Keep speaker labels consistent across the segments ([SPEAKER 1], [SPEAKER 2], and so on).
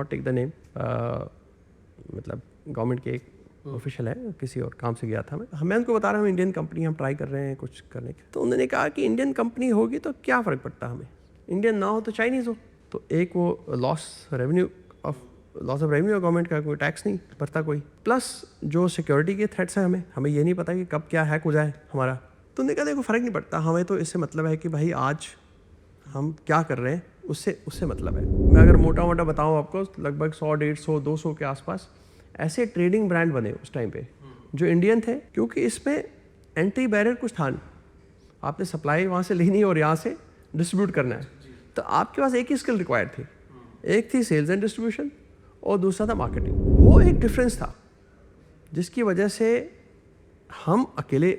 [SPEAKER 1] Not take the name, मतलब government के एक ऑफिशियल है, किसी और काम से गया था मैं उनको बता रहा हूँ इंडियन कंपनी हम ट्राई कर रहे हैं कुछ करने के। तो उन्होंने कहा कि इंडियन कंपनी होगी तो क्या फ़र्क पड़ता हमें, इंडियन ना हो तो चाइनीज़ हो। तो एक वो लॉस ऑफ रेवेन्यू गवर्नमेंट का, कोई टैक्स नहीं भरता कोई, प्लस जो सिक्योरिटी के थ्रेट्स हैं हमें ये नहीं पता कि कब क्या हैक हो जाए हमारा। तो उन्होंने कहा देखो फ़र्क नहीं पड़ता, हमें तो इससे मतलब है कि भाई आज हम क्या कर रहे हैं उससे मतलब है। मैं अगर मोटा मोटा बताऊँ आपको, लगभग 100, 150, 200 के आसपास ऐसे ट्रेडिंग ब्रांड बने उस टाइम पे जो इंडियन थे, क्योंकि इसमें एंट्री बैरियर कुछ था नहीं। आपने सप्लाई वहाँ से लेनी और यहाँ से डिस्ट्रीब्यूट करना है, तो आपके पास एक ही स्किल रिक्वायर्ड थी, एक थी सेल्स एंड डिस्ट्रीब्यूशन और दूसरा था मार्केटिंग। वो एक डिफरेंस था जिसकी वजह से हम अकेले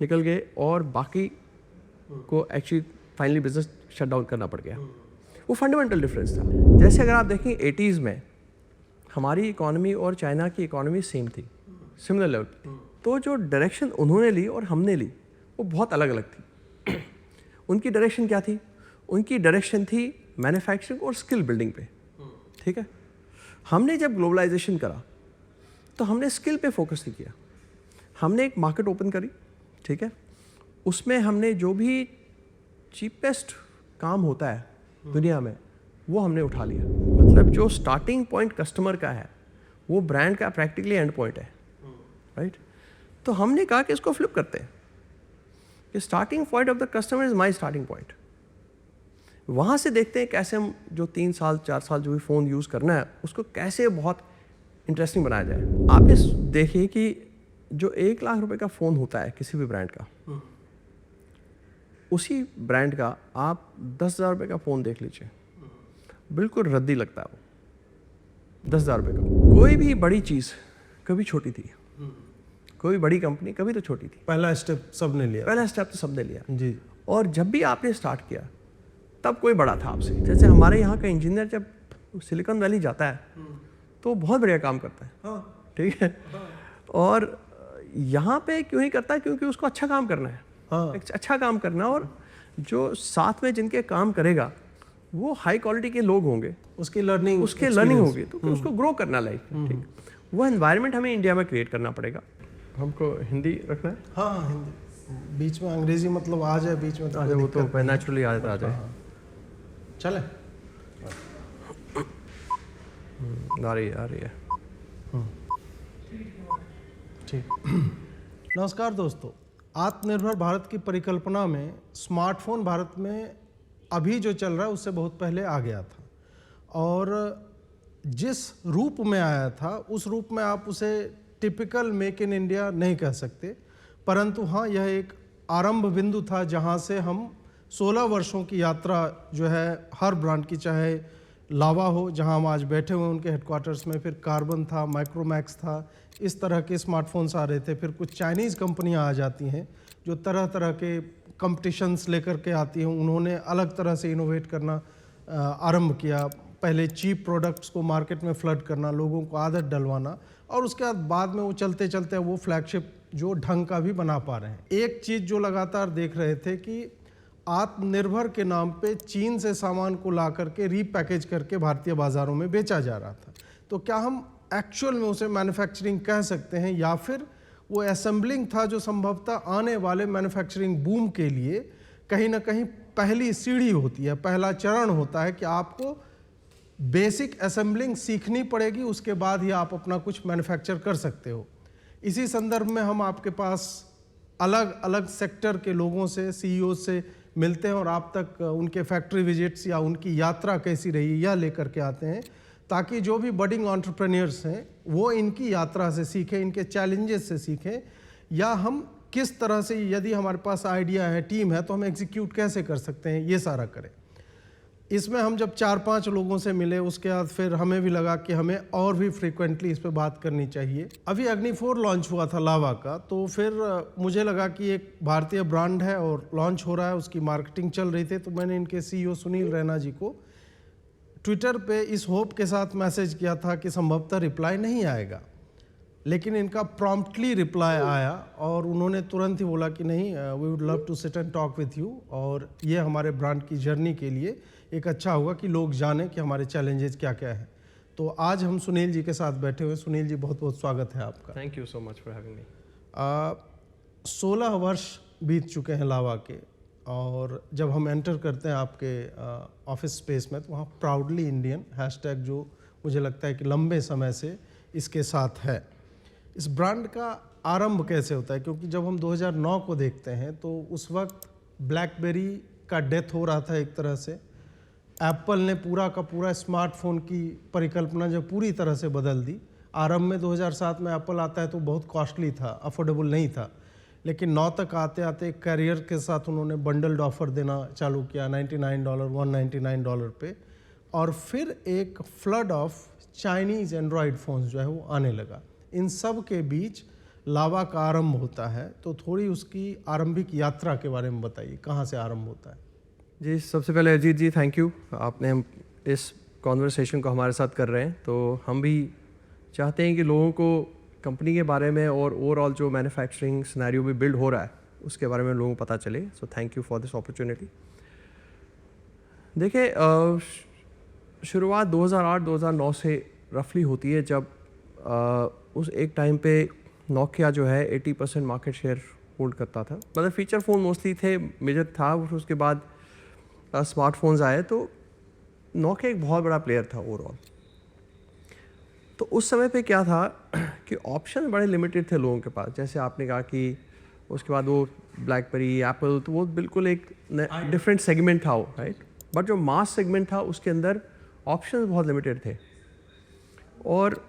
[SPEAKER 1] निकल गए और बाकी को actually finally business shut down करना पड़ गया। वो फंडामेंटल डिफरेंस था। जैसे अगर आप देखें 80s में हमारी इकोनॉमी और चाइना की इकोनॉमी सेम थी, सिमिलर लेवल थी, तो जो डायरेक्शन उन्होंने ली और हमने ली वो बहुत अलग अलग थी। उनकी डायरेक्शन क्या थी? उनकी डायरेक्शन थी मैन्युफैक्चरिंग और स्किल बिल्डिंग पे, ठीक है। हमने जब ग्लोबलाइजेशन करा तो हमने स्किल पे फोकस नहीं किया। हमने एक मार्केट ओपन करी, ठीक है, उसमें हमने जो भी चीपेस्ट काम होता है दुनिया में वो हमने उठा लिया। मतलब जो स्टार्टिंग पॉइंट कस्टमर का है वो ब्रांड का प्रैक्टिकली एंड पॉइंट है, राइट। तो हमने कहा कि इसको फ्लिप करते हैं कि starting point of the customer is my starting point. वहाँ से देखते हैं कैसे हम जो 3 साल 4 साल जो भी फ़ोन यूज़ करना है उसको कैसे बहुत इंटरेस्टिंग बनाया जाए। आपने देखिए कि जो 1 लाख रुपए का फ़ोन होता है किसी भी ब्रांड का, उसी ब्रांड का आप 10,000 रुपये का फ़ोन देख लीजिए, बिल्कुल रद्दी लगता है वो 10,000 रुपये का। कोई भी बड़ी चीज़ कभी छोटी थी, कोई बड़ी कंपनी कभी तो छोटी थी।
[SPEAKER 2] पहला स्टेप सबने लिया,
[SPEAKER 1] पहला स्टेप तो सबने लिया
[SPEAKER 2] जी।
[SPEAKER 1] और जब भी आपने स्टार्ट किया तब कोई बड़ा था आपसे। जैसे हमारे यहाँ का इंजीनियर जब सिलिकॉन वैली जाता है तो बहुत बढ़िया काम करता है, ठीक है। और यहाँ पे क्यों ही करता है? क्योंकि उसको अच्छा काम करना है, अच्छा काम करना, और जो साथ में जिनके काम करेगा वो हाई क्वालिटी के लोग होंगे,
[SPEAKER 2] उसकी लर्निंग
[SPEAKER 1] होगी, तो उसको ग्रो करना लाइफ में, ठीक। वो एनवायरनमेंट हमें इंडिया में क्रिएट करना पड़ेगा। हमको हिंदी रखना है?
[SPEAKER 2] हाँ, हिंदी। बीच में अंग्रेजी मतलब आ जाए बीच में
[SPEAKER 1] तो वो तो नेचुरली आ जाए।
[SPEAKER 2] चले,
[SPEAKER 1] आ रही है।
[SPEAKER 2] ठीक। नमस्कार दोस्तों, आत्मनिर्भर भारत की परिकल्पना में स्मार्टफोन भारत में अभी जो चल रहा है उससे बहुत पहले आ गया था, और जिस रूप में आया था उस रूप में आप उसे टिपिकल मेक इन इंडिया नहीं कह सकते, परंतु हाँ, यह एक आरंभ बिंदु था जहाँ से हम 16 वर्षों की यात्रा जो है हर ब्रांड की, चाहे लावा हो जहाँ हम आज बैठे हुए उनके हेडक्वार्टर्स में, फिर कार्बन था, माइक्रोमैक्स था, इस तरह के स्मार्टफोन्स आ रहे थे। फिर कुछ चाइनीज़ कंपनियां आ जाती हैं जो तरह तरह के कंपटीशंस लेकर के आती हैं। उन्होंने अलग तरह से इनोवेट करना आरंभ किया। पहले चीप प्रोडक्ट्स को मार्केट में फ्लड करना, लोगों को आदत डलवाना, और उसके बाद में वो चलते चलते वो फ्लैगशिप जो ढंग का भी बना पा रहे हैं। एक चीज़ जो लगातार देख रहे थे कि आत्मनिर्भर के नाम पे चीन से सामान को ला करके रीपैकेज करके भारतीय बाज़ारों में बेचा जा रहा था। तो क्या हम एक्चुअल में उसे मैन्युफैक्चरिंग कह सकते हैं, या फिर वो असेंबलिंग था जो संभवतः आने वाले मैन्युफैक्चरिंग बूम के लिए कहीं ना कहीं पहली सीढ़ी होती है, पहला चरण होता है कि आपको बेसिक असेंबलिंग सीखनी पड़ेगी, उसके बाद ही आप अपना कुछ मैन्युफैक्चर कर सकते हो। इसी संदर्भ में हम आपके पास अलग अलग सेक्टर के लोगों से, सीईओ से मिलते हैं और आप तक उनके फैक्ट्री विजिट्स या उनकी यात्रा कैसी रही यह लेकर के आते हैं, ताकि जो भी बडिंग एंटरप्रेन्योर्स हैं वो इनकी यात्रा से सीखें, इनके चैलेंजेस से सीखें, या हम किस तरह से, यदि हमारे पास आइडिया है, टीम है, तो हम एग्जीक्यूट कैसे कर सकते हैं, ये सारा करें। इसमें हम जब 4-5 लोगों से मिले उसके बाद फिर हमें भी लगा कि हमें और भी फ्रीक्वेंटली इस पे बात करनी चाहिए। अभी अग्नि 4 लॉन्च हुआ था लावा का, तो फिर मुझे लगा कि एक भारतीय ब्रांड है और लॉन्च हो रहा है, उसकी मार्केटिंग चल रही थी, तो मैंने इनके सीईओ सुनील रैना जी को ट्विटर पे इस होप के साथ मैसेज किया था कि संभवतः रिप्लाई नहीं आएगा, लेकिन इनका प्रॉम्प्टली रिप्लाई आया और उन्होंने तुरंत ही बोला कि नहीं, we would love to sit and talk with you, और ये हमारे ब्रांड की जर्नी के लिए एक अच्छा होगा कि लोग जानें कि हमारे चैलेंजेस क्या क्या हैं। तो आज हम सुनील जी के साथ बैठे हुए। सुनील जी, बहुत बहुत स्वागत है आपका।
[SPEAKER 1] Thank you so much for having me.
[SPEAKER 2] 16 वर्ष बीत चुके हैं लावा के, और जब हम एंटर करते हैं आपके ऑफिस स्पेस में तो वहाँ प्राउडली इंडियन हैशटैग जो मुझे लगता है कि लंबे समय से इसके साथ है। इस ब्रांड का आरंभ कैसे होता है? क्योंकि जब हम 2009 को देखते हैं तो उस वक्त ब्लैकबेरी का डेथ हो रहा था एक तरह से। एप्पल ने पूरा का पूरा स्मार्टफोन की परिकल्पना जो पूरी तरह से बदल दी। आरंभ में 2007 में एप्पल आता है तो बहुत कॉस्टली था, अफोर्डेबल नहीं था, लेकिन 9 तक आते आते कैरियर के साथ उन्होंने बंडल्ड ऑफर देना चालू किया $99, $199 पे, और फिर एक flood of Chinese Android phones जो है वो आने लगा। इन सब के बीच लावा का आरंभ होता है, तो थोड़ी उसकी आरंभिक यात्रा के बारे में बताइए, कहाँ से आरंभ होता है?
[SPEAKER 1] जी, सबसे पहले अजीत जी थैंक यू, आपने हम इस कॉन्वर्सेशन को हमारे साथ कर रहे हैं। तो हम भी चाहते हैं कि लोगों को कंपनी के बारे में और ओवरऑल जो मैन्युफैक्चरिंग सिनेरियो भी बिल्ड हो रहा है उसके बारे में लोगों को पता चले। So thank you for this opportunity. देखिए, शुरुआत 2008-2009 से रफली होती है, जब उस एक टाइम पे नोकिया जो है 80% मार्केट शेयर होल्ड करता था। मतलब फीचर फ़ोन मोस्टली थे, मेजर था। उसके बाद स्मार्टफोन्स आए तो नोकिया एक बहुत बड़ा प्लेयर था ओवरऑल। तो उस समय पे क्या था कि ऑप्शन बड़े लिमिटेड थे लोगों के पास। जैसे आपने कहा कि उसके बाद वो ब्लैकबेरी, एप्पल, तो वो बिल्कुल एक डिफरेंट सेगमेंट था वो, राइट। बट जो मास सेगमेंट था उसके अंदर ऑप्शंस बहुत लिमिटेड थे। और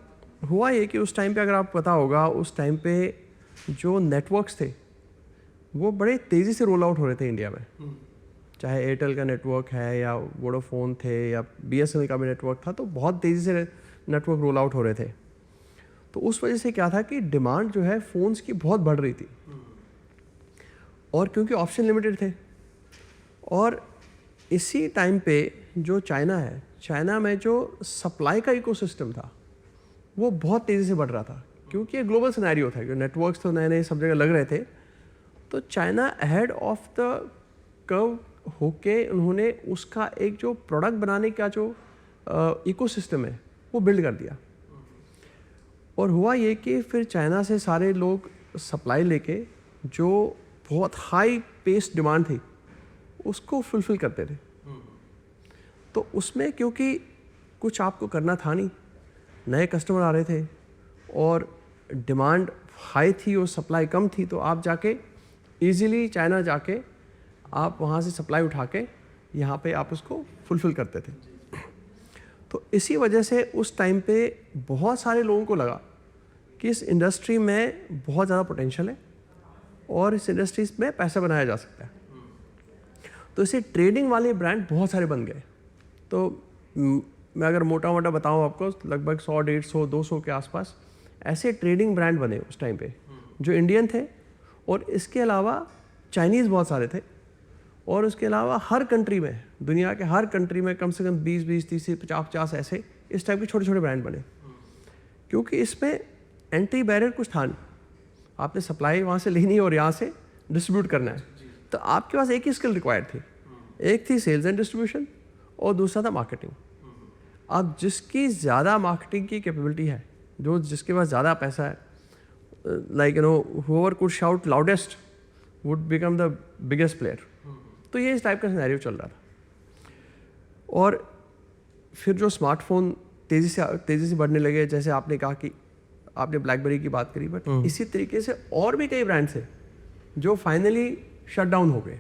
[SPEAKER 1] हुआ ये कि उस टाइम पे, अगर आपको पता होगा, उस टाइम पे जो नेटवर्क्स थे वो बड़े तेज़ी से रोल आउट हो रहे थे इंडिया में। चाहे एयरटेल का नेटवर्क है या वोडाफोन थे या BSNL का भी नेटवर्क था, तो बहुत तेज़ी से नेटवर्क रोल आउट हो रहे थे। तो उस वजह से क्या था कि डिमांड जो है फ़ोन्स की बहुत बढ़ रही थी, और क्योंकि ऑप्शन लिमिटेड थे। और इसी टाइम पे जो चाइना है, चाइना में जो सप्लाई का इकोसिस्टम था वो बहुत तेज़ी से बढ़ रहा था, क्योंकि ये ग्लोबल सिनेरियो था, जो नेटवर्क्स तो नए नए सब जगह लग रहे थे। तो China ahead of the curve होके उन्होंने उसका एक जो प्रोडक्ट बनाने का जो इकोसिस्टम है वो बिल्ड कर दिया। और हुआ ये कि फिर चाइना से सारे लोग सप्लाई लेके जो बहुत हाई पेस डिमांड थी उसको फुलफिल करते थे। तो उसमें क्योंकि कुछ आपको करना था नहीं, नए कस्टमर आ रहे थे और डिमांड हाई थी और सप्लाई कम थी, तो आप जाके इजीली चाइना जाके आप वहाँ से सप्लाई उठा के यहाँ पे आप उसको फुलफिल करते थे। तो इसी वजह से उस टाइम पे बहुत सारे लोगों को लगा कि इस इंडस्ट्री में बहुत ज़्यादा पोटेंशियल है और इस इंडस्ट्री में पैसा बनाया जा सकता है। तो इसे ट्रेडिंग वाले ब्रांड बहुत सारे बन गए। तो मैं अगर मोटा मोटा बताऊँ आपको, लगभग 100, 150, 200 के आसपास ऐसे ट्रेडिंग ब्रांड बने उस टाइम पे, जो इंडियन थे। और इसके अलावा चाइनीज़ बहुत सारे थे, और उसके अलावा हर कंट्री में, दुनिया के हर कंट्री में कम से कम 20-20, 30, 50 ऐसे इस टाइप के छोटे छोटे ब्रांड बने। क्योंकि इसमें एंट्री बैरियर कुछ था नहीं, आपने सप्लाई वहाँ से लेनी और यहाँ से डिस्ट्रीब्यूट करना है। तो आपके पास एक ही स्किल रिक्वायर्ड थी, एक थी सेल्स एंड डिस्ट्रीब्यूशन और दूसरा था मार्केटिंग। अब जिसकी ज़्यादा मार्केटिंग की कैपेबिलिटी है, जो जिसके पास ज़्यादा पैसा है, like you know, whoever could shout loudest would become the biggest player। तो ये इस टाइप का सिनेरियो चल रहा था। और फिर जो स्मार्टफोन तेज़ी से बढ़ने लगे, जैसे आपने कहा कि आपने ब्लैकबेरी की बात करी, बट इसी तरीके से और भी कई ब्रांड्स हैं जो फाइनली शट डाउन हो गए।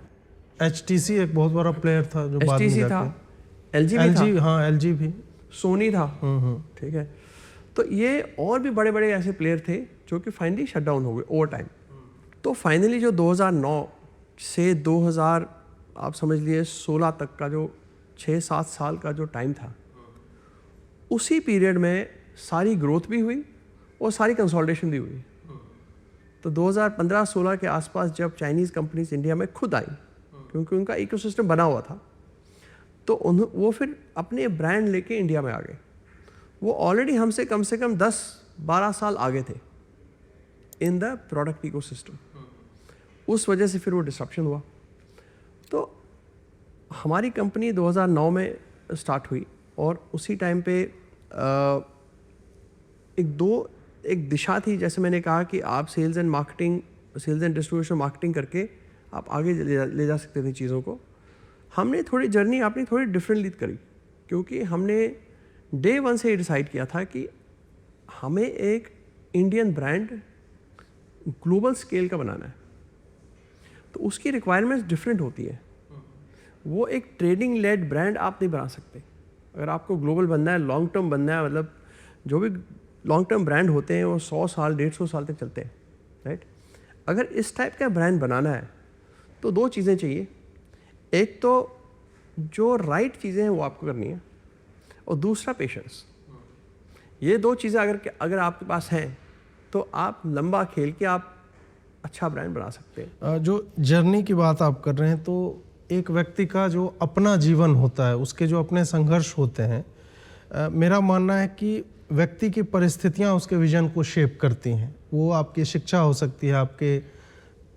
[SPEAKER 2] HTC एक बहुत बड़ा प्लेयर था जो बाद में
[SPEAKER 1] HTC था, LG भी था,
[SPEAKER 2] हाँ LG भी,
[SPEAKER 1] सोनी था, ठीक है। तो ये और भी बड़े बड़े ऐसे प्लेयर थे जो कि फाइनली शट डाउन हो गए ओवर टाइम। तो फाइनली जो 2009 से 2000 आप समझ लिए 16 तक का जो 6-7 साल का जो टाइम था, उसी पीरियड में सारी ग्रोथ भी हुई और सारी कंसोलिडेशन भी हुई। तो 2015-16 के आसपास जब चाइनीज़ कंपनीज इंडिया में खुद आई, क्योंकि उनका इकोसिस्टम बना हुआ था, तो वो फिर अपने ब्रांड लेके इंडिया में आ गए। वो ऑलरेडी हमसे कम से कम 10-12 साल आगे थे इन द प्रोडक्ट इकोसिस्टम। उस वजह से फिर वो डिस्ट्रप्शन हुआ। तो हमारी कंपनी 2009 में स्टार्ट हुई और उसी टाइम पे एक दिशा थी, जैसे मैंने कहा कि आप सेल्स एंड डिस्ट्रीब्यूशन मार्केटिंग करके आप आगे ले जा सकते थे चीज़ों को। हमने थोड़ी जर्नी अपनी थोड़ी डिफरेंटली करी, क्योंकि हमने डे वन से डिसाइड किया था कि हमें एक इंडियन ब्रांड ग्लोबल स्केल का बनाना है। तो उसकी रिक्वायरमेंट्स डिफरेंट होती है। वो एक ट्रेडिंग लेड ब्रांड आप नहीं बना सकते। अगर आपको ग्लोबल बनना है, लॉन्ग टर्म बनना है, मतलब जो भी लॉन्ग टर्म ब्रांड होते हैं वो 100 साल 150 साल तक चलते हैं, राइट। अगर इस टाइप का ब्रांड बनाना है तो दो चीज़ें चाहिए। एक तो जो राइट चीज़ें हैं वो आपको करनी है, और दूसरा पेशेंस। ये दो चीज़ें अगर आपके पास हैं तो आप लंबा खेल के आप अच्छा ब्रांड बना सकते हैं।
[SPEAKER 2] जो जर्नी की बात आप कर रहे हैं, तो एक व्यक्ति का जो अपना जीवन होता है, उसके जो अपने संघर्ष होते हैं, मेरा मानना है कि व्यक्ति की परिस्थितियां उसके विजन को शेप करती हैं। वो आपकी शिक्षा हो सकती है, आपके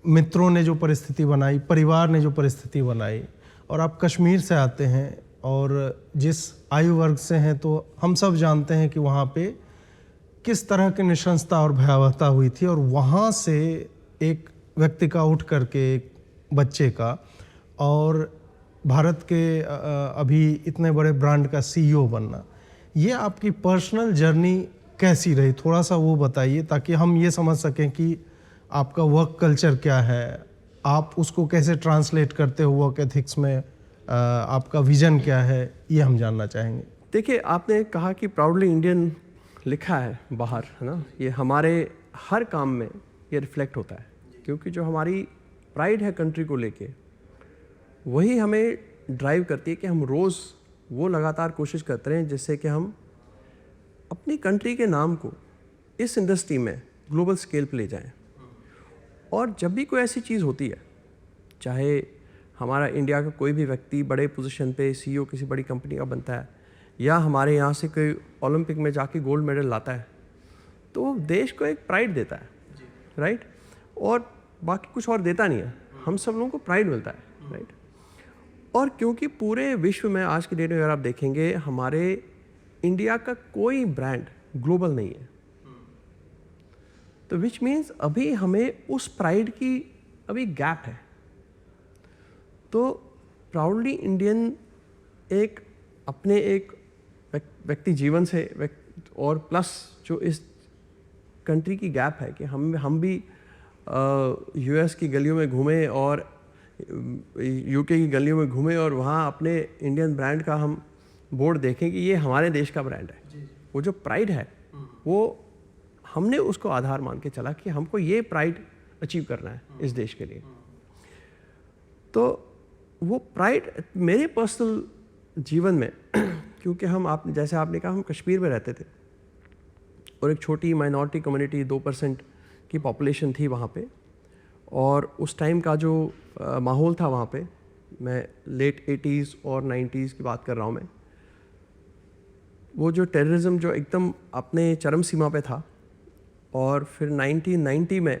[SPEAKER 2] मित्रों ने जो परिस्थिति बनाई, परिवार ने जो परिस्थिति बनाई, और आप कश्मीर से आते हैं और जिस आयु वर्ग से हैं, तो हम सब जानते हैं कि वहाँ पे किस तरह की नृशंसता और भयावहता हुई थी। और वहाँ से एक व्यक्ति का उठ करके, एक बच्चे का, और भारत के अभी इतने बड़े ब्रांड का CEO बनना, ये आपकी पर्सनल जर्नी कैसी रही? थोड़ा सा वो बताइए, ताकि हम ये समझ सकें कि आपका वर्क कल्चर क्या है, आप उसको कैसे ट्रांसलेट करते हो वर्क एथिक्स में, आपका विजन क्या है, ये हम जानना चाहेंगे।
[SPEAKER 1] देखिए, आपने कहा कि प्राउडली इंडियन लिखा है बाहर, है ना। ये हमारे हर काम में ये रिफ्लेक्ट होता है, क्योंकि जो हमारी प्राइड है कंट्री को लेके, वही हमें ड्राइव करती है कि हम रोज़ वो लगातार कोशिश करते रहें जिससे कि हम अपनी कंट्री के नाम को इस इंडस्ट्री में ग्लोबल स्केल पे ले जाएं। और जब भी कोई ऐसी चीज़ होती है, चाहे हमारा इंडिया का कोई भी व्यक्ति बड़े पोजीशन पे CEO किसी बड़ी कंपनी का बनता है, या हमारे यहाँ से कोई ओलंपिक में जाके गोल्ड मेडल लाता है, तो वो देश को एक प्राइड देता है, राइट। और बाकी कुछ और देता नहीं है, हम सब लोगों को प्राइड मिलता है, राइट। और क्योंकि पूरे विश्व में आज की डेट में अगर आप देखेंगे, हमारे इंडिया का कोई ब्रांड ग्लोबल नहीं है, तो विच मीन्स अभी हमें उस प्राइड की अभी गैप है। तो प्राउडली इंडियन एक अपने एक व्यक्ति जीवन से और प्लस जो इस कंट्री की गैप है कि हम भी US की गलियों में घूमे और UK की गलियों में घूमे और वहाँ अपने इंडियन ब्रांड का हम बोर्ड देखें कि ये हमारे देश का ब्रांड है। वो जो प्राइड है, वो हमने उसको आधार मान के चला कि हमको ये प्राइड अचीव करना है इस देश के लिए। तो वो प्राइड मेरे पर्सनल जीवन में क्योंकि जैसे आपने कहा, हम कश्मीर में रहते थे और एक छोटी माइनॉरिटी कम्युनिटी 2% की पॉपुलेशन थी वहाँ पे, और उस टाइम का जो माहौल था वहाँ पे, मैं लेट 80s और 90s की बात कर रहा हूँ मैं, वो जो टेररिज्म जो एकदम अपने चरम सीमा पे था, और फिर 1990 में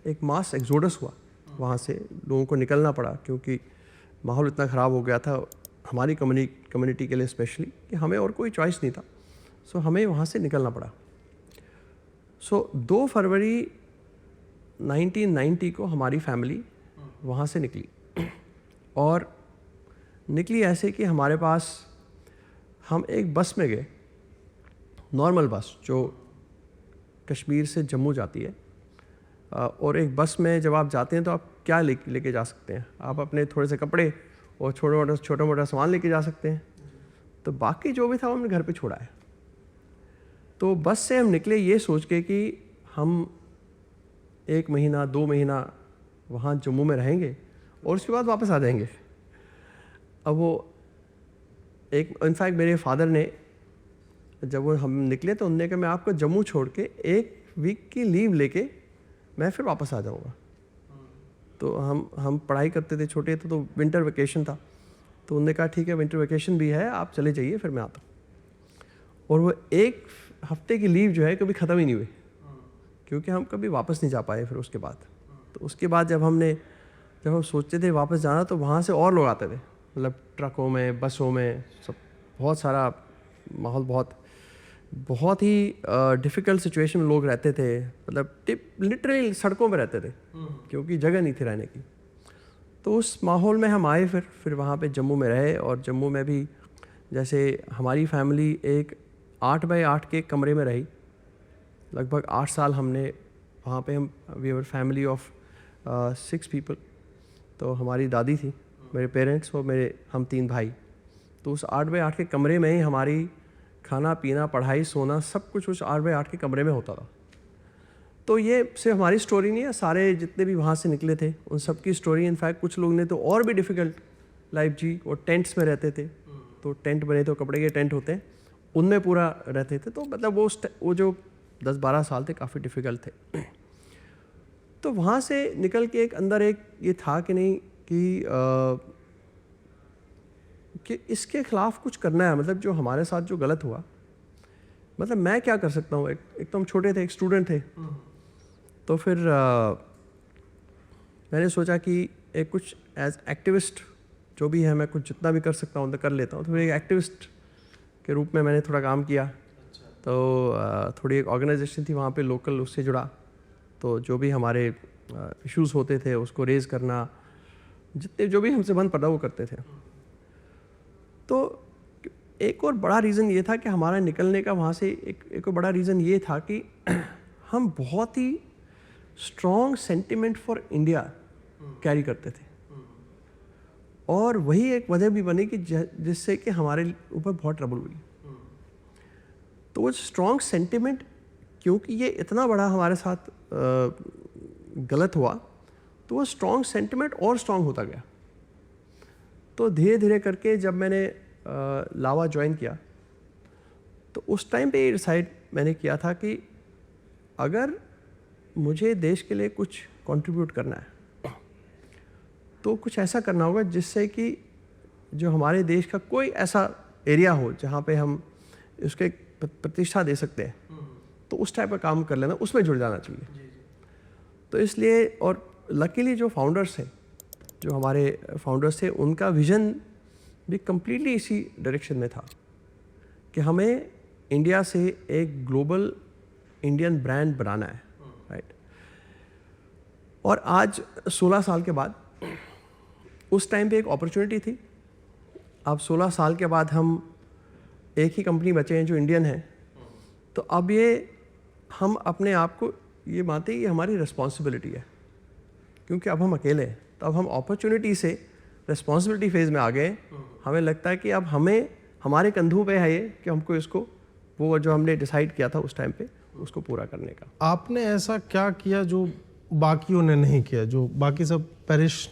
[SPEAKER 1] एक मास एक्सोडस हुआ, वहाँ से लोगों को निकलना पड़ा क्योंकि माहौल इतना ख़राब हो गया था हमारी कम्युनिटी के लिए स्पेशली, कि हमें और कोई चॉइस नहीं था। सो हमें वहाँ से निकलना पड़ा। सो 2 फरवरी 1990 को हमारी फैमिली वहाँ से निकली, और निकली ऐसे कि हमारे पास, हम एक बस में गए, नॉर्मल बस जो कश्मीर से जम्मू जाती है, और एक बस में जब आप जाते हैं तो आप क्या लेके जा सकते हैं? आप अपने थोड़े से कपड़े और छोटा मोटा सामान लेके जा सकते हैं। तो बाकी जो भी था वो हमने घर पे छोड़ा है। तो बस से हम निकले ये सोच के कि हम 1 महीना 2 महीना वहाँ जम्मू में रहेंगे और उसके बाद वापस आ जाएंगे। अब वो इनफैक्ट मेरे फादर ने, जब वो हम निकले तो उन्होंने कहा मैं आपको जम्मू छोड़ के 1 वीक की लीव लेके मैं फिर वापस आ जाऊँगा। तो हम पढ़ाई करते थे, छोटे थे, तो विंटर वेकेशन था, तो उन्होंने कहा ठीक है विंटर वेकेशन भी है, आप चले जाइए, फिर मैं आता हूँ। और वो 1 हफ्ते की लीव जो है कभी ख़त्म ही नहीं हुई, क्योंकि हम कभी वापस नहीं जा पाए फिर उसके बाद। तो उसके बाद जब हम सोचते थे वापस जाना, तो वहाँ से और लोग आते थे, मतलब ट्रकों में, बसों में, सब बहुत सारा माहौल बहुत बहुत ही डिफ़िकल्ट सिचुएशन में लोग रहते थे, मतलब लिटरली सड़कों पे रहते थे क्योंकि जगह नहीं थी रहने की। तो उस माहौल में हम आए, फिर वहाँ पे जम्मू में रहे। और जम्मू में भी जैसे हमारी फैमिली एक 8 बाय 8 के कमरे में रही, लगभग 8 साल हमने वहाँ पे हम we were family of 6 people. तो हमारी दादी थी, मेरे पेरेंट्स और हम 3 भाई। तो उस 8 बाय 8 के कमरे में ही हमारी खाना पीना पढ़ाई सोना सब कुछ उस 8 बाय 8 के कमरे में होता था। तो ये सिर्फ हमारी स्टोरी नहीं है, सारे जितने भी वहाँ से निकले थे उन सब की स्टोरी। इनफैक्ट कुछ लोग ने तो और भी डिफ़िकल्ट लाइफ जी, और टेंट्स में रहते थे। तो टेंट बने तो कपड़े के टेंट होते हैं, उनमें पूरा रहते थे। तो मतलब वो जो 10-12 साल थे काफ़ी डिफ़िकल्ट थे। तो वहाँ से निकल के एक अंदर एक ये था कि नहीं कि इसके ख़िलाफ़ कुछ करना है, मतलब जो हमारे साथ जो गलत हुआ, मतलब मैं क्या कर सकता हूँ। एक तो हम छोटे थे, एक स्टूडेंट थे। तो फिर मैंने सोचा कि एक कुछ एज एक्टिविस्ट जो भी है, मैं कुछ जितना भी कर सकता हूँ तो कर लेता हूँ। तो फिर एक एक्टिविस्ट के रूप में मैंने थोड़ा काम किया। तो थोड़ी एक ऑर्गेनाइजेशन थी वहाँ पे लोकल, उससे जुड़ा। तो जो भी हमारे इश्यूज़ होते थे उसको रेज़ करना, जितने जो भी हमसे बन पड़ा वो करते थे। तो एक और बड़ा रीज़न ये था कि हमारा निकलने का वहाँ से एक और बड़ा रीज़न ये था कि हम बहुत ही strong sentiment for India carry करते थे। और वही एक वजह भी बनी कि जिससे कि हमारे ऊपर बहुत ट्रबल हुई। तो वो स्ट्रॉन्ग सेंटिमेंट, क्योंकि ये इतना बड़ा हमारे साथ गलत हुआ, तो वो स्ट्रॉन्ग सेंटिमेंट और स्ट्रॉन्ग होता गया। तो धीरे धीरे करके जब मैंने लावा ज्वाइन किया, तो उस टाइम पे ये डिसाइड मैंने किया था कि अगर मुझे देश के लिए कुछ कंट्रीब्यूट करना है तो कुछ ऐसा करना होगा जिससे कि जो हमारे देश का कोई ऐसा एरिया हो जहाँ पे हम उसके प्रतिष्ठा दे सकते हैं, तो उस टाइप का काम कर लेना, उसमें जुड़ जाना चाहिए। तो इसलिए, और लकीली जो फाउंडर्स हैं, जो हमारे फाउंडर्स थे, उनका विज़न भी कम्प्लीटली इसी डायरेक्शन में था कि हमें इंडिया से एक ग्लोबल इंडियन ब्रांड बनाना है, राइट। और आज 16 साल के बाद, उस टाइम पे एक अपॉर्चुनिटी थी। अब 16 साल के बाद हम एक ही कंपनी बचे हैं जो इंडियन है। तो अब ये हम अपने आप को ये मानते हैं कि हमारी रिस्पॉन्सिबिलिटी है, क्योंकि अब हम अकेले हैं। तो अब हम अपॉर्चुनिटी से रिस्पॉन्सिबिलिटी फेज़ में आ गए। हमें लगता है कि अब हमें, हमारे कंधों पे है ये कि हमको इसको, वो जो हमने डिसाइड किया था उस टाइम पे, उसको पूरा करने का।
[SPEAKER 2] आपने ऐसा क्या किया जो बाकियों ने नहीं किया, जो बाकी सब पेरिश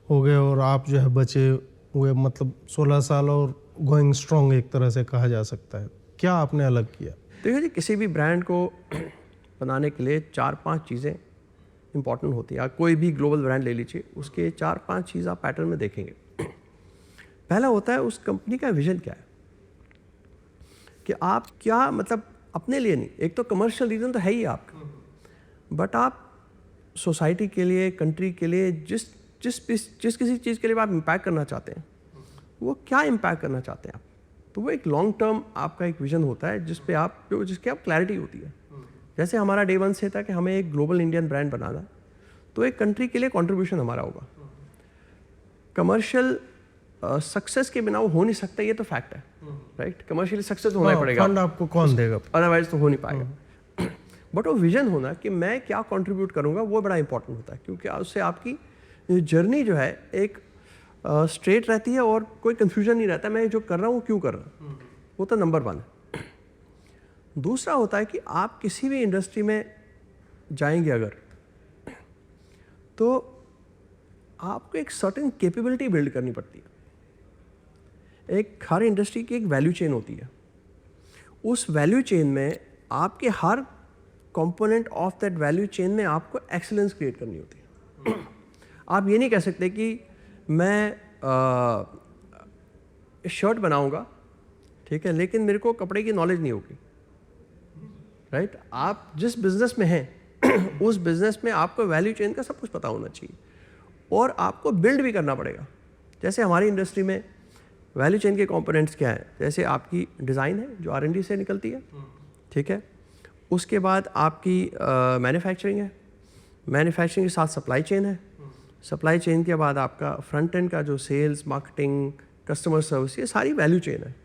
[SPEAKER 2] हो गए और आप जो है बचे हुए, मतलब 16 साल और गोइंग स्ट्रॉन्ग एक तरह से कहा जा सकता है? क्या आपने अलग किया?
[SPEAKER 1] देखिए जी, किसी भी ब्रांड को बनाने के लिए 4-5 चीज़ें इंपॉर्टेंट होती है। कोई भी ग्लोबल ब्रांड ले लीजिए, उसके 4-5 चीज़ आप पैटर्न में देखेंगे। पहला होता है उस कंपनी का विजन क्या है, कि आप क्या, मतलब अपने लिए नहीं, एक तो कमर्शियल रीज़न तो है ही आपका, बट आप सोसाइटी के लिए, कंट्री के लिए, जिस किसी चीज़ के लिए आप इम्पैक्ट करना चाहते हैं, वो क्या इम्पैक्ट करना चाहते हैं आप। तो वो एक लॉन्ग टर्म आपका एक विजन होता है जिसकी आप क्लैरिटी होती है। जैसे हमारा डे 1 से था कि हमें एक ग्लोबल इंडियन ब्रांड बनाना, तो एक कंट्री के लिए कंट्रीब्यूशन हमारा होगा। कमर्शियल सक्सेस के बिना वो हो नहीं सकता, ये तो फैक्ट है, राइट। कमर्शियली सक्सेस होना पड़ेगा,
[SPEAKER 2] फंड आपको कौन देगा,
[SPEAKER 1] अदरवाइज तो हो नहीं पाएगा। बट वो विजन होना कि मैं क्या कंट्रीब्यूट करूँगा, वो बड़ा इंपॉर्टेंट होता है, क्योंकि उससे आपकी जर्नी जो है एक स्ट्रेट रहती है और कोई कन्फ्यूजन नहीं रहता मैं जो कर रहा हूँ वो क्यों कर रहा हूँ। वो तो नंबर 1 है। दूसरा होता है कि आप किसी भी इंडस्ट्री में जाएंगे अगर, तो आपको एक सर्टेन कैपेबिलिटी बिल्ड करनी पड़ती है। एक हर इंडस्ट्री की एक वैल्यू चेन होती है। उस वैल्यू चेन में आपके हर component of that value chain में आपको एक्सीलेंस क्रिएट करनी होती है। आप ये नहीं कह सकते कि मैं शर्ट बनाऊंगा, ठीक है, लेकिन मेरे को कपड़े की नॉलेज नहीं होगी, राइट। आप जिस बिजनेस में हैं उस बिजनेस में आपको वैल्यू चेन का सब कुछ पता होना चाहिए और आपको बिल्ड भी करना पड़ेगा। जैसे हमारी इंडस्ट्री में वैल्यू चेन के कंपोनेंट्स क्या हैं, जैसे आपकी डिज़ाइन है जो R&D से निकलती है, ठीक है। उसके बाद आपकी मैन्युफैक्चरिंग है, मैन्युफैक्चरिंग के साथ सप्लाई चेन है, सप्लाई चेन के बाद आपका फ्रंट एंड का जो सेल्स, मार्केटिंग, कस्टमर सर्विस, ये सारी वैल्यू चेन है।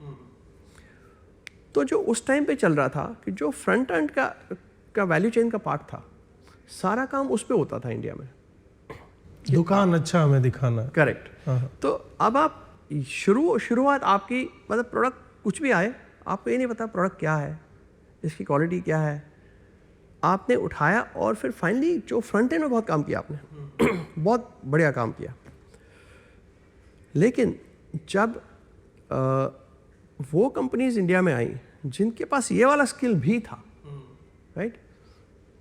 [SPEAKER 1] तो जो उस टाइम पे चल रहा था कि जो फ्रंट एंड का वैल्यू चेन का पार्ट था, सारा काम उस पे होता था इंडिया में।
[SPEAKER 2] दुकान अच्छा हमें दिखाना है।
[SPEAKER 1] करेक्ट। तो अब आप शुरुआत आपकी, मतलब प्रोडक्ट कुछ भी आए, आपको ये नहीं पता प्रोडक्ट क्या है, इसकी क्वालिटी क्या है, आपने उठाया और फिर फाइनली जो फ्रंट एंड में बहुत काम किया आपने बहुत बढ़िया काम किया। लेकिन जब वो कंपनीज इंडिया में आई जिनके पास ये वाला स्किल भी था, राइट,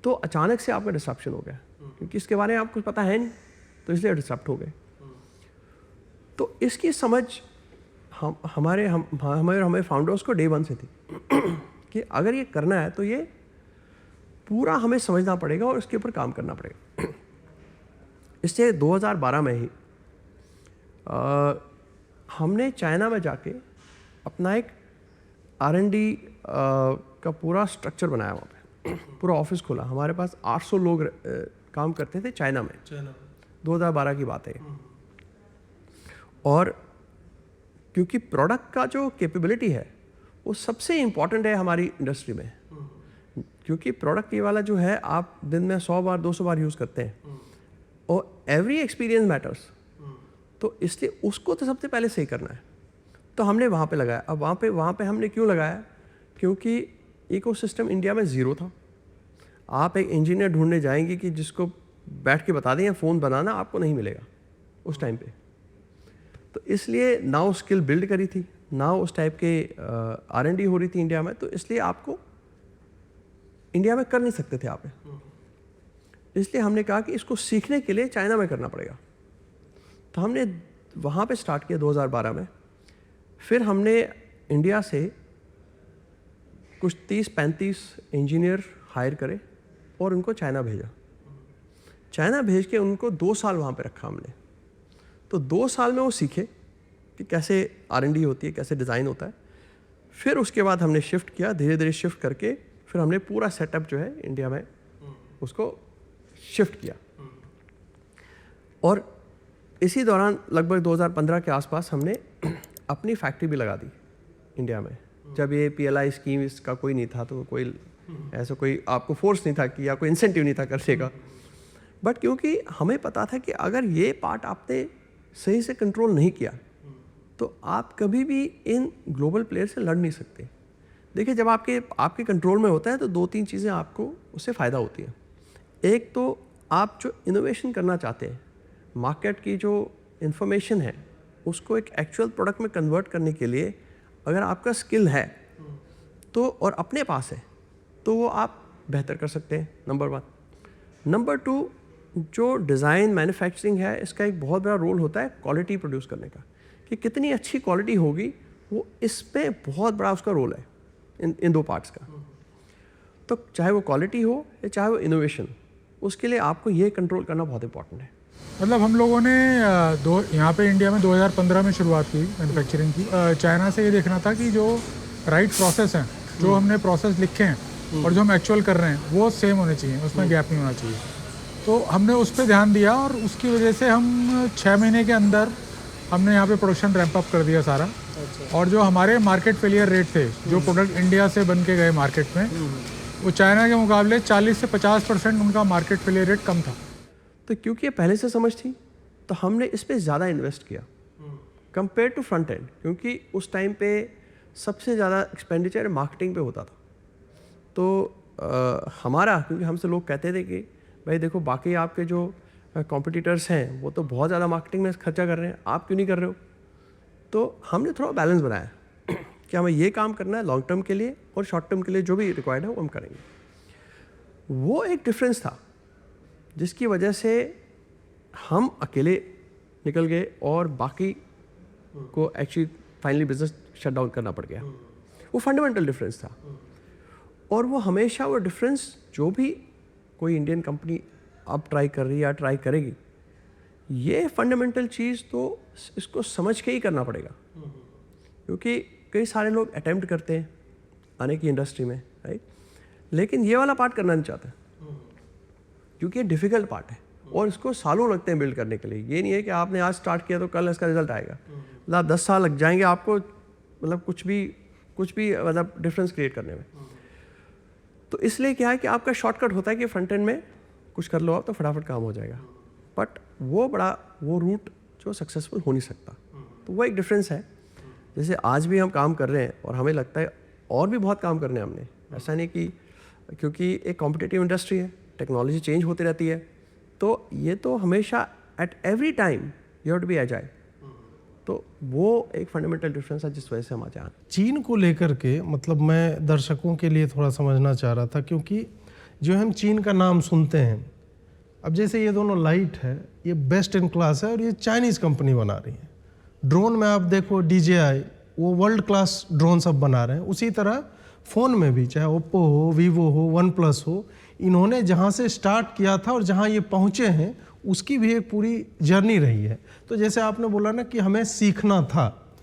[SPEAKER 1] तो अचानक से आपका डिसरप्शन हो गया, क्योंकि इसके बारे में आपको पता है नहीं, तो इसलिए डिसरप्ट हो गए। तो इसकी समझ हमारे फाउंडर्स को डे वन से थी कि अगर ये करना है तो ये पूरा हमें समझना पड़ेगा और इसके ऊपर काम करना पड़ेगा। इससे 2012 में ही हमने चाइना में जाके अपना एक R&D का पूरा स्ट्रक्चर बनाया, वहाँ पे पूरा ऑफिस खोला। हमारे पास 800 लोग काम करते थे चाइना में, 2012 की बात है। और क्योंकि प्रोडक्ट का जो कैपेबिलिटी है वो सबसे इम्पॉर्टेंट है हमारी इंडस्ट्री में, क्योंकि प्रोडक्ट ये वाला जो है आप दिन में 100 बार 200 बार यूज़ करते हैं और एवरी एक्सपीरियंस मैटर्स, तो इसलिए उसको तो सबसे पहले सही करना है। तो हमने वहाँ पे लगाया। अब वहाँ पे हमने क्यों लगाया, क्योंकि इकोसिस्टम इंडिया में ज़ीरो था। आप एक इंजीनियर ढूंढने जाएंगे कि जिसको बैठ के बता दें फ़ोन बनाना, आपको नहीं मिलेगा उस टाइम पे। तो इसलिए ना वो स्किल बिल्ड करी थी, ना उस टाइप के R&D हो रही थी इंडिया में, तो इसलिए आपको इंडिया में कर नहीं सकते थे आप। इसलिए हमने कहा कि इसको सीखने के लिए चाइना में करना पड़ेगा। तो हमने वहाँ पे स्टार्ट किया 2012 में। फिर हमने इंडिया से कुछ 30-35 इंजीनियर हायर करे और उनको चाइना भेजा। चाइना भेज के उनको 2 साल वहाँ पे रखा हमने। तो 2 साल में वो सीखे कि कैसे R&D होती है, कैसे डिज़ाइन होता है। फिर उसके बाद हमने शिफ्ट किया, धीरे धीरे शिफ्ट करके फिर हमने पूरा सेटअप जो है इंडिया में उसको शिफ्ट किया। और इसी दौरान लगभग 2015 के आसपास हमने अपनी फैक्ट्री भी लगा दी इंडिया में। जब ये PLI स्कीम इसका कोई नहीं था, तो कोई ऐसा कोई आपको फोर्स नहीं था कि या कोई इंसेंटिव नहीं था करने का। बट क्योंकि हमें पता था कि अगर ये पार्ट आपने सही से कंट्रोल नहीं किया तो आप कभी भी इन ग्लोबल प्लेयर से लड़ नहीं सकते। देखिए, जब आपके कंट्रोल में होता है तो 2-3 चीज़ें आपको उससे फ़ायदा होती है। एक तो आप जो इनोवेशन करना चाहते हैं, मार्केट की जो इन्फॉर्मेशन है उसको एक एक्चुअल प्रोडक्ट में कन्वर्ट करने के लिए अगर आपका स्किल है तो और अपने पास है तो वो आप बेहतर कर सकते हैं, नंबर 1। नंबर 2, जो डिज़ाइन मैन्युफैक्चरिंग है इसका एक बहुत बड़ा रोल होता है क्वालिटी प्रोड्यूस करने का, कि कितनी अच्छी क्वालिटी होगी, वो इस पे बहुत बड़ा उसका रोल है इन 2 पार्ट्स का। तो चाहे वो क्वालिटी हो या चाहे वो इनोवेशन, उसके लिए आपको ये कंट्रोल करना बहुत इंपॉर्टेंट है।
[SPEAKER 3] मतलब हम लोगों ने यहाँ पे इंडिया में 2015 में शुरुआत की मैन्युफैक्चरिंग की। चाइना से ये देखना था कि जो राइट प्रोसेस हैं, जो हमने प्रोसेस लिखे हैं और जो हम एक्चुअल कर रहे हैं वो सेम होने चाहिए, उसमें गैप नहीं होना चाहिए। तो हमने उस पर ध्यान दिया और उसकी वजह से हम 6 महीने के अंदर हमने यहाँ पे प्रोडक्शन रैंप अप कर दिया सारा। और जो हमारे मार्केट फेलियर रेट थे, जो प्रोडक्ट इंडिया से बन के गए मार्केट में, वो चाइना के मुकाबले 40 से 50% उनका मार्केट फेलियर रेट कम था।
[SPEAKER 1] तो क्योंकि ये पहले से समझ थी तो हमने इस पे ज़्यादा इन्वेस्ट किया कंपेयर टू फ्रंट एंड, क्योंकि उस टाइम पे सबसे ज़्यादा एक्सपेंडिचर मार्केटिंग पे होता था। तो हमारा, क्योंकि हमसे लोग कहते थे कि भाई देखो बाकी आपके जो कॉम्पिटिटर्स हैं वो तो बहुत ज़्यादा मार्केटिंग में खर्चा कर रहे हैं, आप क्यों नहीं कर रहे हो। तो हमने थोड़ा बैलेंस बनाया कि हमें ये काम करना है लॉन्ग टर्म के लिए और शॉर्ट टर्म के लिए जो भी रिक्वायर्ड है वो हम करेंगे। वो एक डिफरेंस था जिसकी वजह से हम अकेले निकल गए और बाकी को actually finally business shut down करना पड़ गया। वो फंडामेंटल डिफरेंस था। और वो हमेशा वो डिफरेंस जो भी कोई इंडियन कंपनी अब ट्राई कर रही है या ट्राई करेगी, ये फंडामेंटल चीज़ तो इसको समझ के ही करना पड़ेगा। क्योंकि कई सारे लोग अटेम्प्ट करते हैं आने की इंडस्ट्री में, राइट, लेकिन ये वाला पार्ट करना नहीं चाहते क्योंकि ये डिफ़िकल्ट पार्ट है और इसको सालों लगते हैं बिल्ड करने के लिए। ये नहीं है कि आपने आज स्टार्ट किया तो कल इसका रिजल्ट आएगा, मतलब 10 साल लग जाएंगे आपको, मतलब कुछ भी मतलब डिफरेंस क्रिएट करने में। तो इसलिए क्या है कि आपका शॉर्टकट होता है कि फ्रंट एंड में कुछ कर लो आप तो फटाफट काम हो जाएगा, बट वो रूट जो सक्सेसफुल हो नहीं सकता। तो वो एक डिफरेंस है। जैसे आज भी हम काम कर रहे हैं और हमें लगता है और भी बहुत काम करने हैं हमने, ऐसा नहीं कि, क्योंकि एक कॉम्पिटिटिव इंडस्ट्री है, टेक्नोलॉजी चेंज होती रहती है, तो ये तो हमेशा at every time you have to be agile. तो वो एक फंडामेंटल डिफरेंस है जिस वजह से हम आज आए।
[SPEAKER 2] चीन को लेकर के मतलब मैं दर्शकों के लिए थोड़ा समझना चाह रहा था, क्योंकि जो हम चीन का नाम सुनते हैं, अब जैसे ये दोनों लाइट है, ये बेस्ट इन क्लास है और ये चाइनीज़ कंपनी बना रही है। ड्रोन में आप देखो DJI, वो वर्ल्ड क्लास ड्रोन सब बना रहे हैं। उसी तरह फ़ोन में भी, चाहे ओप्पो हो, वीवो हो, वन प्लस हो, इन्होंने जहाँ से स्टार्ट किया था और जहाँ ये पहुँचे हैं उसकी भी एक पूरी जर्नी रही है। तो जैसे आपने बोला ना कि हमें सीखना था,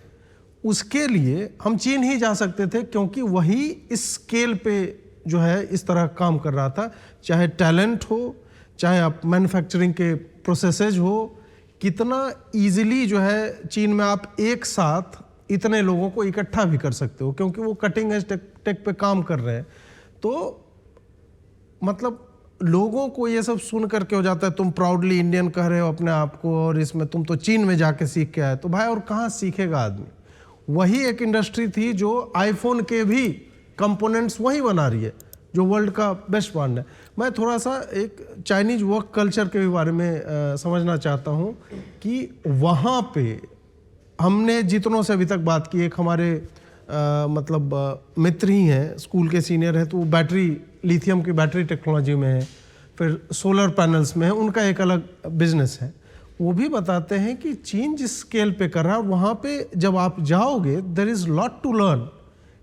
[SPEAKER 2] उसके लिए हम चीन ही जा सकते थे क्योंकि वही इस स्केल पे जो है इस तरह काम कर रहा था। चाहे टैलेंट हो, चाहे आप मैन्युफैक्चरिंग के प्रोसेसेज हो, कितना इजीली जो है चीन में आप एक साथ इतने लोगों को इकट्ठा भी कर सकते हो क्योंकि वो कटिंग एज टेक पे काम कर रहे हैं। तो मतलब लोगों को ये सब सुन करके हो जाता है तुम प्राउडली इंडियन कह रहे हो अपने आप को और इसमें तुम तो चीन में जाके सीख के आए। तो भाई और कहाँ सीखेगा आदमी? वही एक इंडस्ट्री थी जो आईफोन के भी कंपोनेंट्स वही बना रही है, जो वर्ल्ड का बेस्ट ब्रांड है। मैं थोड़ा सा एक चाइनीज वर्क कल्चर के बारे में समझना चाहता हूँ कि वहाँ पे हमने जितनों से अभी तक बात की, एक हमारे मित्र ही हैं, स्कूल के सीनियर हैं, तो वो बैटरी, लिथियम की बैटरी टेक्नोलॉजी में है, फिर सोलर पैनल्स में है, उनका एक अलग बिजनेस है। वो भी बताते हैं कि चीन जिस स्केल पे कर रहा है, वहाँ पे जब आप जाओगे there is lot to learn.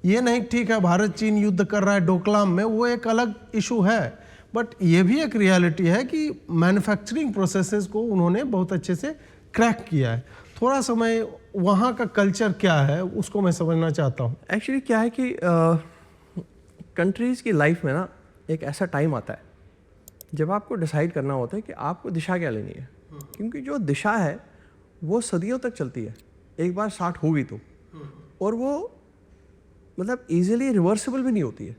[SPEAKER 2] ये नहीं ठीक है भारत चीन युद्ध कर रहा है डोकलाम में, वो एक अलग इशू है, बट ये भी एक रियलिटी है कि मैन्युफैक्चरिंग प्रोसेसेस को उन्होंने बहुत अच्छे से क्रैक किया है। थोड़ा समय वहाँ का कल्चर क्या है उसको मैं समझना चाहता हूँ।
[SPEAKER 1] एक्चुअली क्या है कि कंट्रीज़ की लाइफ में ना एक ऐसा टाइम आता है जब आपको डिसाइड करना होता है कि आपको दिशा क्या लेनी है, क्योंकि जो दिशा है वो सदियों तक चलती है, एक बार स्टार्ट होगी तो, और वो मतलब इजीली रिवर्सिबल भी नहीं होती है।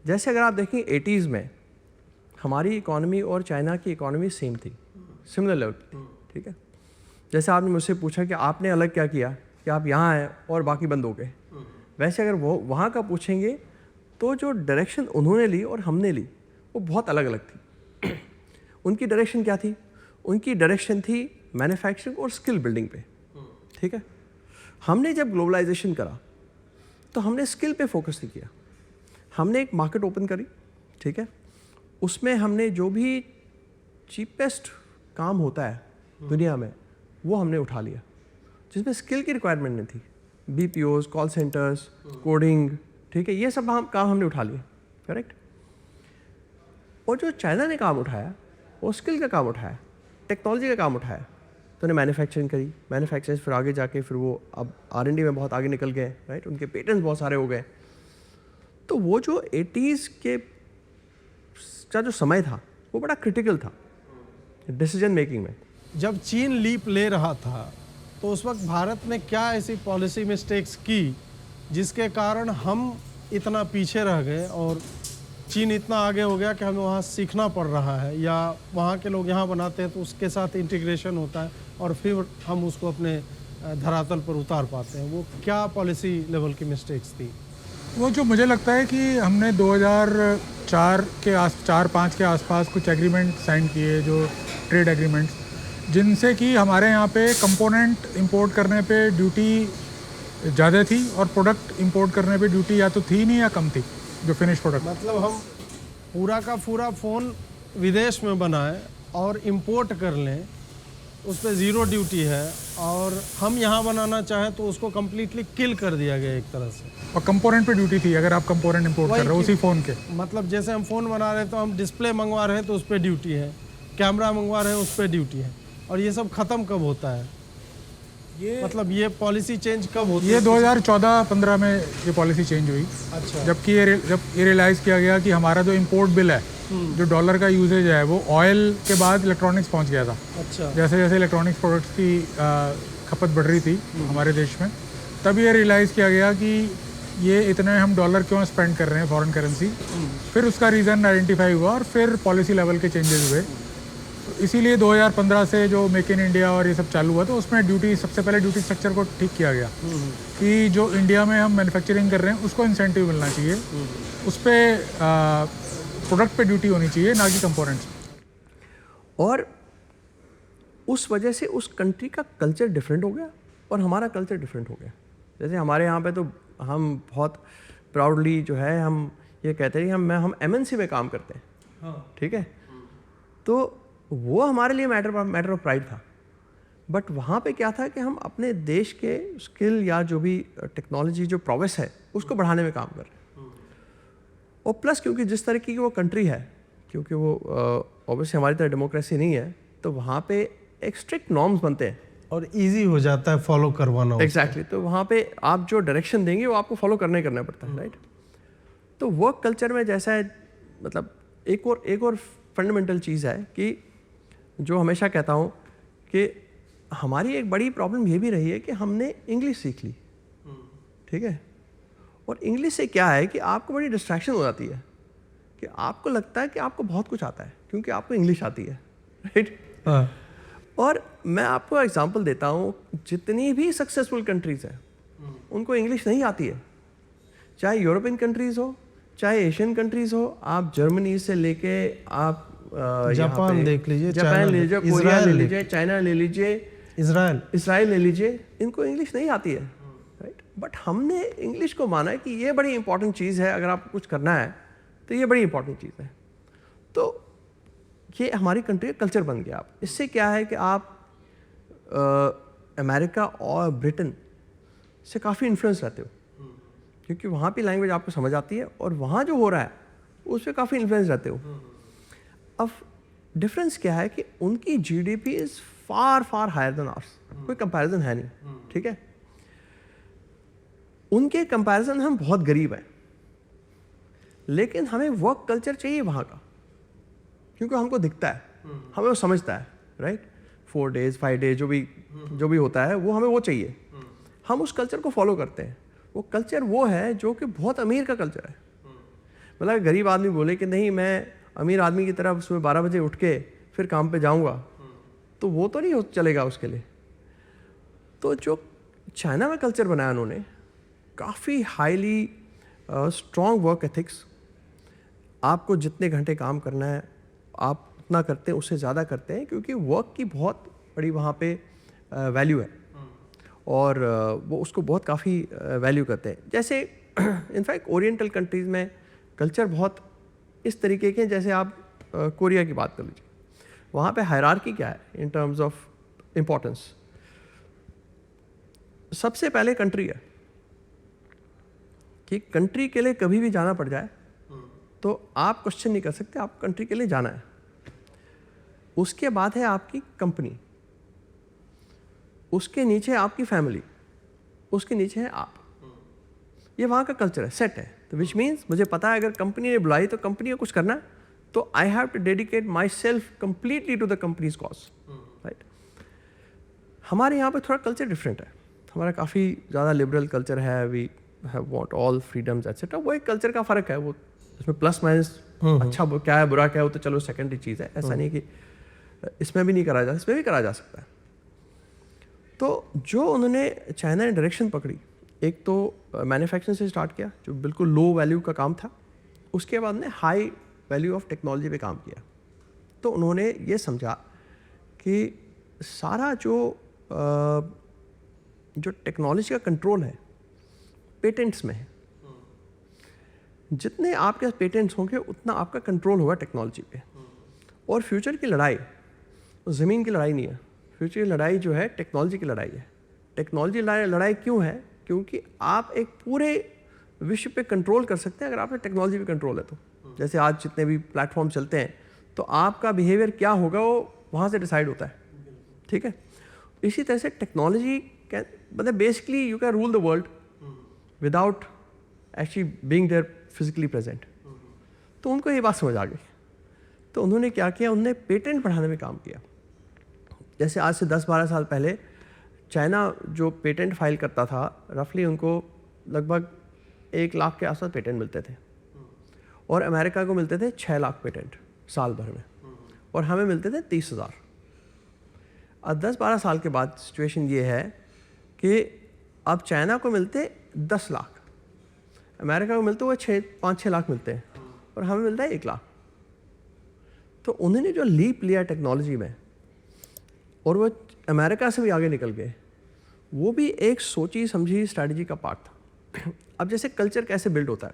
[SPEAKER 1] जैसे अगर आप देखें 80s में हमारी इकोनॉमी और चाइना की इकोनॉमी सेम थी, सिमिलर लेवल थी, ठीक है। जैसे आपने मुझसे पूछा कि आपने अलग क्या किया कि आप यहाँ आए और बाकी बंद हो गए, वैसे अगर वो वहाँ का पूछेंगे तो जो डायरेक्शन उन्होंने ली और हमने ली वो बहुत अलग अलग थी। उनकी डायरेक्शन क्या थी? उनकी डायरेक्शन थी मैन्युफैक्चरिंग और स्किल बिल्डिंग पे, ठीक है। हमने जब ग्लोबलाइजेशन करा तो हमने स्किल पे फोकस नहीं किया, हमने एक मार्केट ओपन करी, ठीक है। उसमें हमने जो भी चीपेस्ट काम होता है दुनिया में वो हमने उठा लिया, जिसमें स्किल की रिक्वायरमेंट नहीं थी। BPOs, कॉल सेंटर्स, कोडिंग, ठीक है, ये सब काम हमने उठा लिए, करेक्ट। और जो चाइना ने काम उठाया वो स्किल का काम उठाया, टेक्नोलॉजी का काम उठाया। तो उन्हें मैन्युफैक्चरिंग करी, मैन्युफैक्चरिंग फिर आगे जाके फिर वो अब R&D में बहुत आगे निकल गए, राइट। उनके पेटेंट्स बहुत सारे हो गए। तो वो जो 80s के का जो समय था वो बड़ा क्रिटिकल था डिसीजन मेकिंग में।
[SPEAKER 2] जब चीन लीप ले रहा था तो उस वक्त भारत ने क्या ऐसी पॉलिसी मिस्टेक्स की जिसके कारण हम इतना पीछे रह गए और चीन इतना आगे हो गया कि हमें वहाँ सीखना पड़ रहा है, या वहाँ के लोग यहाँ बनाते हैं तो उसके साथ इंटीग्रेशन होता है और फिर हम उसको अपने धरातल पर उतार पाते हैं। वो क्या पॉलिसी लेवल की मिस्टेक्स थी?
[SPEAKER 3] वो जो मुझे लगता है कि हमने 2004-5 के आसपास कुछ एग्रीमेंट साइन किए, जो ट्रेड एग्रीमेंट्स, जिनसे कि हमारे यहाँ पे कंपोनेंट इंपोर्ट करने पे ड्यूटी ज़्यादा थी और प्रोडक्ट इंपोर्ट करने पे ड्यूटी या तो थी नहीं या कम थी, जो फिनिश प्रोडक्ट।
[SPEAKER 2] मतलब हम पूरा का पूरा फ़ोन विदेश में बनाएं और इंपोर्ट कर लें, उस पर ज़ीरो ड्यूटी है, और हम यहाँ बनाना चाहें तो उसको कम्प्लीटली किल कर दिया गया एक तरह से।
[SPEAKER 3] और कंपोनेंट पे ड्यूटी थी, अगर आप कंपोनेंट इंपोर्ट कर रहे हो उसी फ़ोन के।
[SPEAKER 2] मतलब जैसे हम फ़ोन बना रहे हैं तो हम डिस्प्ले मंगवा रहे हैं तो उस पर ड्यूटी है, कैमरा मंगवा रहे हैं उस पर ड्यूटी है, और ये सब ख़त्म कब होता है? मतलब ये पॉलिसी चेंज कब होती
[SPEAKER 3] ये
[SPEAKER 2] है?
[SPEAKER 3] 2014-15 में ये पॉलिसी चेंज हुई।
[SPEAKER 2] अच्छा।
[SPEAKER 3] जबकि जब ये रियलाइज़ किया गया कि हमारा जो इंपोर्ट बिल है, जो डॉलर का यूजेज है, वो ऑयल के बाद इलेक्ट्रॉनिक्स पहुंच गया था।
[SPEAKER 2] अच्छा।
[SPEAKER 3] जैसे जैसे इलेक्ट्रॉनिक्स प्रोडक्ट्स की खपत बढ़ रही थी हमारे देश में, तब ये रियलाइज़ किया गया कि ये इतने हम डॉलर क्यों स्पेंड कर रहे हैं फॉरेन करेंसी। फिर उसका रीज़न आइडेंटिफाई हुआ और फिर पॉलिसी लेवल के चेंजेस हुए। तो इसीलिए 2015 से जो मेक इन इंडिया और ये सब चालू हुआ, तो उसमें ड्यूटी, सबसे पहले ड्यूटी स्ट्रक्चर को ठीक किया गया कि जो इंडिया में हम मैन्युफैक्चरिंग कर रहे हैं उसको इंसेंटिव मिलना चाहिए, उस पर प्रोडक्ट पे ड्यूटी होनी चाहिए, ना कि कंपोनेंट्स।
[SPEAKER 1] और उस वजह से उस कंट्री का कल्चर डिफरेंट हो गया और हमारा कल्चर डिफरेंट हो गया। जैसे हमारे यहाँ पे तो हम बहुत प्राउडली जो है हम ये कहते हैं कि हम MNC में काम करते हैं।
[SPEAKER 2] हाँ।
[SPEAKER 1] ठीक है, तो वो हमारे लिए मैटर ऑफ प्राइड था। बट वहाँ पे क्या था कि हम अपने देश के स्किल या जो भी टेक्नोलॉजी जो प्रोग्रेस है उसको बढ़ाने में काम कर रहे हैं। और प्लस क्योंकि जिस तरह की वो कंट्री है, क्योंकि वो ऑब्वियसली हमारी तरह डेमोक्रेसी नहीं है, तो वहाँ पे एक स्ट्रिक्ट नॉर्म्स बनते हैं
[SPEAKER 2] और इजी हो जाता है फॉलो करवाना।
[SPEAKER 1] एग्जैक्टली। तो वहाँ पे आप जो डायरेक्शन देंगे वो आपको फॉलो करना पड़ता है, राइट। तो वर्क कल्चर में जैसा है, मतलब एक और फंडामेंटल चीज़ है कि जो हमेशा कहता हूँ कि हमारी एक बड़ी प्रॉब्लम ये भी रही है कि हमने इंग्लिश सीख ली, ठीक है, और इंग्लिश से क्या है कि आपको बड़ी डिस्ट्रैक्शन हो जाती है कि आपको लगता है कि आपको बहुत कुछ आता है क्योंकि आपको इंग्लिश आती है, राइट।
[SPEAKER 2] हाँ।
[SPEAKER 1] और मैं आपको एग्जांपल देता हूँ, जितनी भी सक्सेसफुल कंट्रीज़ हैं उनको इंग्लिश नहीं आती है, चाहे यूरोपियन कंट्रीज़ हो, चाहे एशियन कंट्रीज़ हो। आप जर्मनी से लेके आप
[SPEAKER 2] जापान देख लीजिए,
[SPEAKER 1] जापान ले लीजिए, कोरिया ले लीजिए, चाइना ले लीजिए, इसराइल ले लीजिए, इनको इंग्लिश नहीं आती है, राइट। बट हमने इंग्लिश को माना है कि ये बड़ी इंपॉर्टेंट चीज़ है, अगर आपको कुछ करना है तो ये बड़ी इंपॉर्टेंट चीज़ है। तो ये हमारी कंट्री का कल्चर बन गया। आप इससे क्या है कि आप अमेरिका और ब्रिटेन से काफ़ी इन्फ्लुएंस रहते हो, क्योंकि वहाँ की लैंग्वेज आपको समझ आती है और वहाँ जो हो रहा है उस पर काफ़ी इन्फ्लुएंस रहते हो। अब डिफरेंस क्या है कि उनकी GDP is far higher than ours, कोई कंपैरिजन है नहीं, ठीक है। उनके कंपैरिजन हम बहुत गरीब हैं, लेकिन हमें वर्क कल्चर चाहिए वहाँ का, क्योंकि हमको दिखता है, हमें वो समझता है, राइट। 4 days 5 days जो भी होता है वो हमें वो चाहिए, हम उस कल्चर को फॉलो करते हैं। वो कल्चर वो है जो कि बहुत अमीर का कल्चर है। मतलब गरीब आदमी बोले कि नहीं मैं अमीर आदमी की तरह सुबह 12 बजे उठ के फिर काम पे जाऊंगा, तो वो तो नहीं चलेगा उसके लिए। तो जो चाइना में कल्चर बनाया उन्होंने, काफ़ी हाईली स्ट्रॉन्ग वर्क एथिक्स, आपको जितने घंटे काम करना है आप उतना करते हैं, उससे ज़्यादा करते हैं, क्योंकि वर्क की बहुत बड़ी वहाँ पे वैल्यू है और वो उसको बहुत काफ़ी वैल्यू करते हैं। जैसे इनफैक्ट ओरिएंटल कंट्रीज़ में कल्चर बहुत इस तरीके के, जैसे आप कोरिया की बात कर लीजिए, वहाँ पे हायरार्की क्या है इन टर्म्स ऑफ इम्पोर्टेंस। सबसे पहले कंट्री है कि कंट्री के लिए कभी भी जाना पड़ जाए तो आप क्वेश्चन नहीं कर सकते, आप कंट्री के लिए जाना है। उसके बाद है आपकी कंपनी, उसके नीचे आपकी फैमिली, उसके नीचे है आप। ये वहाँ का कल्चर है, सेट है। तो विच मीन्स मुझे पता है अगर कंपनी ने बुलाई तो कंपनी को कुछ करना है, तो I have to dedicate myself completely to the company's cause, right. हमारे यहाँ पे थोड़ा कल्चर डिफरेंट है, हमारा काफ़ी ज़्यादा लिबरल कल्चर है, we have want all freedoms etcetera. वो एक कल्चर का फ़र्क है, वो इसमें प्लस माइनस अच्छा क्या है बुरा क्या है वो तो चलो सेकेंडरी चीज़ है। ऐसा नहीं कि इसमें भी नहीं करा जा, इसमें भी करा जा सकता है। तो जो उन्होंने चाइना ने डायरेक्शन पकड़ी, एक तो मैन्युफैक्चरिंग से स्टार्ट किया जो बिल्कुल लो वैल्यू का काम था, उसके बाद ने हाई वैल्यू ऑफ टेक्नोलॉजी पे काम किया। तो उन्होंने ये समझा कि सारा जो टेक्नोलॉजी का कंट्रोल है पेटेंट्स में है। जितने आपके पास पेटेंट्स होंगे उतना आपका कंट्रोल होगा टेक्नोलॉजी पे। और फ्यूचर की लड़ाई ज़मीन की लड़ाई नहीं है, फ्यूचर की लड़ाई जो है टेक्नोलॉजी की लड़ाई है। टेक्नोलॉजी लड़ाई क्यों है? क्योंकि आप एक पूरे विश्व पे कंट्रोल कर सकते हैं अगर आप पे टेक्नोलॉजी पे कंट्रोल है तो। जैसे आज जितने भी प्लेटफॉर्म चलते हैं तो आपका बिहेवियर क्या होगा वो वहाँ से डिसाइड होता है, ठीक है। इसी तरह से टेक्नोलॉजी मतलब basically you can rule the world without actually being there physically present. तो उनको ये बात समझ आ गई, तो उन्होंने क्या किया, उन्होंने पेटेंट बढ़ाने में काम किया। जैसे आज से 10-12 साल पहले चाइना जो पेटेंट फाइल करता था, रफली उनको लगभग 1 लाख के आसपास पेटेंट मिलते थे, और अमेरिका को मिलते थे 6 लाख पेटेंट साल भर में, और हमें मिलते थे 30,000। अब 10-12 साल के बाद सिचुएशन ये है कि अब चाइना को मिलते 10 लाख, अमेरिका को मिलते हुए 5-6 लाख मिलते हैं, और हमें मिलता है 1 लाख। तो उन्होंने जो लीप लिया टेक्नोलॉजी में, और वो अमेरिका से भी आगे निकल गए, वो भी एक सोची समझी स्ट्रैटेजी का पार्ट था। अब जैसे कल्चर कैसे बिल्ड होता है,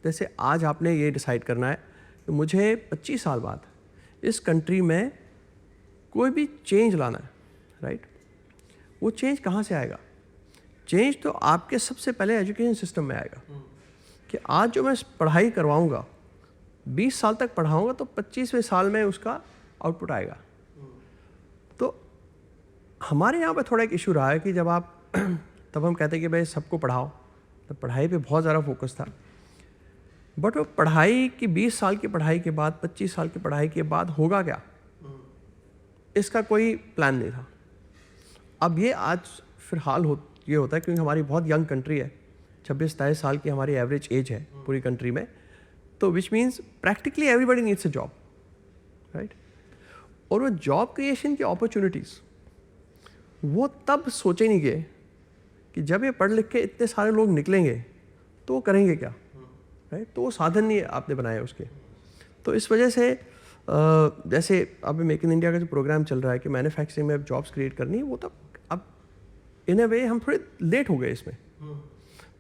[SPEAKER 1] जैसे आज आपने ये डिसाइड करना है कि मुझे 25 साल बाद इस कंट्री में कोई भी चेंज लाना है, राइट? वो चेंज कहाँ से आएगा? चेंज तो आपके सबसे पहले एजुकेशन सिस्टम में आएगा कि आज जो मैं पढ़ाई करवाऊँगा, 20 साल तक पढ़ाऊँगा, तो 25वें साल में उसका आउटपुट आएगा। तो हमारे यहाँ पे थोड़ा एक इशू रहा है कि जब आप तब हम कहते हैं कि भाई सबको पढ़ाओ, तो पढ़ाई पे बहुत ज़्यादा फोकस था, बट वो पढ़ाई की 20 साल की पढ़ाई के बाद, 25 साल की पढ़ाई के बाद होगा क्या, इसका कोई प्लान नहीं था। अब ये आज फिलहाल ये होता है क्योंकि हमारी बहुत यंग कंट्री है, 26-27 साल की हमारी एवरेज एज है पूरी कंट्री में, तो which means practically everybody needs a job, right? और वो जॉब क्रिएशन की अपॉर्चुनिटीज़ वो तब सोचे नहीं गए कि जब ये पढ़ लिख के इतने सारे लोग निकलेंगे तो वो करेंगे क्या, राइट? तो वो साधन नहीं आपने बनाए उसके। तो इस वजह से जैसे अब मेक इन इंडिया का जो प्रोग्राम चल रहा है कि मैन्युफैक्चरिंग में जॉब्स क्रिएट करनी है, वो तो अब इन अ वे हम थोड़े लेट हो गए इसमें,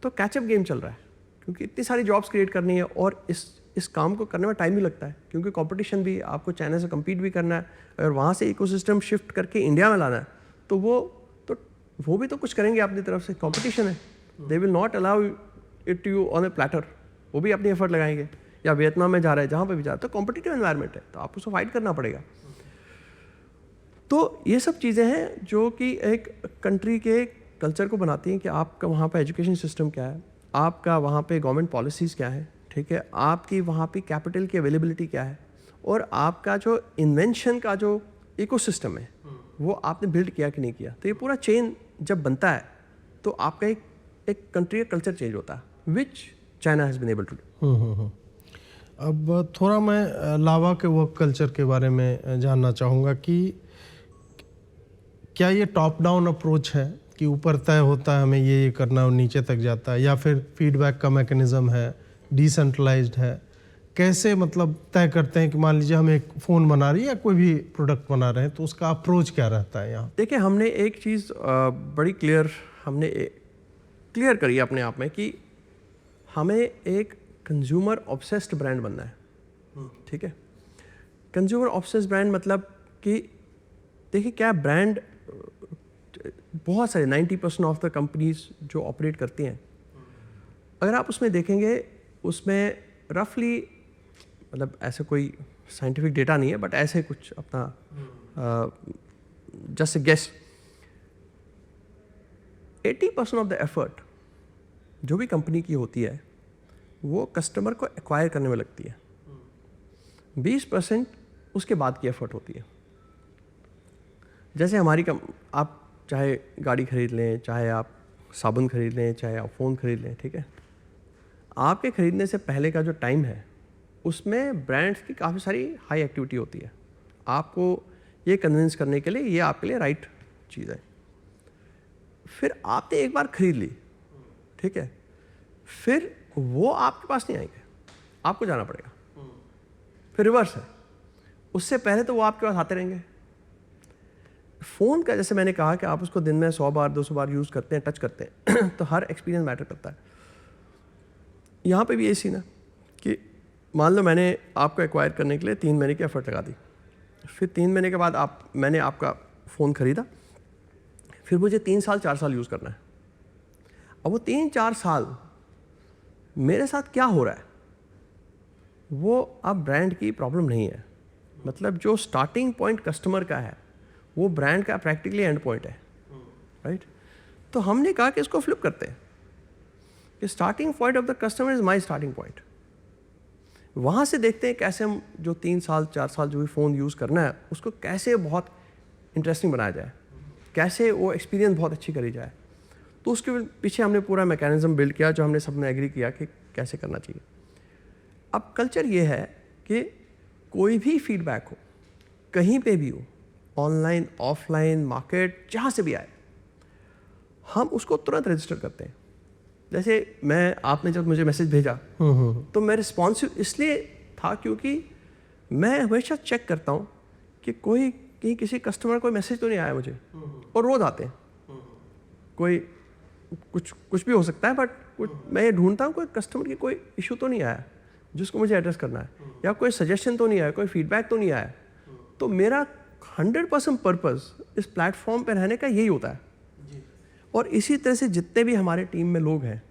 [SPEAKER 1] तो कैचअप गेम चल रहा है क्योंकि इतनी सारी जॉब्स क्रिएट करनी है, और इस काम को करने में टाइम भी लगता है क्योंकि कंपटीशन भी, आपको चाइना से कम्पीट भी करना है, और वहाँ से इकोसिस्टम शिफ्ट करके इंडिया में लाना है, तो वो भी तो कुछ करेंगे अपनी तरफ से, कंपटीशन है, they will not allow it you on A platter, वो भी अपनी एफर्ट लगाएंगे, या वियतनाम में जा रहे हैं, जहाँ पे भी जा रहे हैं, तो कॉम्पिटिटिव एनवायरनमेंट है, तो आपको उसको फाइट करना पड़ेगा। तो ये सब चीज़ें हैं जो कि एक कंट्री के कल्चर को बनाती हैं कि आपका वहाँ पे एजुकेशन सिस्टम क्या है, आपका वहाँ पे गवर्नमेंट पॉलिसीज़ क्या है, ठीक है, आपकी वहाँ पे कैपिटल की अवेलेबिलिटी क्या है, और आपका जो इन्वेंशन का जो इकोसिस्टम है वो आपने बिल्ड किया कि नहीं किया। तो ये पूरा चेन जब बनता है तो आपका एक कंट्री का कल्चर चेंज होता है, which China has been able to do.
[SPEAKER 2] अब थोड़ा मैं लावा के वर्क कल्चर के बारे में जानना चाहूँगा कि क्या ये टॉप डाउन अप्रोच है कि ऊपर तय होता है हमें ये करना और नीचे तक जाता है, या फिर फीडबैक का मैकेनिज़्म है, डिसेंट्रलाइज्ड है? कैसे मतलब तय करते हैं कि मान लीजिए हम एक फ़ोन बना रही है या कोई भी प्रोडक्ट बना रहे हैं, तो उसका अप्रोच क्या रहता है यहाँ?
[SPEAKER 1] देखिए, हमने एक चीज़ बड़ी क्लियर करी अपने आप में कि हमें एक कंज्यूमर ऑब्सेस्ड ब्रांड बनना है, ठीक है? कंज्यूमर ऑब्सेस्ड ब्रांड मतलब कि देखिए क्या ब्रांड, बहुत सारे 90% ऑफ द कंपनीज जो ऑपरेट करती हैं, अगर आप उसमें देखेंगे, उसमें रफली, मतलब ऐसे कोई साइंटिफिक डेटा नहीं है, बट ऐसे कुछ अपना just guess, 80% of the effort जो भी कंपनी की होती है वो कस्टमर को एक्वायर करने में लगती है, 20% उसके बाद की एफर्ट होती है। जैसे हमारी आप चाहे गाड़ी खरीद लें, चाहे आप साबुन खरीद लें, चाहे आप फ़ोन खरीद लें, ठीक है, आपके ख़रीदने से पहले का जो टाइम है उसमें ब्रांड्स की काफ़ी सारी हाई एक्टिविटी होती है, आपको ये कन्विंस करने के लिए ये आपके लिए राइट चीज़ है। फिर आपने एक बार ख़रीद ली, ठीक है, फिर वो आपके पास नहीं आएंगे, आपको जाना पड़ेगा। फिर रिवर्स है, उससे पहले तो वो आपके पास आते रहेंगे। फ़ोन का जैसे मैंने कहा कि आप उसको दिन में 100 बार 200 बार यूज़ करते हैं, टच करते हैं तो हर एक्सपीरियंस मैटर करता है। यहाँ पे भी यही सीन है कि मान लो मैंने आपको एक्वायर करने के लिए 3 महीने की एफर्ट लगा दी, फिर 3 महीने के बाद मैंने आपका फ़ोन ख़रीदा, फिर मुझे 3 साल 4 साल यूज़ करना है। अब वो 3-4 साल मेरे साथ क्या हो रहा है वो अब ब्रांड की प्रॉब्लम नहीं है, मतलब जो स्टार्टिंग पॉइंट कस्टमर का है वो ब्रांड का प्रैक्टिकली एंड पॉइंट है, राइट। तो हमने कहा कि इसको फ्लिप करते हैं कि starting point of the customer is my starting point. वहाँ से देखते हैं कैसे हम जो 3 साल 4 साल जो भी फ़ोन यूज़ करना है उसको कैसे बहुत इंटरेस्टिंग बनाया जाए, कैसे वो एक्सपीरियंस बहुत अच्छी करी जाए। तो उसके पीछे हमने पूरा मैकेनिज्म बिल्ड किया जो हमने सबने एग्री किया कि कैसे करना चाहिए। अब कल्चर ये है कि कोई भी फीडबैक हो, कहीं पे भी हो, ऑनलाइन ऑफलाइन मार्केट जहाँ से भी आए, हम उसको तुरंत रजिस्टर करते हैं। जैसे आपने जब मुझे मैसेज भेजा तो मैं रिस्पॉन्सिव इसलिए था क्योंकि मैं हमेशा चेक करता हूँ कि कहीं किसी कस्टमर कोई मैसेज तो नहीं आया मुझे, और रोज़ आते हैं, कोई कुछ भी हो सकता है, बट मैं ये ढूंढता हूँ कोई कस्टमर की कोई इशू तो नहीं आया जिसको मुझे एड्रेस करना है, या कोई सजेशन तो नहीं आया, कोई फीडबैक तो नहीं आया। तो मेरा 100% पर्पस इस प्लेटफॉर्म पे रहने का यही होता है। और इसी तरह से जितने भी हमारे टीम में लोग हैं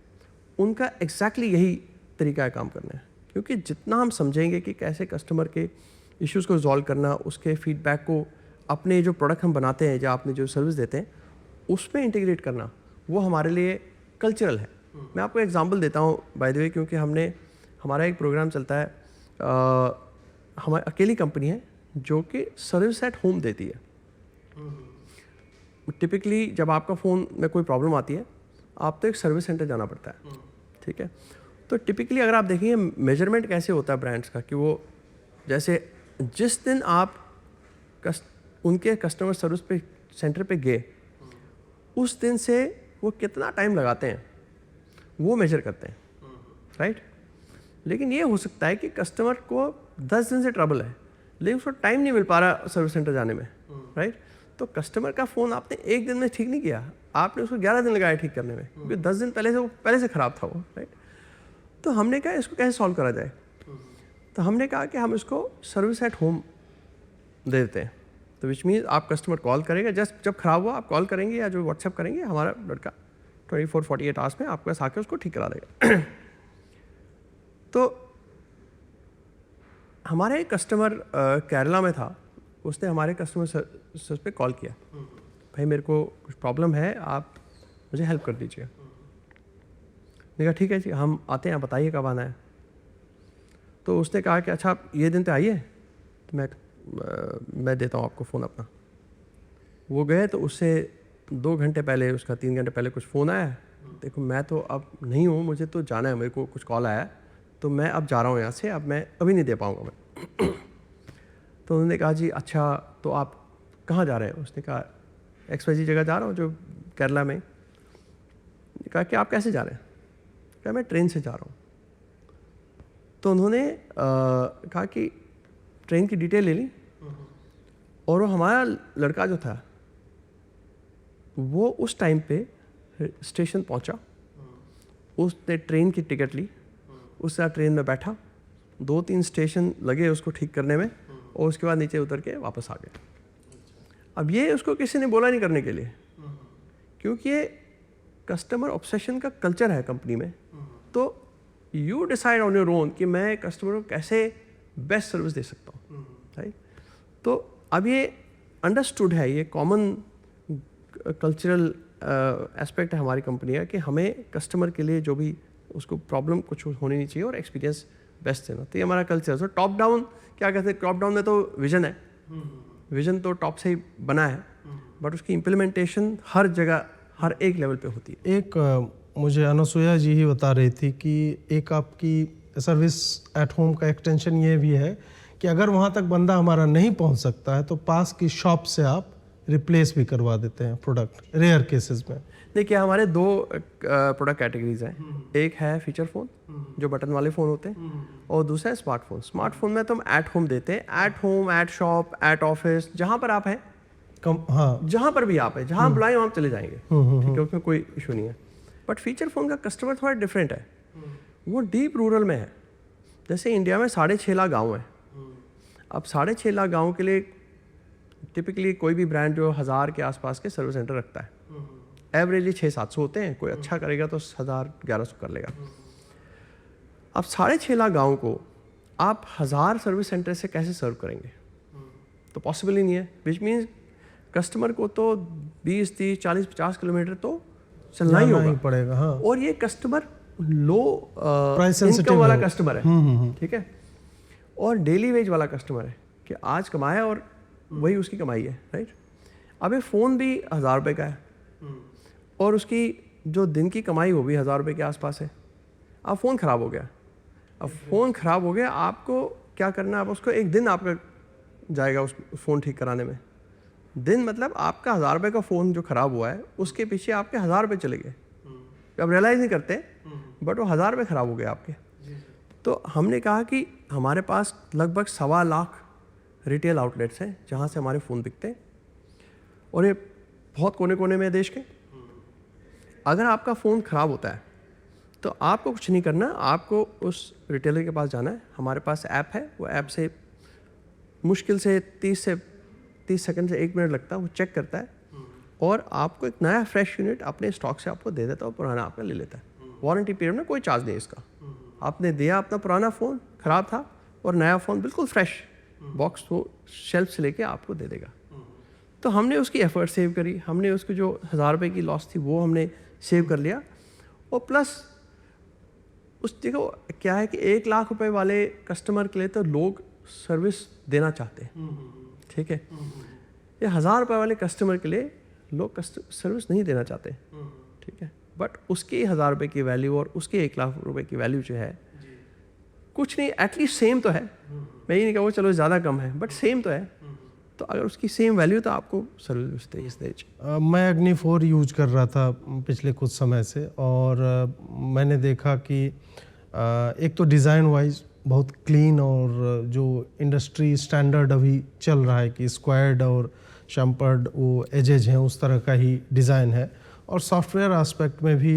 [SPEAKER 1] उनका एग्जैक्टली यही तरीका है काम करना है, क्योंकि जितना हम समझेंगे कि कैसे कस्टमर के इश्यूज़ को रिजॉल्व करना, उसके फीडबैक को अपने जो प्रोडक्ट हम बनाते हैं या आपने जो सर्विस देते हैं उसमें इंटीग्रेट करना, वो हमारे लिए कल्चरल है। मैं आपको एग्जांपल देता हूँ बाय द वे, क्योंकि हमारा एक प्रोग्राम चलता है, हमारी अकेली कंपनी है जो कि सर्विस एट होम देती है। टिपिकली जब आपका फ़ोन में कोई प्रॉब्लम आती है आप तो एक सर्विस सेंटर जाना पड़ता है, ठीक है। तो टिपिकली अगर आप देखेंगे मेजरमेंट कैसे होता है ब्रांड्स का, कि वो जैसे जिस दिन आप उनके कस्टमर सर्विस पे सेंटर पे गए उस दिन से वो कितना टाइम लगाते हैं वो मेजर करते हैं, राइट। लेकिन ये हो सकता है कि कस्टमर को 10 दिन से ट्रबल है लेकिन उसको टाइम नहीं मिल पा रहा सर्विस सेंटर जाने में, राइट। तो कस्टमर का फ़ोन आपने एक दिन में ठीक नहीं किया, आपने उसको 11 दिन लगाया ठीक करने में, क्योंकि 10 दिन पहले से ख़राब था वो, राइट। तो हमने कहा इसको कैसे सॉल्व करा जाए, तो हमने कहा कि हम इसको सर्विस एट होम दे देते हैं। तो विच मीन्स आप कस्टमर कॉल करेगा, जस्ट जब ख़राब हुआ आप कॉल करेंगे या जो व्हाट्सएप करेंगे, हमारा लड़का 24-48 आवर्स में आपके पास आके उसको ठीक करा देगा। तो हमारे एक कस्टमर केरला में था, उसने हमारे कस्टमर सर्विस पे कॉल किया, भाई मेरे को कुछ प्रॉब्लम है, आप मुझे हेल्प कर दीजिए। मैंने कहा ठीक है जी, हम आते हैं, आप बताइए कब आना है। तो उसने कहा कि अच्छा आप ये दिन पे आइए, तो मैं देता हूँ आपको फ़ोन अपना। वो गए तो उससे 2 घंटे पहले, उसका 3 घंटे पहले कुछ फ़ोन आया, देखो मैं तो अब नहीं हूँ, मुझे तो जाना है, मेरे को कुछ कॉल आया तो मैं अब जा रहा हूँ यहाँ से, अब मैं अभी नहीं दे पाऊँगा मैं। तो उन्होंने कहा जी अच्छा तो आप कहाँ जा रहे हैं, उसने कहा XYZ जगह जा रहा हूँ जो केरला में। कहा कि आप कैसे जा रहे हैं, कहा मैं ट्रेन से जा रहा हूँ। तो उन्होंने कहा कि ट्रेन की डिटेल ले ली, और वो हमारा लड़का जो था वो उस टाइम पे स्टेशन पहुंचा, उसने ट्रेन की टिकट ली, उससे ट्रेन में बैठा, 2-3 स्टेशन लगे उसको ठीक करने में, और उसके बाद नीचे उतर के वापस आ गए। अब ये उसको किसी ने बोला नहीं करने के लिए, क्योंकि ये कस्टमर ऑब्सेशन का कल्चर है कंपनी में। तो you decide on your own कि मैं कस्टमर को कैसे बेस्ट सर्विस दे सकता हूँ, राइट। तो अब ये अंडरस्टूड है, ये कॉमन कल्चरल एस्पेक्ट है हमारी कंपनी का, कि हमें कस्टमर के लिए जो भी उसको प्रॉब्लम कुछ होनी नहीं चाहिए और एक्सपीरियंस बेस्ट देना। तो ये हमारा कल्चर है। सो टॉप डाउन क्या कहते हैं, टॉप डाउन में तो विजन है, विजन तो टॉप से ही बना है, बट उसकी इम्प्लीमेंटेशन हर जगह हर एक लेवल पे होती है।
[SPEAKER 2] एक मुझे अनसुया जी ही बता रही थी कि एक आपकी सर्विस एट होम का एक्सटेंशन ये भी है कि अगर वहाँ तक बंदा हमारा नहीं पहुँच सकता है तो पास की शॉप से आप रिप्लेस भी करवा देते हैं प्रोडक्ट, रेयर केसेस में।
[SPEAKER 1] देखिए हमारे 2 प्रोडक्ट कैटेगरीज हैं, एक है फीचर फ़ोन जो बटन वाले फ़ोन होते हैं, और दूसरा है स्मार्टफोन। स्मार्टफोन में तो हम एट होम देते हैं, at home, eight shop, at office, जहाँ पर आप हैं,
[SPEAKER 2] हाँ
[SPEAKER 1] जहाँ पर भी आप हैं, जहाँ बुलाएं वहाँ चले जाएंगे, ठीक है, उसमें कोई इशू नहीं है। बट फीचर फ़ोन का कस्टमर थोड़ा डिफरेंट है, वो डीप रूरल में है। जैसे इंडिया में 6.5 लाख गाँव हैं, अब 6.5 लाख गाँव के लिए टिपिकली कोई भी ब्रांड जो 1000 के आसपास के सर्विस सेंटर रखता है, एवरेजली 600-700 होते हैं, कोई अच्छा करेगा तो 1000-1100 कर लेगा। अब 6.5 लाख गाँव को आप 1000 सर्विस सेंटर से कैसे सर्व करेंगे, तो पॉसिबल ही नहीं है। विच मीन्स कस्टमर को तो 20, 30, 40, 50 किलोमीटर तो चलना ही
[SPEAKER 2] जाना
[SPEAKER 1] होगा
[SPEAKER 2] पड़ेगा। हाँ,
[SPEAKER 1] और ये कस्टमर लो
[SPEAKER 2] Price
[SPEAKER 1] इनकम
[SPEAKER 2] sensitive
[SPEAKER 1] वाला
[SPEAKER 2] है।
[SPEAKER 1] कस्टमर है, ठीक है, और डेली वेज वाला कस्टमर है कि आज कमाया और वही उसकी कमाई है, राइट। अब ये फ़ोन भी 1000 रुपये का है और उसकी जो दिन की कमाई वो भी 1000 रुपये के आसपास है। अब फ़ोन ख़राब हो गया, अब फ़ोन ख़राब हो गया, आपको क्या करना है, आप उसको एक दिन आपका जाएगा उस फ़ोन ठीक कराने में। दिन मतलब आपका 1000 रुपये का फ़ोन जो ख़राब हुआ है उसके पीछे आपके 1000 रुपये चले गए। आप रियलाइज़ नहीं करते बट वो 1000 रुपये ख़राब हो गए आपके। तो हमने कहा कि हमारे पास लगभग 1.25 लाख रिटेल आउटलेट्स हैं जहाँ से हमारे फ़ोन बिकते हैं और ये बहुत कोने कोने में है देश के। अगर आपका फ़ोन ख़राब होता है तो आपको कुछ नहीं करना, आपको उस रिटेलर के पास जाना है। हमारे पास ऐप है, वो ऐप से मुश्किल से 30 सेकंड से 1 मिनट लगता है, वो चेक करता है और आपको एक नया फ्रेश यूनिट अपने स्टॉक से आपको दे देता है और पुराना आपका ले लेता है। वारंटी पीरियड में कोई चार्ज नहीं इसका। आपने दिया अपना पुराना फ़ोन ख़राब था और नया फ़ोन बिल्कुल फ्रेश बॉक्स वो शेल्फ से लेके आपको दे देगा। तो हमने उसकी एफर्ट सेव करी, हमने उसकी जो 1000 रुपये की लॉस थी वो हमने सेव कर लिया और प्लस उस देखो क्या है कि 1 लाख रुपए वाले कस्टमर के लिए तो लोग सर्विस देना चाहते हैं, ठीक है। ये 1000 रुपये वाले कस्टमर के लिए लोग सर्विस नहीं देना चाहते, ठीक है। बट उसके 1000 रुपये की वैल्यू और उसके 1 लाख रुपए की वैल्यू जो है कुछ नहीं, एटलीस्ट सेम तो है। मैं ये नहीं कहूँगा चलो ज़्यादा कम है बट सेम तो है। तो अगर उसकी सेम वैल्यू तो आपको सर्विस दे।
[SPEAKER 2] मैं अग्नि 4 यूज कर रहा था पिछले कुछ समय से और मैंने देखा कि एक तो डिज़ाइन वाइज बहुत क्लीन और जो इंडस्ट्री स्टैंडर्ड अभी चल रहा है कि स्क्वायर्ड और शम्पर्ड वो एजेज हैं उस तरह का ही डिज़ाइन है। और सॉफ्टवेयर एस्पेक्ट में भी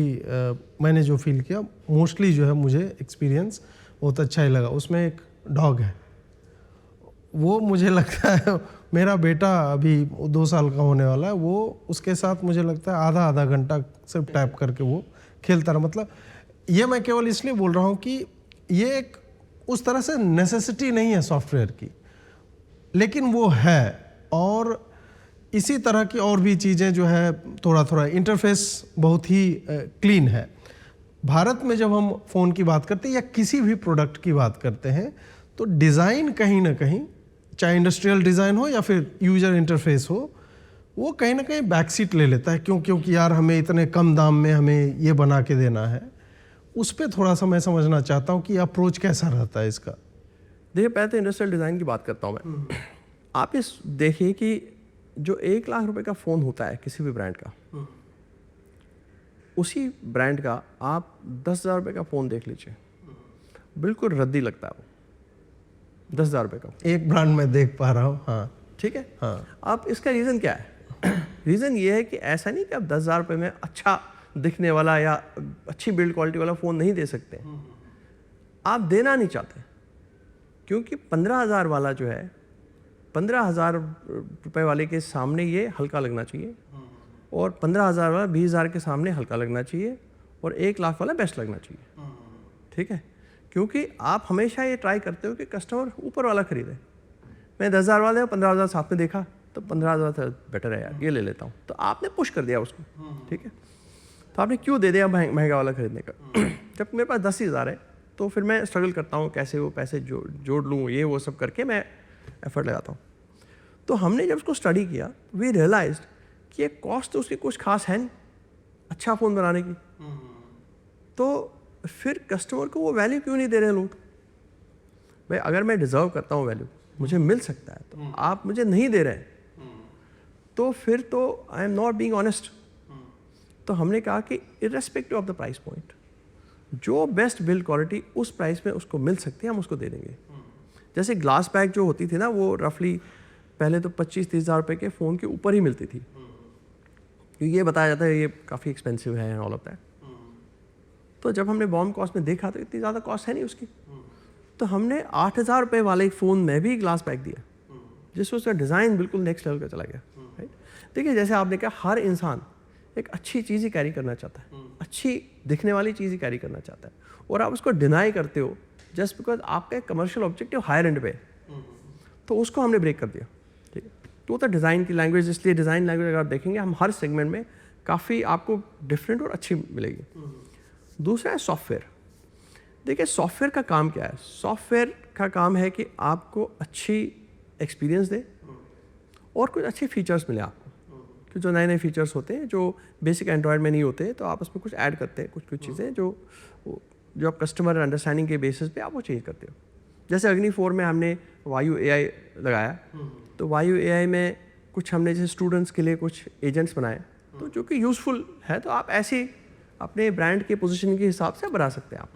[SPEAKER 2] मैंने जो फील किया मोस्टली जो है मुझे एक्सपीरियंस बहुत अच्छा ही लगा। उसमें एक डॉग है, वो मुझे लगता है मेरा बेटा अभी 2 साल का होने वाला है, वो उसके साथ मुझे लगता है आधा घंटा सिर्फ टैप करके वो खेलता रहा। मतलब ये मैं केवल इसलिए बोल रहा हूँ कि ये एक उस तरह से नेसेसिटी नहीं है सॉफ्टवेयर की, लेकिन वो है। और इसी तरह की और भी चीज़ें जो है थोड़ा इंटरफेस बहुत ही क्लीन है। भारत में जब हम फ़ोन की बात करते हैं या किसी भी प्रोडक्ट की बात करते हैं तो डिज़ाइन कहीं ना कहीं, चाहे इंडस्ट्रियल डिज़ाइन हो या फिर यूजर इंटरफेस हो, वो कहीं ना कहीं बैक सीट ले लेता है। क्योंकि यार हमें इतने कम दाम में हमें ये बना के देना है। उस पर थोड़ा सा मैं समझना चाहता हूँ कि अप्रोच कैसा रहता है इसका।
[SPEAKER 1] देखिए पहले तो इंडस्ट्रियल डिज़ाइन की बात करता हूँ मैं। आप इस देखिए कि जो 1 लाख रुपए का फ़ोन होता है किसी भी ब्रांड का, उसी ब्रांड का आप 10,000 रुपये का फ़ोन देख लीजिए, बिल्कुल रद्दी लगता है वो 10,000 रुपये का।
[SPEAKER 2] एक ब्रांड में देख पा रहा हूँ, हाँ
[SPEAKER 1] ठीक है।
[SPEAKER 2] हाँ।
[SPEAKER 1] अब इसका रीज़न क्या है? रीज़न ये है कि ऐसा नहीं कि आप 10,000 रुपये में अच्छा दिखने वाला या अच्छी बिल्ड क्वालिटी वाला फ़ोन नहीं दे सकते, आप देना नहीं चाहते। क्योंकि 15,000 वाला जो है, 15,000 रुपये वाले के सामने ये हल्का लगना चाहिए और 15,000 वाला 20,000 के सामने हल्का लगना चाहिए और 1 लाख वाला बेस्ट लगना चाहिए, ठीक है। क्योंकि आप हमेशा ये ट्राई करते हो कि कस्टमर ऊपर वाला खरीदे। मैं 10,000 वाला है, 15,000 साथ में देखा तो 15,000 बेटर है यार, ये ले लेता हूँ, तो आपने पुश कर दिया उसको, ठीक है। तो आपने क्यों दे दिया महंगा वाला खरीदने का? जब मेरे पास 10,000 है तो फिर मैं स्ट्रगल करता हूँ कैसे वो पैसे जोड़ लूँ, ये वो सब करके मैं एफर्ट लगाता हूँ। तो हमने जब उसको स्टडी किया वी रियलाइज्ड कि ये कॉस्ट तो उसकी कुछ खास है नहीं अच्छा फ़ोन बनाने की। तो फिर कस्टमर को वो वैल्यू क्यों नहीं दे रहे लोग? भाई अगर मैं डिज़र्व करता हूँ वैल्यू, मुझे मिल सकता है, तो आप मुझे नहीं दे रहे हैं तो फिर तो I am not being honest. तो हमने कहा कि irrespective of the price point, जो बेस्ट बिल्ड क्वालिटी उस प्राइस में उसको मिल सकती है हम उसको दे देंगे। जैसे ग्लास बैग जो होती थी ना, वो रफली पहले तो 25-30 हज़ार रुपये के फ़ोन के ऊपर ही मिलती थी, क्योंकि ये बताया जाता है ये काफ़ी एक्सपेंसिव है ऑल ऑफ दैट। तो जब हमने बॉम कॉस्ट में देखा तो इतनी ज़्यादा कॉस्ट है नहीं उसकी, तो हमने 8,000 रुपये वाले फ़ोन में भी ग्लास बैग दिया जिससे उसका डिज़ाइन बिल्कुल नेक्स्ट लेवल का चला गया, राइट। देखिए जैसे आपने कहा, हर इंसान एक अच्छी चीज़ ही कैरी करना चाहता है, अच्छी दिखने वाली चीज़ ही कैरी करना चाहता है, और आप उसको डिनाई करते हो जस्ट बिकॉज आपका एक कमर्शियल ऑब्जेक्टिव हायर एंड पे, तो उसको हमने ब्रेक कर दिया, ठीक है। तो वो तो डिज़ाइन की लैंग्वेज, इसलिए डिज़ाइन लैंग्वेज अगर आप देखेंगे हम हर सेगमेंट में काफ़ी आपको डिफरेंट और अच्छी मिलेगी। दूसरा है सॉफ्टवेयर। देखिए सॉफ्टवेयर का काम क्या है? सॉफ्टवेयर का काम है कि आपको अच्छी एक्सपीरियंस दे और कुछ अच्छे फीचर्स मिले आपको, कि जो नए नए फीचर्स होते हैं जो बेसिक एंड्रॉयड में नहीं होते, तो आप उसमें कुछ ऐड करते हैं, कुछ चीज़ें जो आप कस्टमर अंडरस्टैंडिंग के बेसिस पे आप वो चेंज करते हो। जैसे अग्नि 4 में हमने वायु AI लगाया, तो वायु AI में कुछ हमने जैसे स्टूडेंट्स के लिए कुछ एजेंट्स बनाए, तो जो कि यूज़फुल है, तो आप ऐसे अपने ब्रांड के पोजीशन के हिसाब से बना सकते हैं आप।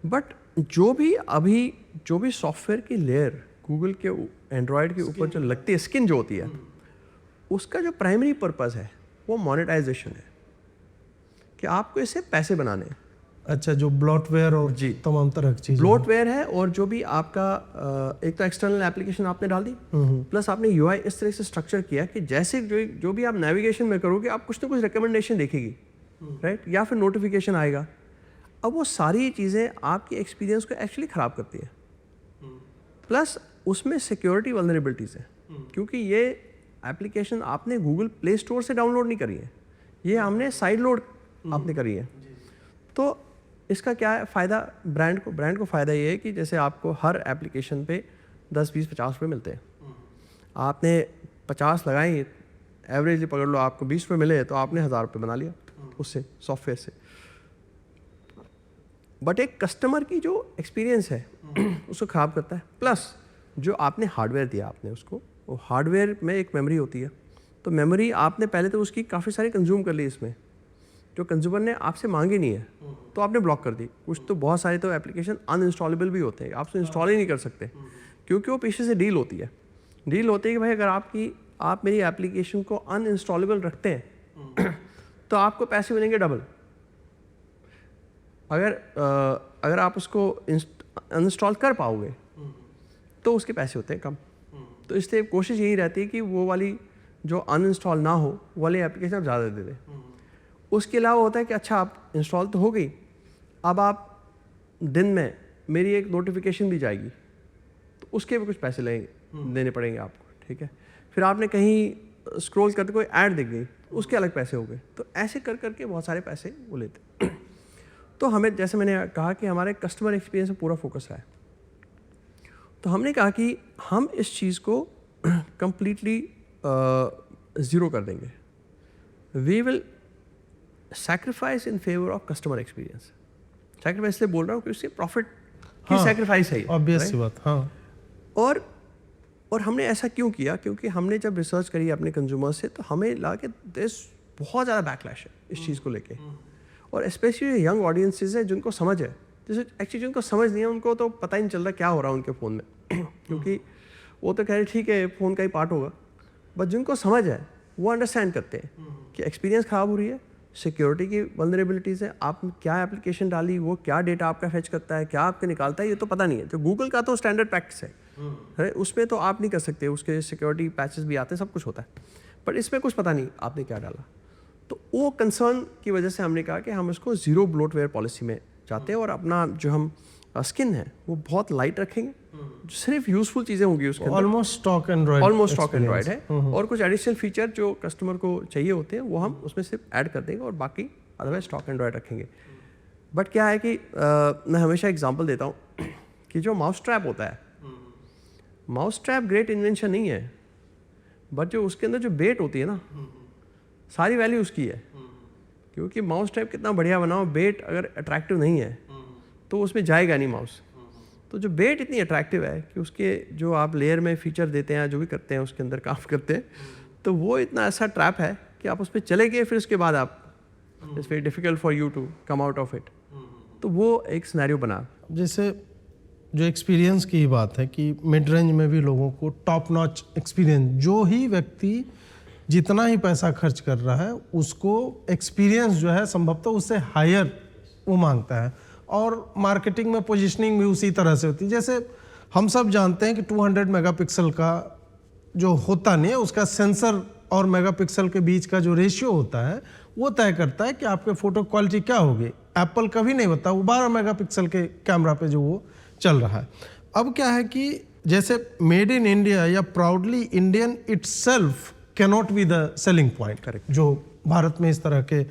[SPEAKER 1] बट जो भी सॉफ्टवेयर की लेयर गूगल के एंड्रॉयड के ऊपर जो लगती है, स्किन जो होती है, उसका जो प्राइमरी पर्पस है वो मोनेटाइजेशन है, कि आपको इससे पैसे बनाने हैं।
[SPEAKER 2] अच्छा, जो ब्लॉटवेयर और
[SPEAKER 1] जी,
[SPEAKER 2] तमाम तरह की चीज़ें,
[SPEAKER 1] ब्लॉटवेयर है, और जो भी आपका एक तो एक्सटर्नल एप्लीकेशन आपने डाल दी, प्लस आपने UI इस तरह से स्ट्रक्चर किया कि जैसे जो भी आप नेविगेशन में करोगे आप कुछ ना कुछ रिकमेंडेशन देखेगी, राइट, या फिर नोटिफिकेशन आएगा। अब वो सारी चीज़ें आपकी एक्सपीरियंस को एक्चुअली ख़राब करती है। प्लस उसमें सिक्योरिटी वल्नरेबिलिटीज़ है, क्योंकि ये एप्लीकेशन आपने गूगल प्ले स्टोर से डाउनलोड नहीं करी है, ये हमने साइड लोड आपने करी है। तो इसका क्या है फ़ायदा ब्रांड को फ़ायदा ये है कि जैसे आपको हर एप्लीकेशन पे 10, 20, 50 रुपये मिलते हैं। आपने 50 लगाई, एवरेजली पकड़ लो आपको 20 रुपये मिले, तो आपने 1000 रुपये बना लिया उससे, सॉफ्टवेयर से। बट एक कस्टमर की जो एक्सपीरियंस है उसको ख़राब करता है। प्लस जो आपने हार्डवेयर दिया आपने उसको, वो हार्डवेयर में एक मेमोरी होती है, तो मेमोरी आपने पहले तो उसकी काफ़ी सारी कंज्यूम कर ली, इसमें जो कंज्यूमर ने आपसे मांगी नहीं है, तो आपने ब्लॉक कर दी। कुछ तो बहुत सारे तो एप्लीकेशन अनइंस्टॉलेबल भी होते हैं, आप उसको इंस्टॉल ही नहीं कर सकते, क्योंकि वो पीछे से डील होती है कि भाई अगर आप मेरी एप्लीकेशन को अनइंस्टॉलेबल रखते हैं तो आपको पैसे मिलेंगे डबल। अगर आप उसको अनइंस्टॉल कर पाओगे तो उसके पैसे होते हैं कम। तो इसलिए कोशिश यही रहती है कि वो वाली जो अनइंस्टॉल ना हो वो वाली एप्लीकेशन आप ज़्यादा दे दें। उसके अलावा होता है कि अच्छा आप इंस्टॉल तो हो गई, अब आप दिन में मेरी एक नोटिफिकेशन भी जाएगी, तो उसके भी कुछ पैसे देने पड़ेंगे आपको, ठीक है। फिर आपने कहीं स्क्रॉल करते कोई ऐड दिख गई, उसके अलग पैसे हो गए। तो ऐसे कर करके बहुत सारे पैसे वो लेते। तो हमें, जैसे मैंने कहा कि हमारे कस्टमर एक्सपीरियंस में पूरा फोकस है, तो हमने कहा कि हम इस चीज़ को कंप्लीटली ज़ीरो कर देंगे। We will sacrifice in favour of customer experience. Sacrifice इसलिए बोल रहा हूँ कि उससे प्रॉफिट की सैक्रिफाइस है,
[SPEAKER 2] ऑब्वियस सी बात। हाँ,
[SPEAKER 1] और हमने ऐसा क्यों किया? क्योंकि हमने जब रिसर्च करी अपने कंज्यूमर से, तो हमें लगा कि देश बहुत ज़्यादा बैकलैश है इस चीज़ को लेके, और स्पेशली यंग ऑडियंसेस है जिनको समझ है, जैसे एक्चुअली जिनको समझ नहीं है उनको तो पता ही नहीं चलता क्या हो रहा है उनके फ़ोन में क्योंकि वो तो कह रहे ठीक है फ़ोन का ही पार्ट होगा, बट जिनको समझ है वो अंडरस्टैंड करते हैं कि एक्सपीरियंस ख़राब हो रही है, सिक्योरिटी की वल्नरेबिलिटीज़ है, आप क्या एप्लीकेशन डाली, वो क्या डेटा आपका फेच करता है, क्या आपके निकालता है, ये तो पता नहीं है। जो गूगल का तो स्टैंडर्ड प्रैक्टिस है, उसमें तो आप नहीं कर सकते, उसके सिक्योरिटी पैचेस भी आते हैं, सब कुछ होता है, बट इसमें कुछ पता नहीं आपने क्या डाला। तो वो कंसर्न की वजह से हमने कहा कि हम इसको ज़ीरो ब्लोटवेयर पॉलिसी में जाते हैं, और अपना जो हम स्किन है वो बहुत लाइट रखेंगे, सिर्फ यूजफुल चीज़ें होंगी उसके अंदर।
[SPEAKER 2] ऑलमोस्ट स्टॉक एंड्रॉयड
[SPEAKER 1] है, और कुछ एडिशनल फीचर जो कस्टमर को चाहिए होते हैं वो हम उसमें सिर्फ ऐड कर देंगे, और बाकी अदरवाइज स्टॉक एंड्रॉयड रखेंगे। बट क्या है कि मैं हमेशा एग्जांपल देता हूँ कि जो माउस ट्रैप होता है, माउस ट्रैप ग्रेट इन्वेंशन नहीं है, बट जो उसके अंदर जो बेट होती है ना, सारी वैल्यू उसकी है। क्योंकि माउस ट्रैप कितना बढ़िया बनाओ, बेट अगर अट्रैक्टिव नहीं है तो उसमें जाएगा नहीं माउस। तो जो बेट इतनी अट्रैक्टिव है कि उसके जो आप लेयर में फीचर देते हैं, जो भी करते हैं उसके अंदर काम करते हैं, तो वो इतना ऐसा ट्रैप है कि आप उस पर चले गए, फिर उसके बाद आप it's very difficult for you to come out of it. तो वो एक सिनेरियो बना।
[SPEAKER 2] जैसे जो एक्सपीरियंस की बात है कि मिड रेंज में भी लोगों को टॉप नॉच एक्सपीरियंस, जो ही व्यक्ति जितना ही पैसा खर्च कर रहा है उसको एक्सपीरियंस जो है संभवतः उससे हायर वो मांगता है, और मार्केटिंग में पोजीशनिंग भी उसी तरह से होती है। जैसे हम सब जानते हैं कि 200 मेगापिक्सल का जो होता नहीं है, उसका सेंसर और मेगापिक्सल के बीच का जो रेशियो होता है वो तय करता है कि आपके फ़ोटो क्वालिटी क्या होगी। एप्पल कभी नहीं बताता, वो 12 मेगापिक्सल के कैमरा पे जो वो चल रहा है। अब क्या है कि जैसे मेड इन इंडिया या proudly Indian itself cannot be the selling point.
[SPEAKER 1] Correct.
[SPEAKER 2] जो भारत में इस तरह के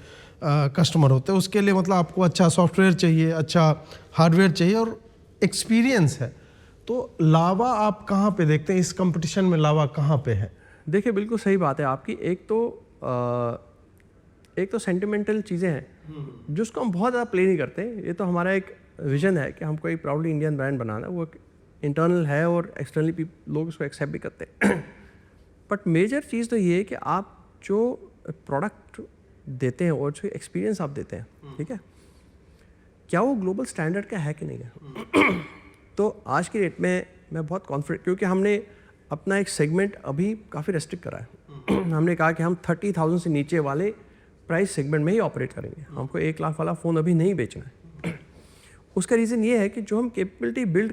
[SPEAKER 2] कस्टमर होते हैं उसके लिए मतलब आपको अच्छा सॉफ्टवेयर चाहिए, अच्छा हार्डवेयर चाहिए और एक्सपीरियंस है। तो लावा आप कहाँ पे देखते हैं, इस कंपटीशन में लावा कहाँ पे है?
[SPEAKER 1] देखिए बिल्कुल सही बात है आपकी। एक तो सेंटिमेंटल चीज़ें हैं जिसको हम बहुत ज़्यादा प्ले नहीं करते। ये तो हमारा एक विजन है कि हमको एक प्राउडली इंडियन ब्रांड बनाना है, वो इंटरनल है और एक्सटर्नली लोग उसको एक्सेप्ट भी करते हैं। बट मेजर चीज़ तो ये है कि आप जो प्रोडक्ट देते हैं और जो एक्सपीरियंस आप देते हैं, ठीक है, क्या वो ग्लोबल स्टैंडर्ड का है कि नहीं है। तो आज की डेट में मैं बहुत कॉन्फिडेंट, क्योंकि हमने अपना एक सेगमेंट अभी काफ़ी रेस्ट्रिक्ट करा है। हमने कहा कि हम 30,000 से नीचे वाले प्राइस सेगमेंट में ही ऑपरेट करेंगे, हमको 1 लाख वाला फ़ोन अभी नहीं बेचना है। उसका रीज़न ये है कि जो हम कैपेबिलिटी बिल्ड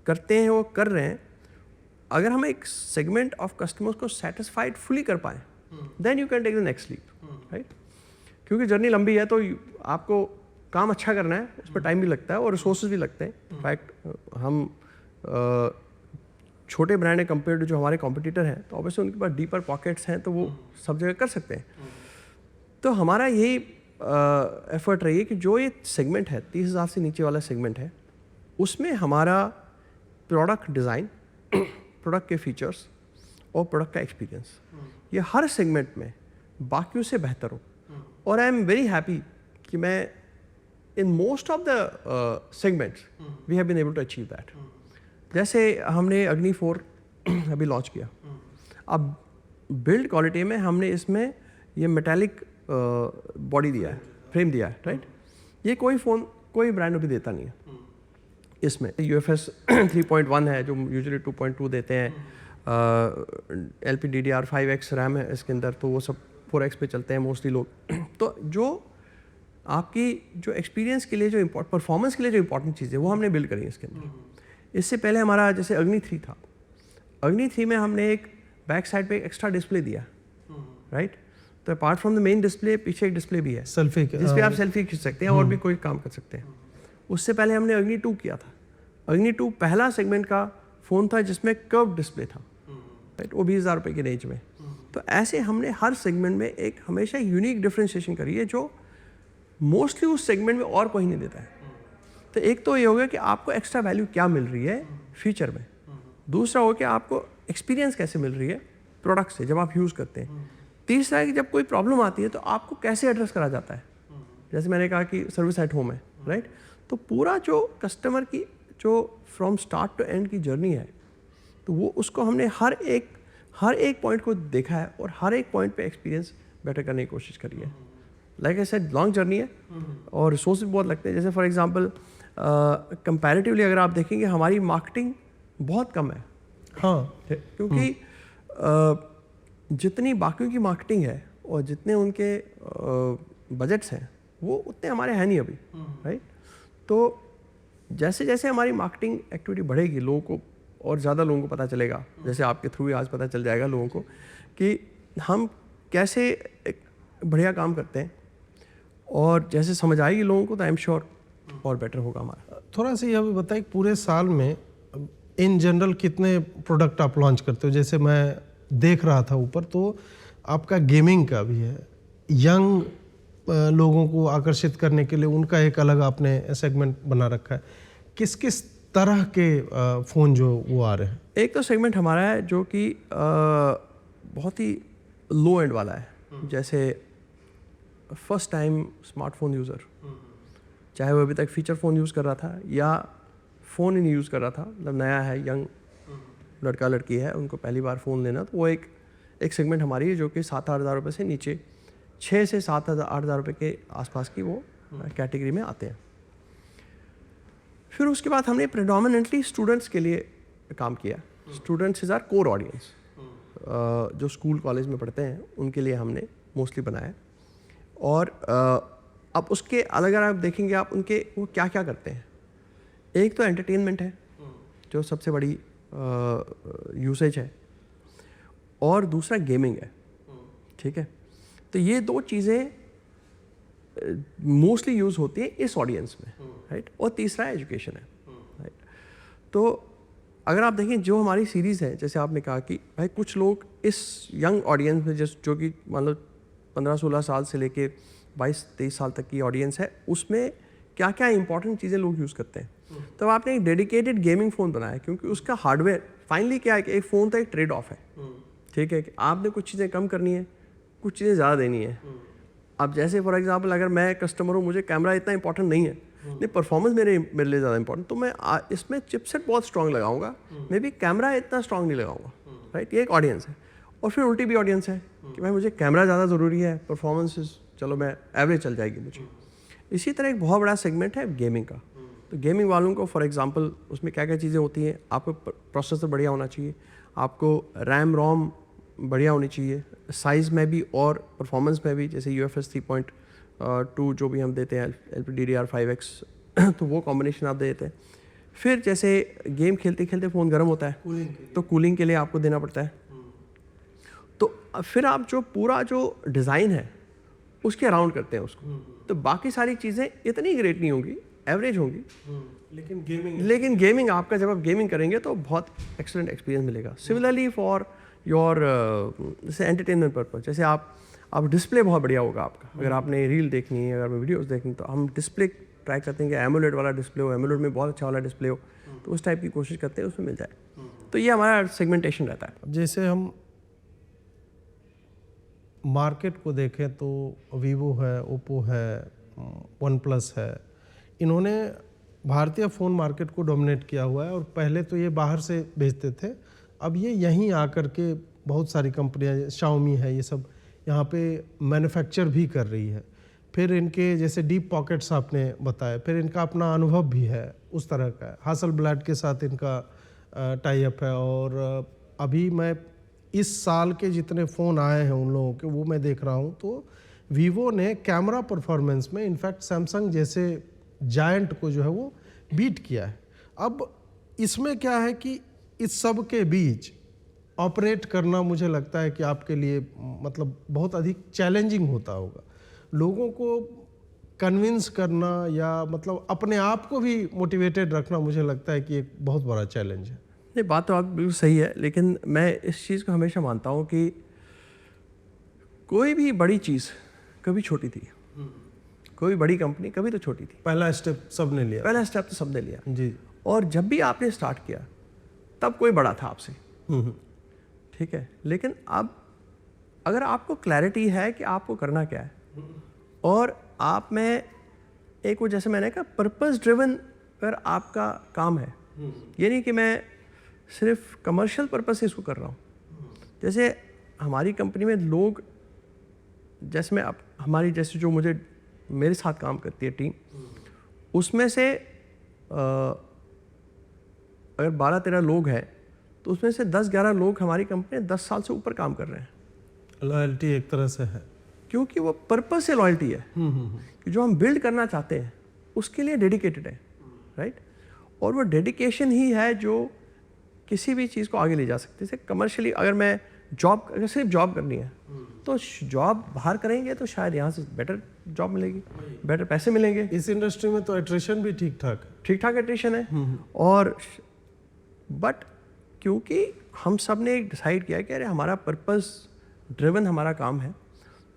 [SPEAKER 1] करते हैं वो कर रहे हैं, अगर हम एक सेगमेंट ऑफ कस्टमर्स को सेटिस्फाइड फुली कर पाएँ then you can take the next leap, right. क्योंकि जर्नी लंबी है तो आपको काम अच्छा करना है, उस पर टाइम भी लगता है और रिसोर्सेज भी लगते हैं। इनफैक्ट हम छोटे ब्रांड है कंपेयर टू जो हमारे कॉम्पिटिटर हैं, तो ऑब्वियसली उनके पास डीपर पॉकेट्स हैं तो वो सब जगह कर सकते हैं। तो हमारा यही एफर्ट रही है कि जो ये सेगमेंट है 30,000 से नीचे वाला सेगमेंट है, उसमें हमारा प्रोडक्ट डिज़ाइन, प्रोडक्ट के फीचर्स और प्रोडक्ट का एक्सपीरियंस ये हर सेगमेंट में बाकियों से बेहतर हो। और आई एम वेरी हैप्पी कि मैं in most of the segments we have been able to achieve that. जैसे हमने अग्नि 4 अभी लॉन्च किया। अब बिल्ड क्वालिटी में हमने इसमें ये मेटालिक बॉडी दिया है, फ्रेम दिया है, राइट। ये कोई ब्रांड अभी देता नहीं है। इसमें UFS 3.1 है जो यूजुअली 2.2 देते हैं। LPDDR5X रैम है इसके अंदर, तो वो सब 4X पे चलते हैं मोस्टली लोग। तो जो आपकी जो एक्सपीरियंस के लिए जो परफॉर्मेंस के लिए जो इंपॉर्टेंट चीज़ है वो हमने बिल्ड करी है इसके अंदर। इससे पहले हमारा जैसे अग्नि 3 था, अग्नि 3 में हमने एक बैक साइड पे एक एक्स्ट्रा डिस्प्ले दिया, राइट। तो apart from the main display पीछे एक डिस्प्ले भी है
[SPEAKER 2] सेल्फी
[SPEAKER 1] जिस पे आप सेल्फी खींच सकते हैं और भी कोई काम कर सकते हैं। उससे पहले हमने अग्नि 2 किया था। अग्नि 2 पहला सेगमेंट का फ़ोन था जिसमें कर्व डिस्प्ले था, राइट, वो 20,000 रुपये की रेंज में। तो ऐसे हमने हर सेगमेंट में एक हमेशा यूनिक डिफ्रेंशिएशन करी है जो मोस्टली उस सेगमेंट में और कोई नहीं देता है। तो एक तो ये हो गया कि आपको एक्स्ट्रा वैल्यू क्या मिल रही है फीचर में, दूसरा हो कि आपको एक्सपीरियंस कैसे मिल रही है प्रोडक्ट से जब आप यूज़ करते हैं, तीसरा है कि जब कोई प्रॉब्लम आती है तो आपको कैसे एड्रेस करा जाता है। जैसे मैंने कहा कि सर्विस एट होम है, राइट। तो पूरा जो कस्टमर की जो फ्रॉम स्टार्ट टू एंड की जर्नी है, तो वो उसको हमने हर एक पॉइंट को देखा है और हर एक पॉइंट पे एक्सपीरियंस बेटर करने की कोशिश करी है। Like I said, long journey है और रिसोर्स भी बहुत लगते हैं। जैसे फॉर एग्जांपल कंपैरेटिवली अगर आप देखेंगे हमारी मार्केटिंग बहुत कम है,
[SPEAKER 2] हाँ,
[SPEAKER 1] क्योंकि जितनी बाकियों की मार्केटिंग है और जितने उनके बजट्स हैं वो उतने हमारे हैं नहीं अभी, राइट। तो जैसे जैसे हमारी मार्केटिंग एक्टिविटी बढ़ेगी, लोगों को और ज़्यादा लोगों को पता चलेगा, जैसे आपके थ्रू ही आज पता चल जाएगा लोगों को कि हम कैसे एक बढ़िया काम करते हैं, और जैसे समझ आएगी लोगों को तो आई एम श्योर और बेटर होगा हमारा।
[SPEAKER 2] थोड़ा सा यह भी बताइए पूरे साल में इन जनरल कितने प्रोडक्ट आप लॉन्च करते हो? जैसे मैं देख रहा था ऊपर तो आपका गेमिंग का भी है, यंग लोगों को आकर्षित करने के लिए उनका एक अलग आपने सेगमेंट बना रखा है। किस किस तरह के फ़ोन जो वो आ रहे हैं?
[SPEAKER 1] एक तो सेगमेंट हमारा है जो कि बहुत ही लो एंड वाला है, जैसे फर्स्ट टाइम स्मार्टफोन यूज़र, चाहे वो अभी तक फीचर फ़ोन यूज़ कर रहा था या फ़ोन ही नहीं यूज़ कर रहा था, मतलब नया है, यंग लड़का लड़की है, उनको पहली बार फ़ोन लेना, तो वो एक सेगमेंट हमारी है जो कि 7-8 हज़ार रुपये से नीचे 6 से 7-8 हज़ार रुपये के आसपास की वो कैटेगरी में आते हैं। फिर उसके बाद हमने प्रेडोमिनेंटली स्टूडेंट्स के लिए काम किया। Students is our core audience, जो स्कूल कॉलेज में पढ़ते हैं उनके लिए हमने मोस्टली बनाया। और अब उसके अलग अगर आप देखेंगे आप उनके वो क्या क्या करते हैं, एक तो एंटरटेनमेंट है जो सबसे बड़ी यूसेज है, और दूसरा गेमिंग है, ठीक है। तो ये दो चीज़ें मोस्टली यूज़ होती है इस ऑडियंस में, राइट। और तीसरा एजुकेशन है, राइट। तो अगर आप देखें जो हमारी सीरीज़ है, जैसे आपने कहा कि भाई कुछ लोग इस यंग ऑडियंस में जो कि मान लो 15-16 साल से लेके 22-23 साल तक की ऑडियंस है, उसमें क्या क्या इंपॉर्टेंट चीज़ें लोग यूज़ करते हैं। तो आपने एक डेडिकेटेड गेमिंग फ़ोन बनाया, क्योंकि उसका हार्डवेयर फाइनली क्या है कि एक फ़ोन तो एक ट्रेड ऑफ है, ठीक है, कि आपने कुछ चीज़ें कम करनी है, कुछ चीज़ें ज़्यादा देनी है। अब जैसे फॉर एग्जांपल अगर मैं कस्टमर हूँ, मुझे कैमरा इतना इंपॉर्टेंट नहीं है, नहीं परफॉर्मेंस मेरे लिए ज़्यादा इंपॉर्टेंट, तो मैं इसमें चिपसेट बहुत स्ट्रॉन्ग लगाऊंगा, मे बी कैमरा इतना स्ट्रॉन्ग नहीं लगाऊंगा, राइट। ये एक ऑडियंस है। और फिर उल्टी भी ऑडियंस है कि भाई मुझे कैमरा ज़्यादा ज़रूरी है, परफॉर्मेंस चलो मैं एवरेज चल जाएगी मुझे। इसी तरह एक बहुत बड़ा सेगमेंट है गेमिंग का। तो गेमिंग वालों को फॉर एग्जांपल उसमें क्या क्या चीज़ें होती हैं, आपको प्रोसेसर बढ़िया होना चाहिए, आपको रैम रोम बढ़िया होनी चाहिए, साइज़ में भी और परफॉर्मेंस में भी, जैसे UFS 3.2 जो भी हम देते हैं, LPDDR5X तो वो कॉम्बिनेशन आप देते हैं। फिर जैसे गेम खेलते खेलते फ़ोन गर्म होता है, तो कूलिंग के लिए आपको देना पड़ता है। तो फिर आप जो पूरा जो डिज़ाइन है उसके अराउंड करते हैं उसको, तो बाकी सारी चीज़ें इतनी ग्रेट नहीं होंगी, एवरेज होंगी, लेकिन गेमिंग आपका जब आप गेमिंग करेंगे तो बहुत एक्सीलेंट एक्सपीरियंस मिलेगा। सिमिलरली फॉर योर जैसे एंटरटेनमेंट पर्पज, जैसे आप डिस्प्ले बहुत बढ़िया होगा आपका, अगर आपने रील देखनी है, अगर वीडियोस देखनी, तो हम डिस्प्ले ट्राई करते हैं कि एमोलेड वाला डिस्प्ले हो, एमोलेड में बहुत अच्छा वाला डिस्प्ले हो, तो उस टाइप की कोशिश करते हैं उसमें मिल जाए। तो ये हमारा सेगमेंटेशन रहता है।
[SPEAKER 2] जैसे हम मार्केट को देखें तो वीवो है, ओप्पो है, वन प्लस है, इन्होंने भारतीय फ़ोन मार्केट को डोमिनेट किया हुआ है। और पहले तो ये बाहर से भेजते थे, अब ये यहीं आकर के बहुत सारी कंपनियां, शाओमी है, ये सब यहाँ पे मैन्युफैक्चर भी कर रही है। फिर इनके जैसे डीप पॉकेट्स आपने बताया, फिर इनका अपना अनुभव भी है उस तरह का। हासलब्लैड के साथ इनका टाई अप है। और अभी मैं इस साल के जितने फ़ोन आए हैं उन लोगों के, वो मैं देख रहा हूँ, तो वीवो ने कैमरा परफॉर्मेंस में इनफैक्ट सैमसंग जैसे जायंट को जो है वो बीट किया है। अब इसमें क्या है कि इस सब के बीच ऑपरेट करना मुझे लगता है कि आपके लिए मतलब बहुत अधिक चैलेंजिंग होता होगा। लोगों को कन्विंस करना या मतलब अपने आप को भी मोटिवेटेड रखना, मुझे लगता है कि एक बहुत बड़ा चैलेंज है।
[SPEAKER 1] नहीं, बात तो आप बिल्कुल सही है, लेकिन मैं इस चीज़ को हमेशा मानता हूँ कि कोई भी बड़ी चीज़ कभी छोटी थी, कोई बड़ी कंपनी कभी तो छोटी थी।
[SPEAKER 2] पहला स्टेप सबने लिया,
[SPEAKER 1] पहला स्टेप तो सबने लिया
[SPEAKER 2] जी।
[SPEAKER 1] और जब भी आपने स्टार्ट किया तब कोई बड़ा था आपसे, ठीक है। लेकिन अब अगर आपको क्लैरिटी है कि आपको करना क्या है, और आप में एक वो जैसे मैंने कहा पर्पस ड्रिवन पर आपका काम है, ये नहीं कि मैं सिर्फ कमर्शियल पर्पस से इसको कर रहा हूँ। जैसे हमारी कंपनी में लोग, जैसे मैं अब हमारी जैसे जो मुझे मेरे साथ काम करती है टीम, उसमें से अगर 12-13 लोग हैं तो उसमें से 10-11 लोग हमारी कंपनी में 10 साल से ऊपर काम कर रहे हैं।
[SPEAKER 2] लॉयल्टी एक तरह से है,
[SPEAKER 1] क्योंकि वो पर्पस से लॉयल्टी है कि जो हम बिल्ड करना चाहते हैं उसके लिए डेडिकेटेड है, राइट। और वो डेडिकेशन ही है जो किसी भी चीज़ को आगे ले जा सकती है। जैसे कमर्शियली अगर मैं अगर सिर्फ जॉब करनी है तो जॉब बाहर करेंगे तो शायद यहाँ से बेटर जॉब मिलेगी, बेटर पैसे मिलेंगे।
[SPEAKER 2] इस इंडस्ट्री में तो एट्रिशन भी ठीक ठाक
[SPEAKER 1] एट्रिशन है। और बट क्योंकि हम सब ने डिसाइड किया कि अरे हमारा पर्पस ड्रिवन हमारा काम है,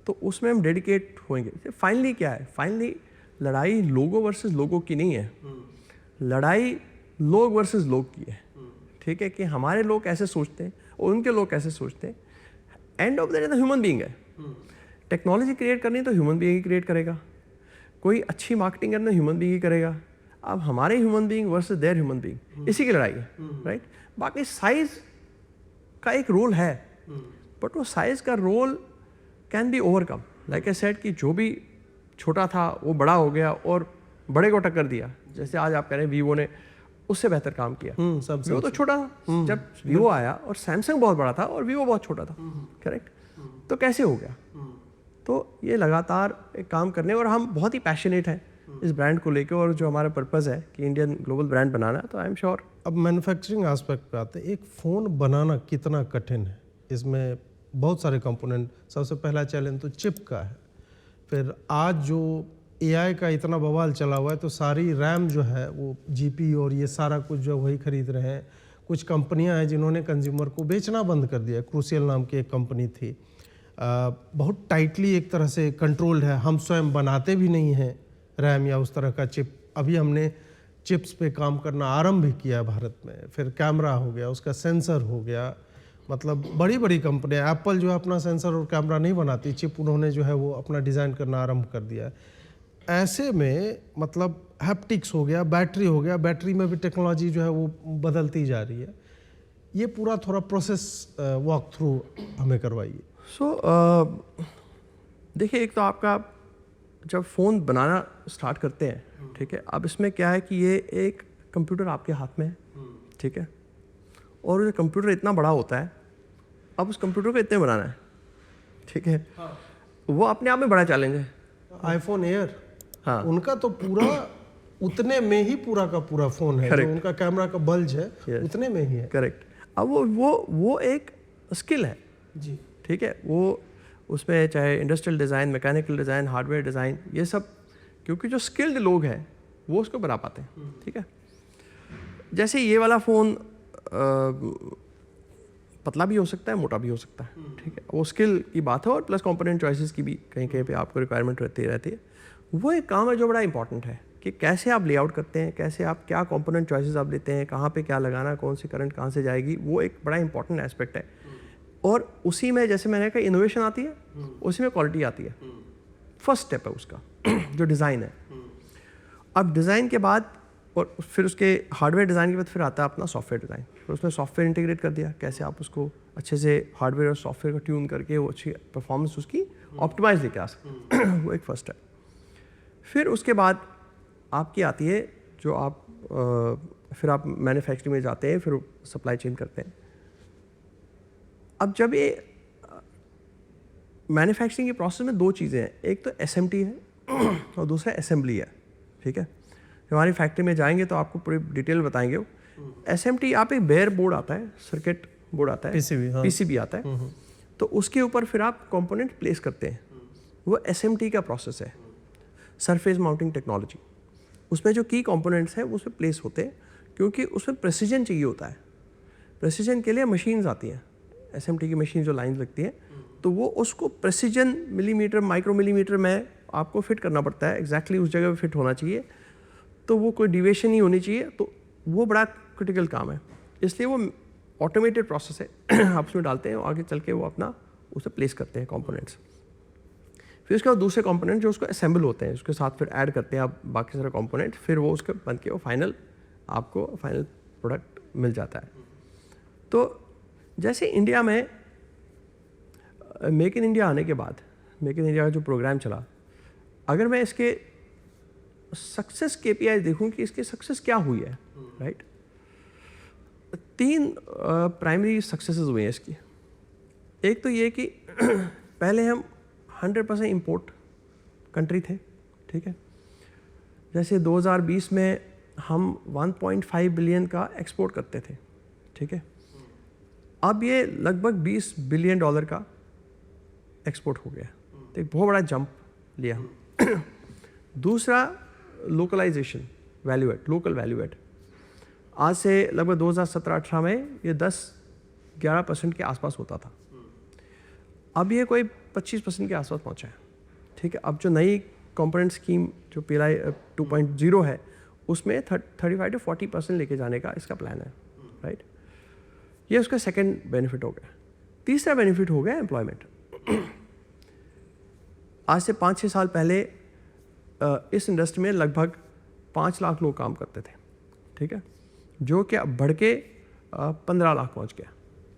[SPEAKER 1] तो उसमें हम डेडिकेट होंगे। फाइनली क्या है, फाइनली लड़ाई लोगों वर्सेस लोगों की नहीं है, लड़ाई लोग वर्सेस लोग की है, ठीक है। कि हमारे लोग कैसे सोचते हैं और उनके लोग कैसे सोचते हैं। एंड ऑफ द डे तो ह्यूमन बीइंग है। टेक्नोलॉजी क्रिएट करनी है तो ह्यूमन बीइंग ही क्रिएट करेगा, कोई अच्छी मार्केटिंग करना ह्यूमन बीइंग ही करेगा। अब हमारे human being versus their human being, इसी की लड़ाई है, राइट। बाकी साइज का एक रोल है, बट वो साइज का role can be overcome. Like I said कि जो भी छोटा था वो बड़ा हो गया और बड़े को टक्कर दिया। जैसे आज आप कह रहे हैं वीवो ने उससे बेहतर काम किया। वीवो तो छोटा था जब वीवो आया, और सैमसंग बहुत बड़ा था और वीवो बहुत छोटा था, करेक्ट। तो कैसे हो गया? तो ये लगातार एक काम करने, और हम बहुत ही पैशनेट हैं इस ब्रांड को लेकर, और जो हमारा पर्पस है कि इंडियन ग्लोबल ब्रांड बनाना, तो आई एम श्योर।
[SPEAKER 2] अब मैन्युफैक्चरिंग एस्पेक्ट पे आते हैं, एक फ़ोन बनाना कितना कठिन है, इसमें बहुत सारे कंपोनेंट। सबसे पहला चैलेंज तो चिप का है। फिर आज जो एआई का इतना बवाल चला हुआ है, तो सारी रैम जो है वो जीपी और ये सारा कुछ जो वही खरीद रहे हैं। कुछ कंपनियां हैं जिन्होंने कंज्यूमर को बेचना बंद कर दिया। क्रूसियल नाम की एक कंपनी थी, बहुत टाइटली एक तरह से कंट्रोल्ड है। हम स्वयं बनाते भी नहीं हैं रैम या उस तरह का चिप। अभी हमने चिप्स पे काम करना आरंभ भी किया भारत में। फिर कैमरा हो गया, उसका सेंसर हो गया, मतलब बड़ी बड़ी कंपनियां, एप्पल जो है अपना सेंसर और कैमरा नहीं बनाती, चिप उन्होंने जो है वो अपना डिज़ाइन करना आरंभ कर दिया। ऐसे में मतलब हैप्टिक्स हो गया, बैटरी हो गया, बैटरी में भी टेक्नोलॉजी जो है वो बदलती जा रही है। ये पूरा थोड़ा प्रोसेस वॉक थ्रू हमें करवाइए।
[SPEAKER 1] देखिए, एक तो आपका जब फ़ोन बनाना स्टार्ट करते हैं, ठीक है, अब इसमें क्या है कि ये एक कंप्यूटर आपके हाथ में है, ठीक है, और ये कंप्यूटर इतना बड़ा होता है, अब उस कंप्यूटर को इतने बनाना है, ठीक है, वो अपने आप में बड़ा चैलेंज है।
[SPEAKER 2] आईफोन एयर,
[SPEAKER 1] हाँ,
[SPEAKER 2] उनका तो पूरा उतने में ही पूरा का पूरा फ़ोन है, जो उनका कैमरा का बल्ज है उतने में ही है।
[SPEAKER 1] करेक्ट। अब वो एक स्किल है
[SPEAKER 2] जी,
[SPEAKER 1] ठीक है, वो उसमें चाहे industrial design, mechanical design, hardware design, ये सब, क्योंकि जो स्किल्ड लोग हैं वो उसको बना पाते हैं, ठीक है। जैसे ये वाला फ़ोन पतला भी हो सकता है, मोटा भी हो सकता है, ठीक है, वो स्किल की बात है। और प्लस कंपोनेंट चॉइसेस की भी कहीं कहीं पे आपको रिक्वायरमेंट रहती है। वो एक काम है जो बड़ा इंपॉर्टेंट है कि कैसे आप लेआउट करते हैं, कैसे आप क्या कंपोनेंट चॉइसेस आप लेते हैं, कहाँ पे क्या लगाना, कौन सी करंट कहाँ से जाएगी, वो एक बड़ा इंपॉर्टेंट एस्पेक्ट है। और उसी में जैसे मैंने कहा इनोवेशन आती है, उसी में क्वालिटी आती है। फर्स्ट स्टेप है उसका जो डिज़ाइन है। अब डिज़ाइन के बाद और फिर उसके हार्डवेयर डिज़ाइन के बाद फिर आता है अपना सॉफ्टवेयर डिज़ाइन। फिर उसमें सॉफ्टवेयर इंटीग्रेट कर दिया, कैसे आप उसको अच्छे से हार्डवेयर और सॉफ्टवेयर को ट्यून करके वो अच्छी परफॉर्मेंस उसकी ऑप्टिमाइज लेके आ सकते वो एक फर्स्ट है। फिर उसके बाद आपकी आती है जो आप फिर आप मैन्युफैक्चरिंग में जाते हैं, फिर सप्लाई चेन करते हैं। अब जब ये मैन्युफैक्चरिंग के प्रोसेस में दो चीज़ें हैं, एक तो एसएमटी है और दूसरा असेंबली है, ठीक है। हमारी फैक्ट्री में जाएंगे तो आपको पूरी डिटेल बताएंगे। वो एसएमटी आप एक बेयर बोर्ड आता है, सर्किट बोर्ड आता है, पीसीबी आता है, तो उसके ऊपर फिर आप कंपोनेंट प्लेस करते हैं। वो एसएमटी का प्रोसेस है, सरफेस माउंटिंग टेक्नोलॉजी। उसमें जो की कंपोनेंट्स हैं वो उसमें प्लेस होते हैं, क्योंकि उसमें प्रेसिजन चाहिए होता है। प्रेसिजन के लिए मशीन्स आती हैं, एसएमटी की मशीन जो लाइन लगती है, तो वो उसको प्रेसिजन मिलीमीटर, माइक्रो मिलीमीटर में आपको फिट करना पड़ता है, एग्जैक्टली उस जगह पे फिट होना चाहिए, तो वो कोई डिविएशन नहीं होनी चाहिए। तो वो बड़ा क्रिटिकल काम है, इसलिए वो ऑटोमेटेड प्रोसेस है। आप उसमें डालते हैं और आगे चल के वो अपना उसे प्लेस करते हैं कंपोनेंट्स। फिर उसके बाद दूसरे कंपोनेंट जो उसको असेंबल होते हैं, उसके साथ फिर ऐड करते हैं आप बाकी सारे कंपोनेंट, फिर वो उसके बन के वो आपको फाइनल प्रोडक्ट मिल जाता है। तो जैसे इंडिया में मेक इन इंडिया आने के बाद, मेक इन इंडिया का जो प्रोग्राम चला, अगर मैं इसके सक्सेस KPI देखूं कि इसकी सक्सेस क्या हुई है, राइट, 3 प्राइमरी सक्सेसेस हुए हैं इसकी। एक तो ये कि पहले हम 100% इंपोर्ट कंट्री थे, ठीक है। जैसे 2020 में हम 1.5 बिलियन का एक्सपोर्ट करते थे, ठीक है। अब ये लगभग $20 बिलियन का एक्सपोर्ट हो गया, तो एक बहुत बड़ा जंप लिया। दूसरा localisation, value add, local value add. आज से लगभग 2017-18 में ये 10-11% के आसपास होता था, अब ये कोई 25% के आसपास पहुंचा है, ठीक है। अब जो नई कंपोनेंट स्कीम जो PLI 2.0 है, उसमें 35 to 40% लेके जाने का इसका प्लान है, राइट। ये उसका सेकंड बेनिफिट हो गया। तीसरा बेनिफिट हो गया एम्प्लॉयमेंट। आज से 5-6 साल पहले इस इंडस्ट्री में लगभग 5 लाख लोग काम करते थे, ठीक है, जो कि अब बढ़ के 15 लाख पहुंच गया,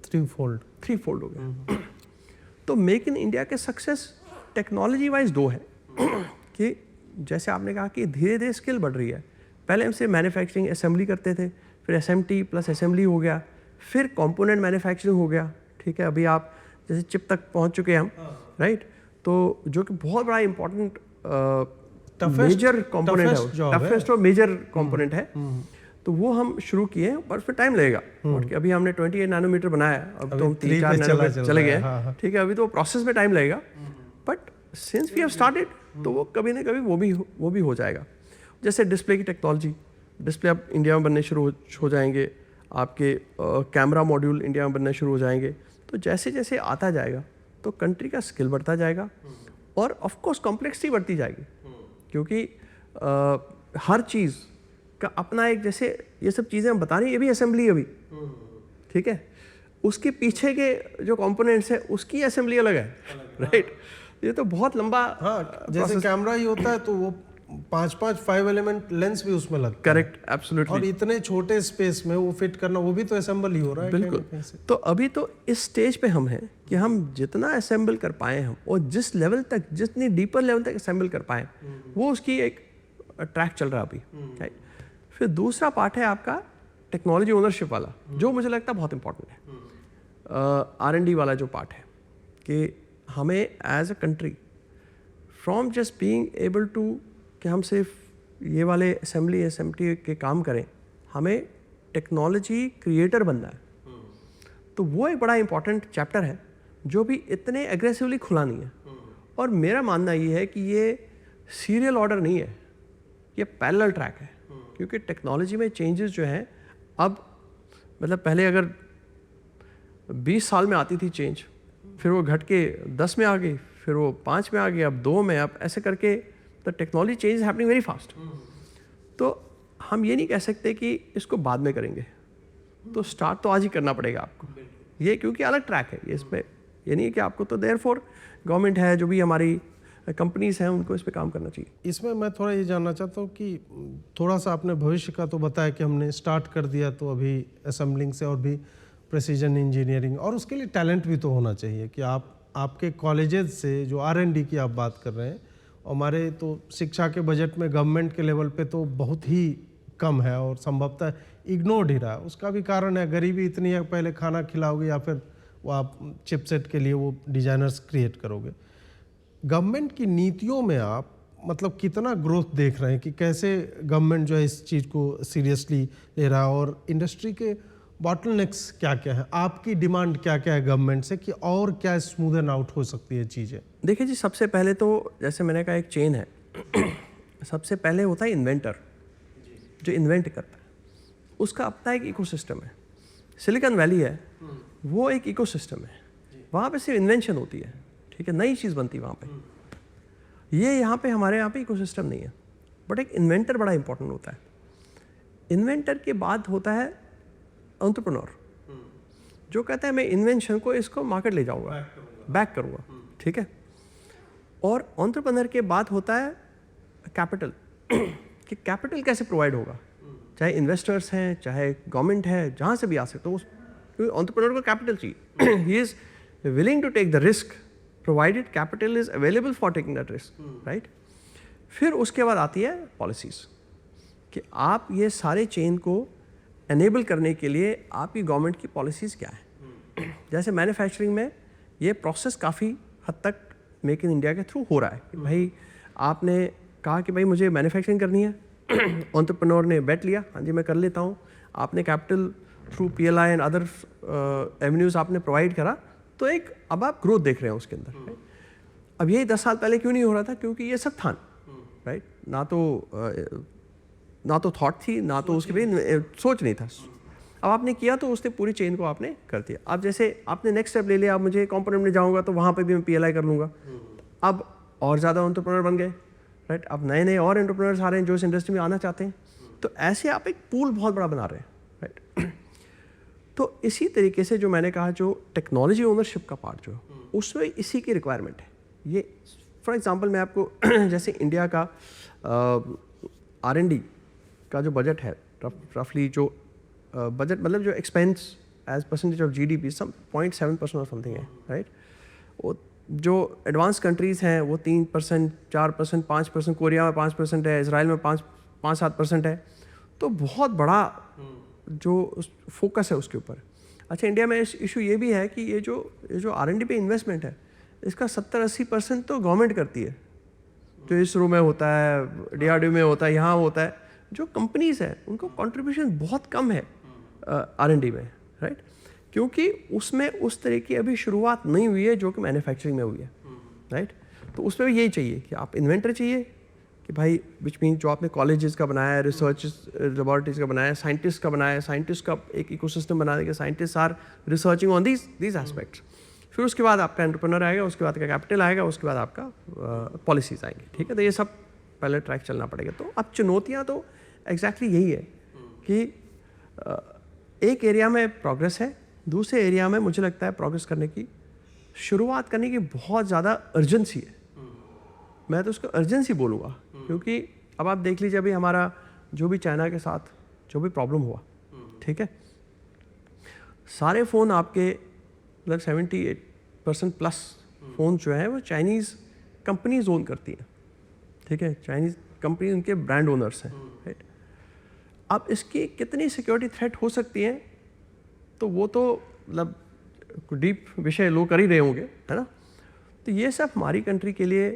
[SPEAKER 1] 3 फोल्ड हो गया। तो मेक इन इंडिया के सक्सेस टेक्नोलॉजी वाइज 2 है कि जैसे आपने कहा कि धीरे धीरे स्किल बढ़ रही है। पहले हम सिर्फ मैन्युफैक्चरिंग असेंबली करते थे, फिर SMT प्लस असेंबली हो गया, फिर कंपोनेंट मैन्युफैक्चरिंग हो गया, ठीक है। अभी आप जैसे चिप तक पहुंच चुके हैं हम, राइट, तो जो कि बहुत बड़ा इंपॉर्टेंट मेजर कंपोनेंट है, टफेस्ट और मेजर कंपोनेंट है। तो वो हम शुरू किए, पर फिर टाइम लगेगा। और अभी हमने 28 नैनोमीटर बनाया, अब तो हम 3-4 नैनोमीटर चले गए, ठीक है। अभी तो प्रोसेस में टाइम लगेगा, but since we have started, तो वो कभी ना कभी वो भी हो जाएगा। जैसे डिस्प्ले की टेक्नोलॉजी, डिस्प्ले अब इंडिया में बनने शुरू हो जाएंगे। आपके कैमरा मॉड्यूल इंडिया में बनना शुरू हो जाएंगे। तो जैसे जैसे आता जाएगा तो कंट्री का स्किल बढ़ता जाएगा और ऑफ कोर्स कॉम्प्लेक्सिटी बढ़ती जाएगी, क्योंकि हर चीज़ का अपना एक, जैसे ये सब चीज़ें हम बता रहे हैं, ये भी असेंबली अभी, ठीक है, उसके पीछे के जो कंपोनेंट्स है उसकी असेंबली अलग है, राइट। ये तो बहुत लंबा,
[SPEAKER 2] हाँ, जैसे कैमरा ही होता है तो वो 5 एलिमेंट लेंस भी उसमें लगता है।
[SPEAKER 1] Correct, absolutely.
[SPEAKER 2] और इतने छोटे स्पेस में वो फिट करना, वो भी तो असेंबल ही हो रहा है।
[SPEAKER 1] बिल्कुल। तो अभी तो इस स्टेज पे हम हैं कि हम जितना असेंबल कर पाए हम, और जिस लेवल तक, जितनी डीपर लेवल तक असेंबल कर पाए, वो उसकी एक ट्रैक चल रहा है अभी, राइट। फिर दूसरा पार्ट है आपका टेक्नोलॉजी ओनरशिप वाला, जो मुझे लगता है बहुत इंपॉर्टेंट है। R&D वाला जो पार्ट है कि हमें as a country, from just being able to कि हम सिर्फ ये वाले असेंबली SMT के काम करें, हमें टेक्नोलॉजी क्रिएटर बनना है। तो वो एक बड़ा इंपॉर्टेंट चैप्टर है जो भी इतने एग्रेसिवली खुला नहीं है। और मेरा मानना ये है कि ये सीरियल ऑर्डर नहीं है, ये पैरेलल ट्रैक है, क्योंकि टेक्नोलॉजी में चेंजेस जो हैं अब, मतलब पहले अगर 20 साल में आती थी चेंज, फिर वो घट के 10 में आ गई, फिर वो 5 में आ गई, अब 2 में, अब ऐसे करके the technology change is happening very fast. तो हम ये नहीं कह सकते कि इसको बाद में करेंगे, तो स्टार्ट तो आज ही करना पड़ेगा आपको, ये क्योंकि अलग ट्रैक है ये, इसमें ये नहीं है कि आपको, तो देयरफॉर गवर्नमेंट है, जो भी हमारी कंपनीज हैं, उनको इस पर काम करना चाहिए।
[SPEAKER 2] इसमें मैं थोड़ा ये जानना चाहता हूँ कि थोड़ा सा आपने भविष्य का तो बताया कि हमने स्टार्ट कर दिया, तो अभी असेंबलिंग से और भी प्रेसिजन इंजीनियरिंग, और उसके लिए टैलेंट भी तो होना चाहिए कि आपके कॉलेजेस से जो R&D की आप बात कर रहे हैं, हमारे तो शिक्षा के बजट में गवर्नमेंट के लेवल पे तो बहुत ही कम है और संभवतः इग्नोर्ड ही रहा है। उसका भी कारण है गरीबी इतनी है, पहले खाना खिलाओगे या फिर वो आप चिपसेट के लिए वो डिजाइनर्स क्रिएट करोगे। गवर्नमेंट की नीतियों में आप मतलब कितना ग्रोथ देख रहे हैं कि कैसे गवर्नमेंट जो है इस चीज़ को सीरियसली ले रहा है, और इंडस्ट्री के बॉटलनेक्स क्या क्या है, आपकी डिमांड क्या क्या है गवर्नमेंट से कि और क्या स्मूदन आउट हो सकती है चीज़ें?
[SPEAKER 1] देखिए जी, सबसे पहले तो जैसे मैंने कहा एक चेन है। सबसे पहले होता है इन्वेंटर, जो इन्वेंट करता है, उसका अपना एक इकोसिस्टम है। सिलिकॉन वैली है, वो एक इकोसिस्टम है, वहाँ पे सिर्फ इन्वेंशन होती है, ठीक है, नई चीज़ बनती है वहाँ पे। ये यहाँ पे हमारे यहाँ पे इकोसिस्टम नहीं है, बट एक इन्वेंटर बड़ा इंपॉर्टेंट होता है। इन्वेंटर के बाद होता है एंटरप्रेन्योर, जो कहता है मैं इन्वेंशन को, इसको मार्केट ले जाऊँगा, बैक करूँगा, ठीक है। और एंटरप्रेन्योर के बाद होता है कैपिटल, कि कैपिटल कैसे प्रोवाइड होगा, चाहे इन्वेस्टर्स हैं, चाहे गवर्नमेंट है, जहाँ से भी आ सकते हो, एंटरप्रेन्योर को कैपिटल चाहिए। He is willing to take the risk provided capital is available for taking that risk, right. फिर उसके बाद आती है पॉलिसीज़, कि आप ये सारे चेन को एनेबल करने के लिए आपकी गवर्नमेंट की पॉलिसीज़ क्या है। जैसे मैन्युफैक्चरिंग में ये प्रोसेस काफ़ी हद तक मेक इन इंडिया के थ्रू हो रहा है कि भाई आपने कहा कि भाई मुझे मैन्युफैक्चरिंग करनी है, एंटरप्रेन्योर ने बेट लिया, हाँ जी मैं कर लेता हूँ, आपने capital through PLI and other avenues आपने प्रोवाइड करा, तो एक अब आप ग्रोथ देख रहे हैं उसके अंदर। अब यही 10 साल पहले क्यों नहीं हो रहा था? क्योंकि ये सब था, राइट, ना तो थॉट थी, ना तो उसके भी सोच नहीं था। अब आपने किया तो उसने पूरी चेन को आपने कर दिया। अब जैसे आपने नेक्स्ट स्टेप ले लिया, अब मुझे कंपोनेंट में जाऊंगा तो वहाँ पे भी मैं PLI कर लूँगा, अब और ज़्यादा एंटरप्रेन्योर बन गए, राइट। अब नए नए और एंटरप्रेन्योर्स आ रहे हैं जो इस इंडस्ट्री में आना चाहते हैं, तो ऐसे आप एक पूल बहुत बड़ा बना रहे हैं, राइट। तो इसी तरीके से जो मैंने कहा, जो टेक्नोलॉजी ओनरशिप का पार्ट जो है, उसमें इसी की रिक्वायरमेंट है। ये फॉर एग्जांपल मैं आपको जैसे इंडिया का R&D का जो बजट है, रफली जो बजट मतलब जो expense as percentage of GDP some 0.7% और समथिंग है, राइट। वो जो एडवांस कंट्रीज़ हैं वो 3%, 4%, 5%, कोरिया में 5% है, इसराइल में 5-7% है, तो बहुत बड़ा जो फोकस है उसके ऊपर। अच्छा, इंडिया में इशू ये भी है कि ये जो R&D पे इन्वेस्टमेंट है, इसका 70-80% तो गवर्नमेंट करती है, जो इसरो में होता है, DRDO में होता है, यहाँ होता है। जो कंपनीज है उनको कंट्रीब्यूशन बहुत कम है R&D में, राइट, क्योंकि उसमें उस तरह की अभी शुरुआत नहीं हुई है जो कि मैन्युफैक्चरिंग में हुई है, राइट। तो उसमें भी यही चाहिए कि आप इन्वेंटर चाहिए, कि भाई विच मीन जो आपने कॉलेजेस का बनाया है, रिसर्च लेबॉरेटरीज का बनाया है, साइंटिस्ट का बनाया है, साइंटिस्ट का एक इकोसिस्टम बना देगा, scientist are researching on these aspects. फिर उसके बाद आपका एंटरप्रेन्योर आएगा, उसके बाद का कैपिटल आएगा, उसके बाद आपका पॉलिसीज आएंगी, ठीक है। तो ये सब पहले ट्रैक चलना पड़ेगा। तो अब चुनौतियाँ तो एग्जैक्टली यही है कि एक एरिया में प्रोग्रेस है, दूसरे एरिया में मुझे लगता है प्रोग्रेस करने की, शुरुआत करने की बहुत ज़्यादा अर्जेंसी है। मैं तो उसको अर्जेंसी बोलूँगा, क्योंकि अब आप देख लीजिए अभी हमारा जो भी चाइना के साथ जो भी प्रॉब्लम हुआ, ठीक है, सारे फ़ोन आपके मतलब 78% प्लस फ़ोन जो है वो चाइनीज़ कंपनीज ओन करती हैं, ठीक है। चाइनीज़ कंपनी उनके ब्रांड ओनर्स हैं, राइट। अब इसकी कितनी सिक्योरिटी थ्रेट हो सकती है तो वो तो मतलब डीप विषय लोग कर ही रहे होंगे, है ना। तो ये सब हमारी कंट्री के लिए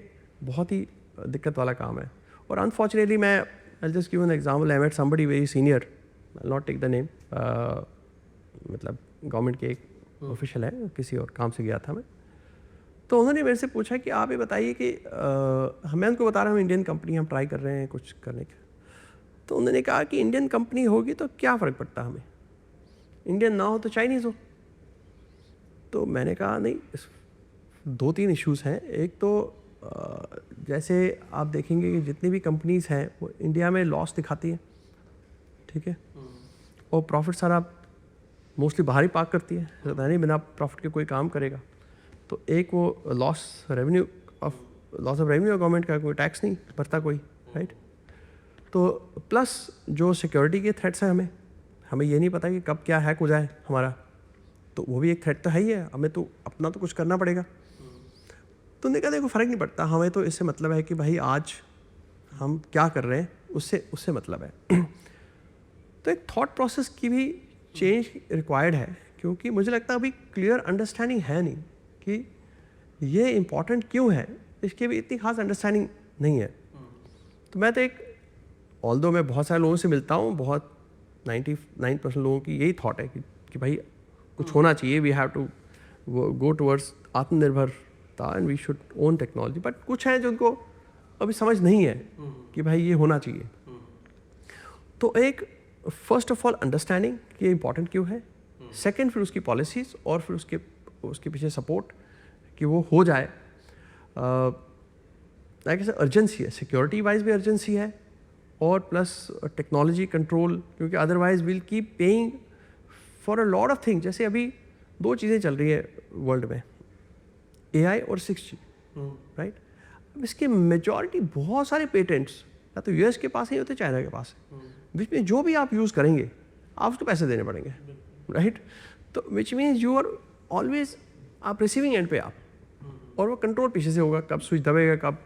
[SPEAKER 1] बहुत ही दिक्कत वाला काम है। और अनफॉर्चुनेटली मैं I just give an example, I met somebody very senior, I not take the name, मतलब गवर्नमेंट के एक ऑफिशियल है, किसी और काम से गया था मैं, तो उन्होंने मेरे से पूछा कि आप ये बताइए कि मैं उनको बता रहा हूँ इंडियन कंपनी हम ट्राई कर रहे हैं कुछ करने का। तो उन्होंने कहा कि इंडियन कंपनी होगी तो क्या फ़र्क पड़ता हमें, इंडियन ना हो तो चाइनीज़ हो। तो मैंने कहा नहीं, 2-3 इश्यूज़ हैं। एक तो जैसे आप देखेंगे कि जितनी भी कंपनीज़ हैं वो इंडिया में लॉस दिखाती हैं, ठीक है, और प्रॉफिट सारा मोस्टली बाहर ही पार्क करती है, पता नहीं बिना प्रॉफिट के कोई काम करेगा। तो एक वो लॉस ऑफ रेवेन्यू गवर्नमेंट का, कोई टैक्स नहीं भरता कोई, राइट। तो प्लस जो सिक्योरिटी के थ्रेट्स हैं, हमें ये नहीं पता कि कब क्या हैक हो जाए हमारा, तो वो भी एक थ्रेट तो है ही है, हमें तो अपना तो कुछ करना पड़ेगा। तो उन्होंने कहा देखो फ़र्क नहीं पड़ता, हमें तो इससे मतलब है कि भाई आज हम क्या कर रहे हैं उससे मतलब है। तो एक थॉट प्रोसेस की भी चेंज रिक्वायर्ड है, क्योंकि मुझे लगता है अभी क्लियर अंडरस्टैंडिंग है नहीं कि ये इम्पॉर्टेंट क्यों है, इसकी भी इतनी खास अंडरस्टैंडिंग नहीं है। तो मैं तो एक ऑल्दो मैं बहुत सारे लोगों से मिलता हूँ, बहुत 99% लोगों की यही थॉट है कि भाई कुछ होना चाहिए, we have to go towards आत्मनिर्भरता and we should own technology. But कुछ है जो उनको अभी समझ नहीं है कि भाई ये होना चाहिए। तो एक फर्स्ट ऑफ ऑल अंडरस्टैंडिंग कि ये इंपॉर्टेंट क्यों है, सेकंड फिर उसकी पॉलिसीज़, और फिर उसके पीछे सपोर्ट कि वो हो जाए। लाइक ऐसे अर्जेंसी है, सिक्योरिटी वाइज भी अर्जेंसी है, और प्लस टेक्नोलॉजी कंट्रोल, क्योंकि otherwise will keep paying for a lot of thing. जैसे अभी 2 चीज़ें चल रही है वर्ल्ड में, AI और 6G, राइट। अब इसके मेजॉरिटी बहुत सारे पेटेंट्स या तो US के पास है या तो चाइना के पास है, विच में जो भी आप यूज़ करेंगे आप उसको पैसे देने पड़ेंगे, राइट। तो which means you are always आप रिसीविंग एंड पे आप, और वो कंट्रोल पीछे से होगा, कब स्विच दबेगा, कब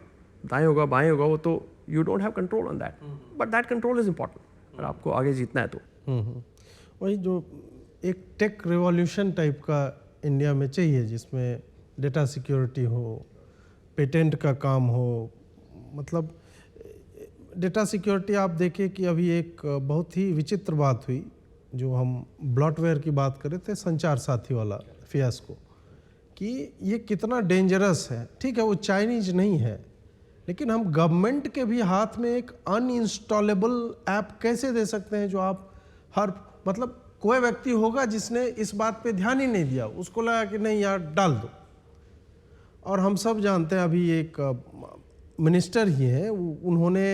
[SPEAKER 1] दाएं होगा बाएं होगा, वो तो you don't have control on that, but that control is important अगर आपको आगे जीतना है तो।
[SPEAKER 2] वही जो एक टेक रिवॉल्यूशन टाइप का इंडिया में चाहिए, जिसमें डेटा सिक्योरिटी हो, पेटेंट का काम हो। मतलब डेटा सिक्योरिटी आप देखें कि अभी एक बहुत ही विचित्र बात हुई, जो हम ब्लॉटवेयर की बात कर रहे थे, संचार साथी वाला फियास्को, कि ये कितना डेंजरस है। ठीक है वो चाइनीज नहीं है, लेकिन हम गवर्नमेंट के भी हाथ में एक अनइंस्टॉलेबल ऐप कैसे दे सकते हैं, जो आप हर मतलब कोई व्यक्ति होगा जिसने इस बात पे ध्यान ही नहीं दिया, उसको लगा कि नहीं यार डाल दो। और हम सब जानते हैं अभी एक मिनिस्टर ही हैं, उन्होंने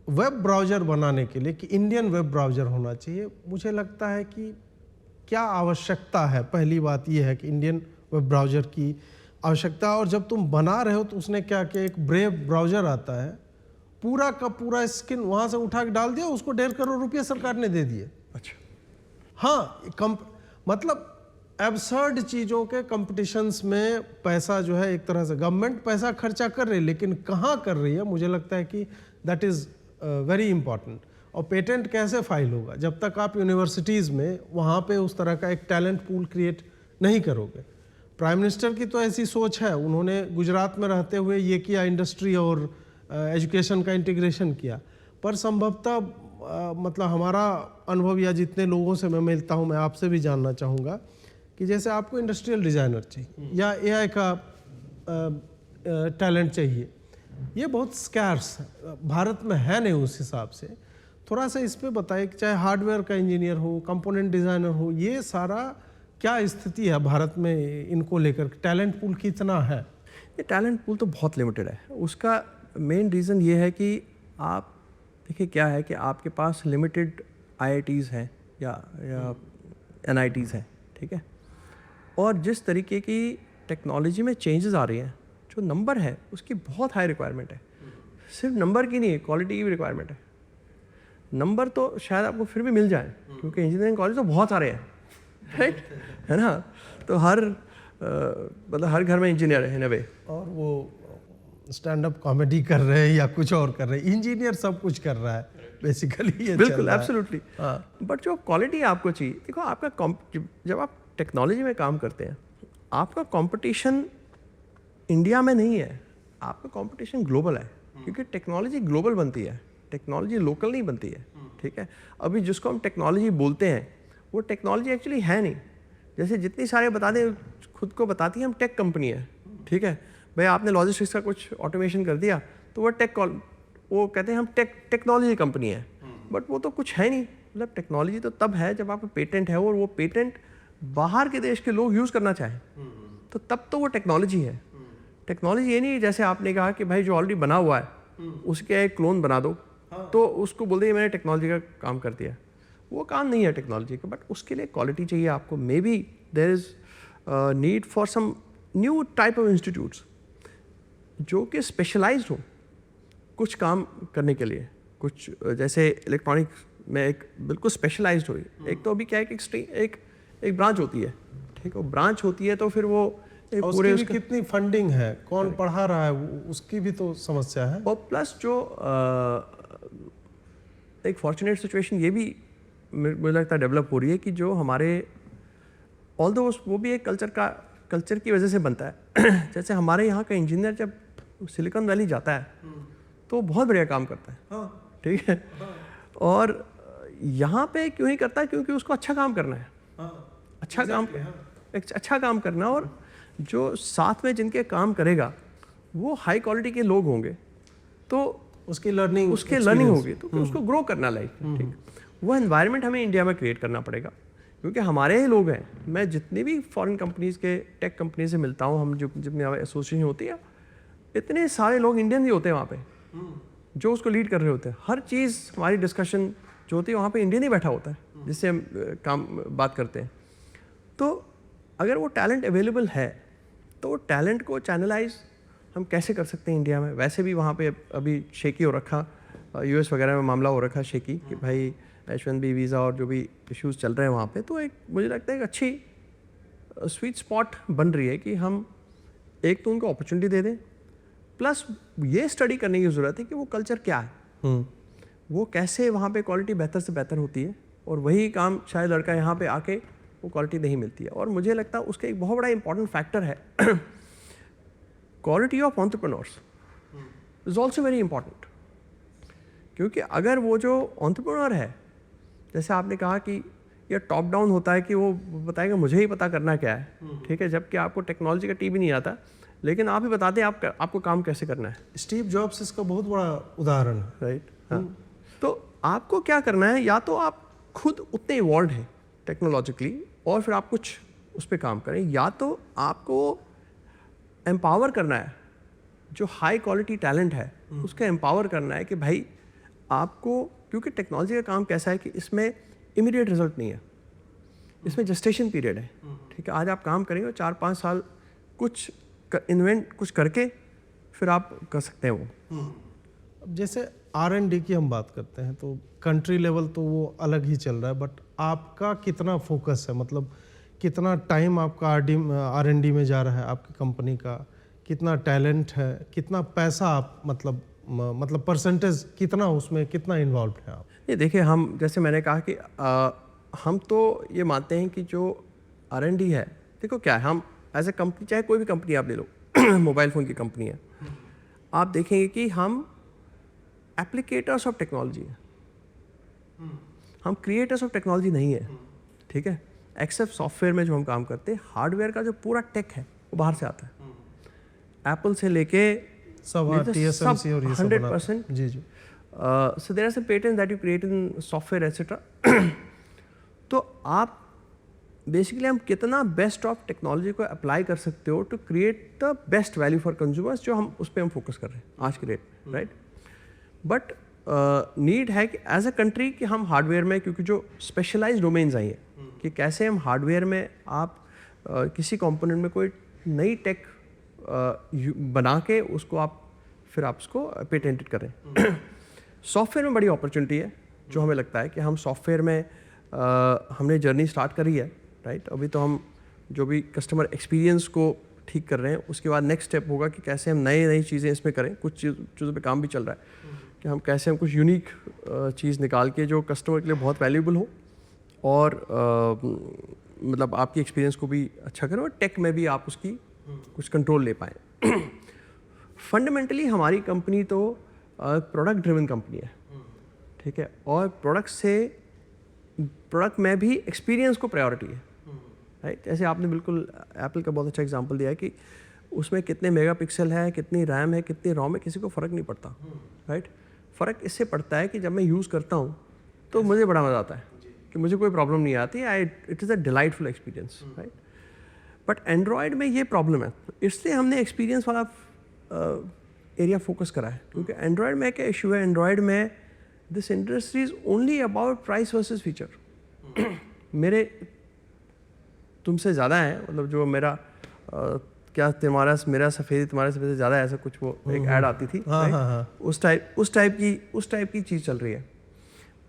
[SPEAKER 2] वेब ब्राउज़र बनाने के लिए कि इंडियन वेब ब्राउज़र होना चाहिए। मुझे लगता है कि क्या आवश्यकता है, पहली बात यह है कि इंडियन वेब ब्राउज़र की आवश्यकता। और जब तुम बना रहे हो तो उसने क्या किया, एक ब्रेव ब्राउज़र आता है, पूरा का पूरा स्किन वहाँ से उठा के डाल दिया, उसको 1.5 करोड़ रुपये सरकार ने दे दिए।
[SPEAKER 1] अच्छा,
[SPEAKER 2] हाँ, मतलब एब्सर्ड चीज़ों के कंपटीशंस में पैसा जो है, एक तरह से गवर्नमेंट पैसा खर्चा कर रही है, लेकिन कहाँ कर रही है, मुझे लगता है कि दैट इज़ वेरी इंपॉर्टेंट। और पेटेंट कैसे फाइल होगा जब तक आप यूनिवर्सिटीज़ में वहाँ पे उस तरह का एक टैलेंट पूल क्रिएट नहीं करोगे। प्राइम मिनिस्टर की तो ऐसी सोच है, उन्होंने गुजरात में रहते हुए ये किया, इंडस्ट्री और एजुकेशन का इंटीग्रेशन किया। पर संभवतः मतलब हमारा अनुभव या जितने लोगों से मैं मिलता हूँ, मैं आपसे भी जानना चाहूँगा कि जैसे आपको इंडस्ट्रियल डिज़ाइनर चाहिए या AI का टैलेंट चाहिए, ये बहुत स्कैर्स भारत में है नहीं उस हिसाब से। थोड़ा सा इस पे बताइए कि चाहे हार्डवेयर का इंजीनियर हो, कंपोनेंट डिज़ाइनर हो, ये सारा क्या स्थिति है भारत में इनको लेकर? टैलेंट पूल कितना है?
[SPEAKER 1] ये टैलेंट पूल तो बहुत लिमिटेड है। उसका मेन रीज़न ये है कि आप देखिए क्या है कि आपके पास लिमिटेड IITs हैं या NITs हैं, ठीक है। और जिस तरीके की टेक्नोलॉजी में चेंजेस आ रही हैं, जो नंबर है उसकी बहुत हाई रिक्वायरमेंट है। सिर्फ नंबर की नहीं है, क्वालिटी की भी रिक्वायरमेंट है। नंबर तो शायद आपको फिर भी मिल जाए क्योंकि इंजीनियरिंग कॉलेज तो बहुत सारे हैं, राइट, है ना। तो मतलब हर घर में इंजीनियर है इन अ वे।
[SPEAKER 2] और वो स्टैंड अप कॉमेडी कर रहे हैं या कुछ और कर रहे हैं, इंजीनियर सब कुछ कर रहा है बेसिकली, ये
[SPEAKER 1] बिल्कुल एब्सोल्युटली। बट जो क्वालिटी आपको चाहिए, देखो आपका जब आप टेक्नोलॉजी में काम करते हैं, आपका कंपटीशन इंडिया में नहीं है, आपका कंपटीशन ग्लोबल है। क्योंकि टेक्नोलॉजी ग्लोबल बनती है, टेक्नोलॉजी लोकल नहीं बनती है, ठीक है। अभी जिसको हम टेक्नोलॉजी बोलते हैं वो टेक्नोलॉजी एक्चुअली है नहीं। जैसे जितनी सारे खुद को बताती है हम टेक कंपनी है, ठीक है। भाई आपने लॉजिस्टिक्स का कुछ ऑटोमेशन कर दिया तो वो कहते हैं हम टेक्नोलॉजी कंपनी है, बट वो तो कुछ है नहीं। मतलब टेक्नोलॉजी तो तब है जब आपका पेटेंट है और वो पेटेंट बाहर के देश के लोग यूज़ करना चाहें, तो तब तो वो टेक्नोलॉजी है। टेक्नोलॉजी ये नहीं जैसे आपने कहा कि भाई जो ऑलरेडी बना हुआ है उसके एक क्लोन बना दो तो उसको बोल दिए मैंने टेक्नोलॉजी का काम कर दिया। वो काम नहीं है टेक्नोलॉजी का, बट उसके लिए क्वालिटी चाहिए आपको। Maybe there is need for some new type of institutes जो कि स्पेशलाइज्ड हो कुछ काम करने के लिए। कुछ जैसे इलेक्ट्रॉनिक्स में एक बिल्कुल स्पेशलाइज्ड हो। एक तो अभी क्या है कि एक ब्रांच होती है, ठीक है। ब्रांच होती है तो फिर वो
[SPEAKER 2] पूरे उसकी कितनी फंडिंग है, कौन पढ़ा रहा है, उसकी भी तो समस्या है।
[SPEAKER 1] और प्लस जो एक फॉर्चुनेट सिचुएशन ये भी मुझे लगता है डेवलप हो रही है कि जो हमारे ऑल्दो वो भी एक कल्चर की वजह से बनता है। जैसे हमारे यहाँ का इंजीनियर जब सिलिकॉन वैली जाता है तो बहुत बढ़िया काम करता है, ठीक है। और यहाँ पे क्यों ही करता है? क्योंकि उसको अच्छा काम करना है, अच्छा काम करना। और जो साथ में जिनके काम करेगा वो हाई क्वालिटी के लोग होंगे तो
[SPEAKER 2] उसकी लर्निंग
[SPEAKER 1] होगी, तो उसको ग्रो करना लाइफ, ठीक। वो एनवायरनमेंट हमें इंडिया में क्रिएट करना पड़ेगा क्योंकि हमारे ही लोग हैं। मैं जितनी भी फॉरेन कंपनीज के टेक कंपनी से मिलता हूँ, हम जितनी एसोसिएशन होती है, इतने सारे लोग इंडियन ही होते हैं वहाँ पे जो उसको लीड कर रहे होते हैं। हर चीज़ हमारी डिस्कशन जो होती है वहाँ पे इंडियन ही बैठा होता है जिससे हम बात करते हैं। तो अगर वो टैलेंट अवेलेबल है तो टैलेंट को चैनलाइज हम कैसे कर सकते हैं इंडिया में? वैसे भी वहाँ पे अभी शेकी हो रखा, US वगैरह में मामला हो रखा शेकी कि भाई H1B वीज़ा और जो भी इश्यूज़ चल रहे हैं वहाँ पे। तो एक मुझे लगता है एक अच्छी स्वीट स्पॉट बन रही है कि हम एक तो उनको अपॉर्चुनिटी दे दें, प्लस ये स्टडी करने की ज़रूरत है कि वो कल्चर क्या है, वो कैसे वहाँ पे क्वालिटी बेहतर से बेहतर होती है। और वही काम शायद लड़का यहाँ पे आके वो क्वालिटी नहीं मिलती है। और मुझे लगता है उसका एक बहुत बड़ा इंपॉर्टेंट फैक्टर है quality of entrepreneurs is also very important. क्योंकि अगर वो जो एंटरप्रेन्योर है, जैसे आपने कहा कि ये टॉप डाउन होता है कि वो बताएगा मुझे ही पता करना क्या है, ठीक है, जबकि आपको टेक्नोलॉजी का टी भी नहीं आता, लेकिन आप ही बताते हैं आपको काम कैसे करना है।
[SPEAKER 2] स्टीव जॉब्स इसका बहुत बड़ा उदाहरण है,
[SPEAKER 1] राइट। हाँ, तो आपको क्या करना है, या तो आप खुद उतने इवॉल्व हैं टेक्नोलॉजिकली और फिर आप कुछ उस पर काम करें, या तो आपको एम्पावर करना है जो हाई क्वालिटी टैलेंट है उसका एम्पावर करना है कि भाई आपको, क्योंकि टेक्नोलॉजी का काम कैसा है कि इसमें इमीडिएट रिजल्ट नहीं है, इसमें जस्टेशन पीरियड है, ठीक है। आज आप काम करेंगे 4-5 साल कुछ कुछ करके फिर आप कर सकते हैं वो।
[SPEAKER 2] अब जैसे R&D की हम बात करते हैं तो कंट्री लेवल तो वो अलग ही चल रहा है, बट आपका कितना फोकस है, मतलब कितना टाइम आपका R&D में जा रहा है, आपकी कंपनी का कितना टैलेंट है, कितना पैसा आप मतलब परसेंटेज कितना उसमें कितना इन्वॉल्व है आप?
[SPEAKER 1] ये देखिए, हम जैसे मैंने कहा कि हम तो ये मानते हैं कि जो R&D है, देखो क्या है, हम एज ए कंपनी, चाहे कोई भी कंपनी आप ले लो मोबाइल फ़ोन की कंपनी है, आप देखेंगे कि हम एप्लीकेटर्स ऑफ टेक्नोलॉजी हैं, हम क्रिएटर्स ऑफ टेक्नोलॉजी नहीं है, ठीक है। एक्सेप्ट सॉफ्टवेयर में जो हम काम करते हैं, हार्डवेयर का जो पूरा टेक है वो बाहर से आता है। एप्पल से लेके
[SPEAKER 2] सब हाँ, TSMC और ये सब
[SPEAKER 1] 100%.
[SPEAKER 2] जी जी.
[SPEAKER 1] So there are some patents that you create in software etc. तो आप बेसिकली हम कितना बेस्ट ऑफ टेक्नोलॉजी को अप्लाई कर सकते हो to create the best value for consumers, जो हम उस पर हम फोकस कर रहे हैं आज के डेट, राइट. बट नीड है कि एज अ कंट्री कि हम हार्डवेयर में, क्योंकि जो स्पेशलाइज्ड डोमेन्स आई हैं कि कैसे हम हार्डवेयर में आप किसी कंपोनेंट में कोई नई टेक बना के उसको आप फिर आप उसको पेटेंटेड करें. सॉफ्टवेयर में बड़ी अपॉर्चुनिटी है जो हमें लगता है कि हम सॉफ्टवेयर में हमने जर्नी स्टार्ट करी है, राइट. अभी तो हम जो भी कस्टमर एक्सपीरियंस को ठीक कर रहे हैं, उसके बाद नेक्स्ट स्टेप होगा कि कैसे हम नई चीज़ें इसमें करें. कुछ चीज़ों पे काम भी चल रहा है कि हम कैसे हम कुछ यूनिक चीज़ निकाल के जो कस्टमर के लिए बहुत वैल्यूबल हो और मतलब आपकी एक्सपीरियंस को भी अच्छा करें और टेक में भी आप उसकी कुछ कंट्रोल ले पाएँ. फंडामेंटली हमारी कंपनी तो प्रोडक्ट ड्रिवन कंपनी है, ठीक है, और प्रोडक्ट में भी एक्सपीरियंस को प्रायोरिटी है, राइट. जैसे आपने बिल्कुल एप्पल का बहुत अच्छा एग्जांपल दिया है कि उसमें कितने मेगापिक्सल है, कितनी रैम है, कितनी रोम है, किसी को फ़र्क नहीं पड़ता, राइट. फ़र्क इससे पड़ता है कि जब मैं यूज़ करता हूँ तो मुझे बड़ा मज़ा आता है कि मुझे कोई प्रॉब्लम नहीं आती. It is a delightful experience, right. But Android में ये प्रॉब्लम है, इसलिए हमने एक्सपीरियंस वाला एरिया फोकस करा है, क्योंकि एंड्रॉयड में क्या इशू है, एंड्रॉयड में this industry is only about price versus feature. मेरे तुमसे ज़्यादा है, मतलब जो मेरा क्या मेरा सफ़ेद तुम्हारे सफ़ेद से ज़्यादा है, ऐसा कुछ वो एक ऐड आती थी, उस टाइप की चीज़ चल रही है.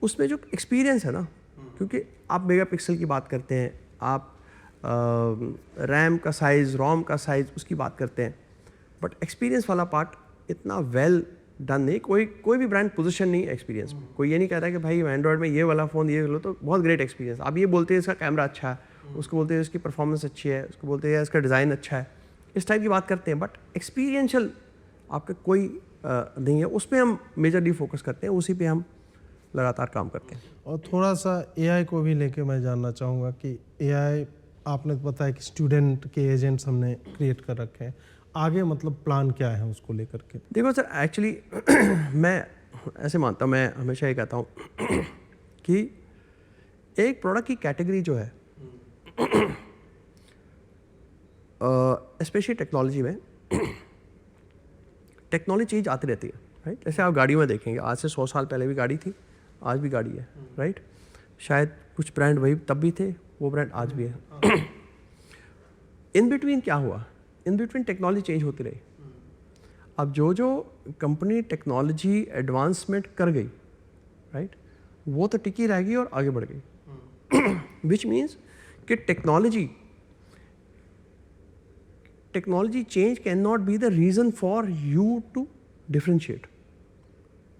[SPEAKER 1] उसमें जो एक्सपीरियंस है ना, क्योंकि आप मेगापिक्सल की बात करते हैं, आप रैम का साइज़, रोम का साइज़ उसकी बात करते हैं, बट एक्सपीरियंस वाला पार्ट इतना वेल डन नहीं. कोई भी ब्रांड पोजीशन नहीं है एक्सपीरियंस में. कोई ये नहीं कहता कि भाई एंड्रॉयड में ये वाला फ़ोन ये लो तो बहुत ग्रेट एक्सपीरियंस. आप ये बोलते हैं इसका कैमरा अच्छा है, उसको बोलते हैं इसकी परफॉर्मेंस अच्छी है, उसको बोलते हैं इसका डिज़ाइन अच्छा है, इस टाइप की बात करते हैं. बट एक्सपीरियंशियल आपका कोई नहीं है, उस पर हम मेजरली फोकस करते हैं, उसी पे हम लगातार काम करते हैं.
[SPEAKER 2] और थोड़ा सा AI को भी लेके मैं जानना चाहूँगा कि AI आपने बताया कि स्टूडेंट के एजेंट्स हमने क्रिएट कर रखे हैं, आगे मतलब प्लान क्या है उसको लेकर के?
[SPEAKER 1] देखो सर, एक्चुअली मैं ऐसे मानता हूँ, मैं हमेशा ये कहता हूँ कि एक प्रोडक्ट की कैटेगरी जो है, स्पेशली टेक्नोलॉजी में, टेक्नोलॉजी चेंज आती रहती है, राइट. जैसे आप गाड़ियों में देखेंगे, आज से 100 साल पहले भी गाड़ी थी, आज भी गाड़ी है, राइट. शायद कुछ ब्रांड वही तब भी थे, वो ब्रांड आज भी है. इन बिटवीन क्या हुआ, इन बिटवीन टेक्नोलॉजी चेंज होती रही. अब जो कंपनी टेक्नोलॉजी एडवांसमेंट कर गई, राइट, वो तो टिकी रह गई और आगे बढ़ गई. विच मीन्स कि technology change can not be the reason for you to differentiate.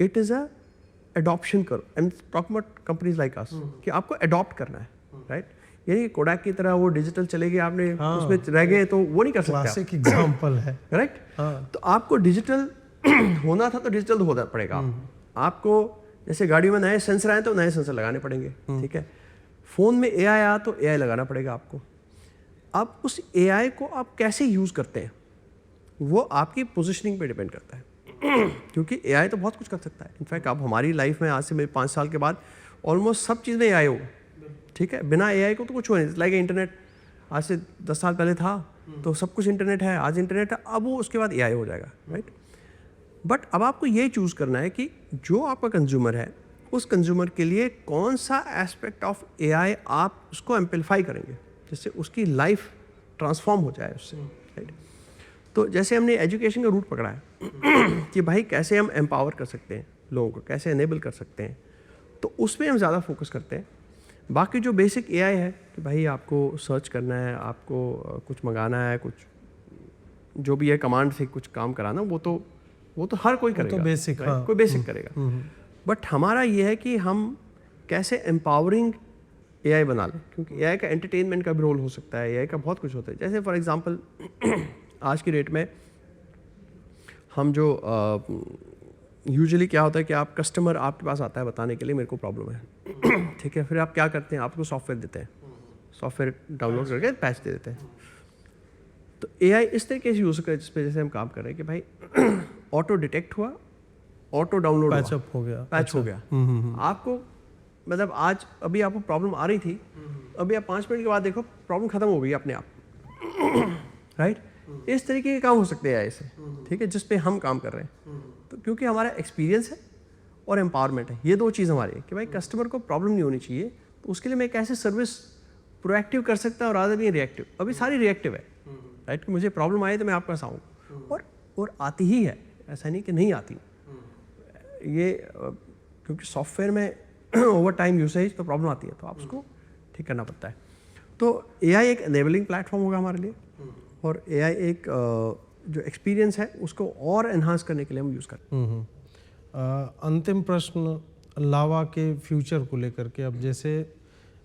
[SPEAKER 1] It is a adoption करो. I am talking about companies like us कि आपको अडॉप्ट करना है, राइट. यानी कोडैक की तरह वो डिजिटल चले गए, आपने उसमें रह गए तो वो नहीं कर सकते.
[SPEAKER 2] क्लासिक एग्जांपल है,
[SPEAKER 1] राइट. तो आपको डिजिटल होना था तो डिजिटल होना पड़ेगा. आपको जैसे गाड़ियों में नए सेंसर आए तो नए सेंसर लगाने पड़ेंगे, ठीक है. फ़ोन में AI आया तो AI लगाना पड़ेगा आपको. अब उस AI को आप कैसे यूज़ करते हैं वो आपकी पोजिशनिंग पे डिपेंड करता है. क्योंकि AI तो बहुत कुछ कर सकता है. इनफैक्ट आप हमारी लाइफ में आज से मेरे 5 साल के बाद ऑलमोस्ट सब चीज़ में AI होगा, ठीक है. बिना AI को तो कुछ हो नहीं. लाइक इंटरनेट आज से 10 साल पहले था तो सब कुछ इंटरनेट है, आज इंटरनेट है, अब वो उसके बाद AI हो जाएगा, राइट. बट अब आपको ये चूज़ करना है कि जो आपका कंज्यूमर है, उस कंज्यूमर के लिए कौन सा एस्पेक्ट ऑफ AI आप उसको एम्पलीफाई करेंगे जिससे उसकी लाइफ ट्रांसफॉर्म हो जाए उससे, राइट. तो जैसे हमने एजुकेशन का रूट पकड़ा है कि भाई कैसे हम एम्पावर कर सकते हैं लोगों को, कैसे एनेबल कर सकते हैं, तो उसमें हम ज़्यादा फोकस करते हैं. बाकी जो बेसिक AI है कि भाई आपको सर्च करना है, आपको कुछ मंगाना है, कुछ जो भी है कमांड से कुछ काम कराना, वो तो हर कोई करेगा,
[SPEAKER 2] तो बेसिक, हाँ.
[SPEAKER 1] कोई बेसिक करेगा. बट हमारा ये है कि हम कैसे एम्पावरिंग AI बना लें, क्योंकि AI का एंटरटेनमेंट का भी रोल हो सकता है, AI का बहुत कुछ होता है. जैसे फॉर एग्जांपल आज की डेट में हम जो यूजुअली क्या होता है कि आप कस्टमर आपके पास आता है बताने के लिए मेरे को प्रॉब्लम है, ठीक है. फिर आप क्या करते हैं, आपको सॉफ्टवेयर देते हैं, सॉफ्टवेयर डाउनलोड करके पैच दे देते हैं. तो AI इस तरीके से यूज़ करें जिस पे जैसे हम काम कर रहे हैं कि भाई ऑटो डिटेक्ट हुआ, ऑटो डाउनलोड हुआ,
[SPEAKER 2] पैचअप हो गया,
[SPEAKER 1] पैच हो गया। आपको मतलब आज अभी आपको प्रॉब्लम आ रही थी, अभी आप 5 मिनट के बाद देखो प्रॉब्लम खत्म हो गई अपने आप। राइट, इस तरीके के काम हो सकते हैं ऐसे, ठीक है, जिस पे हम काम कर रहे हैं। तो क्योंकि हमारा एक्सपीरियंस है और एम्पावरमेंट है, ये 2 चीज़ हमारी है कि भाई कस्टमर को प्रॉब्लम नहीं होनी चाहिए, तो उसके लिए मैं कैसे सर्विस प्रोएक्टिव कर सकता हूँ और आधा भी रिएक्टिव। अभी सारी रिएक्टिव है, राइट, कि मुझे प्रॉब्लम आई तो मैं आपके पास आऊँ, और आती ही है, ऐसा नहीं कि नहीं आती। ये क्योंकि सॉफ्टवेयर में ओवर टाइम यूसेज तो प्रॉब्लम आती है, तो आप उसको ठीक करना पड़ता है। तो एआई एक एनेबलिंग प्लेटफॉर्म होगा हमारे लिए, और एआई एक जो एक्सपीरियंस है उसको और एनहांस करने के लिए हम यूज़ करते हैं।
[SPEAKER 2] अंतिम प्रश्न लावा के फ्यूचर को लेकर के। अब जैसे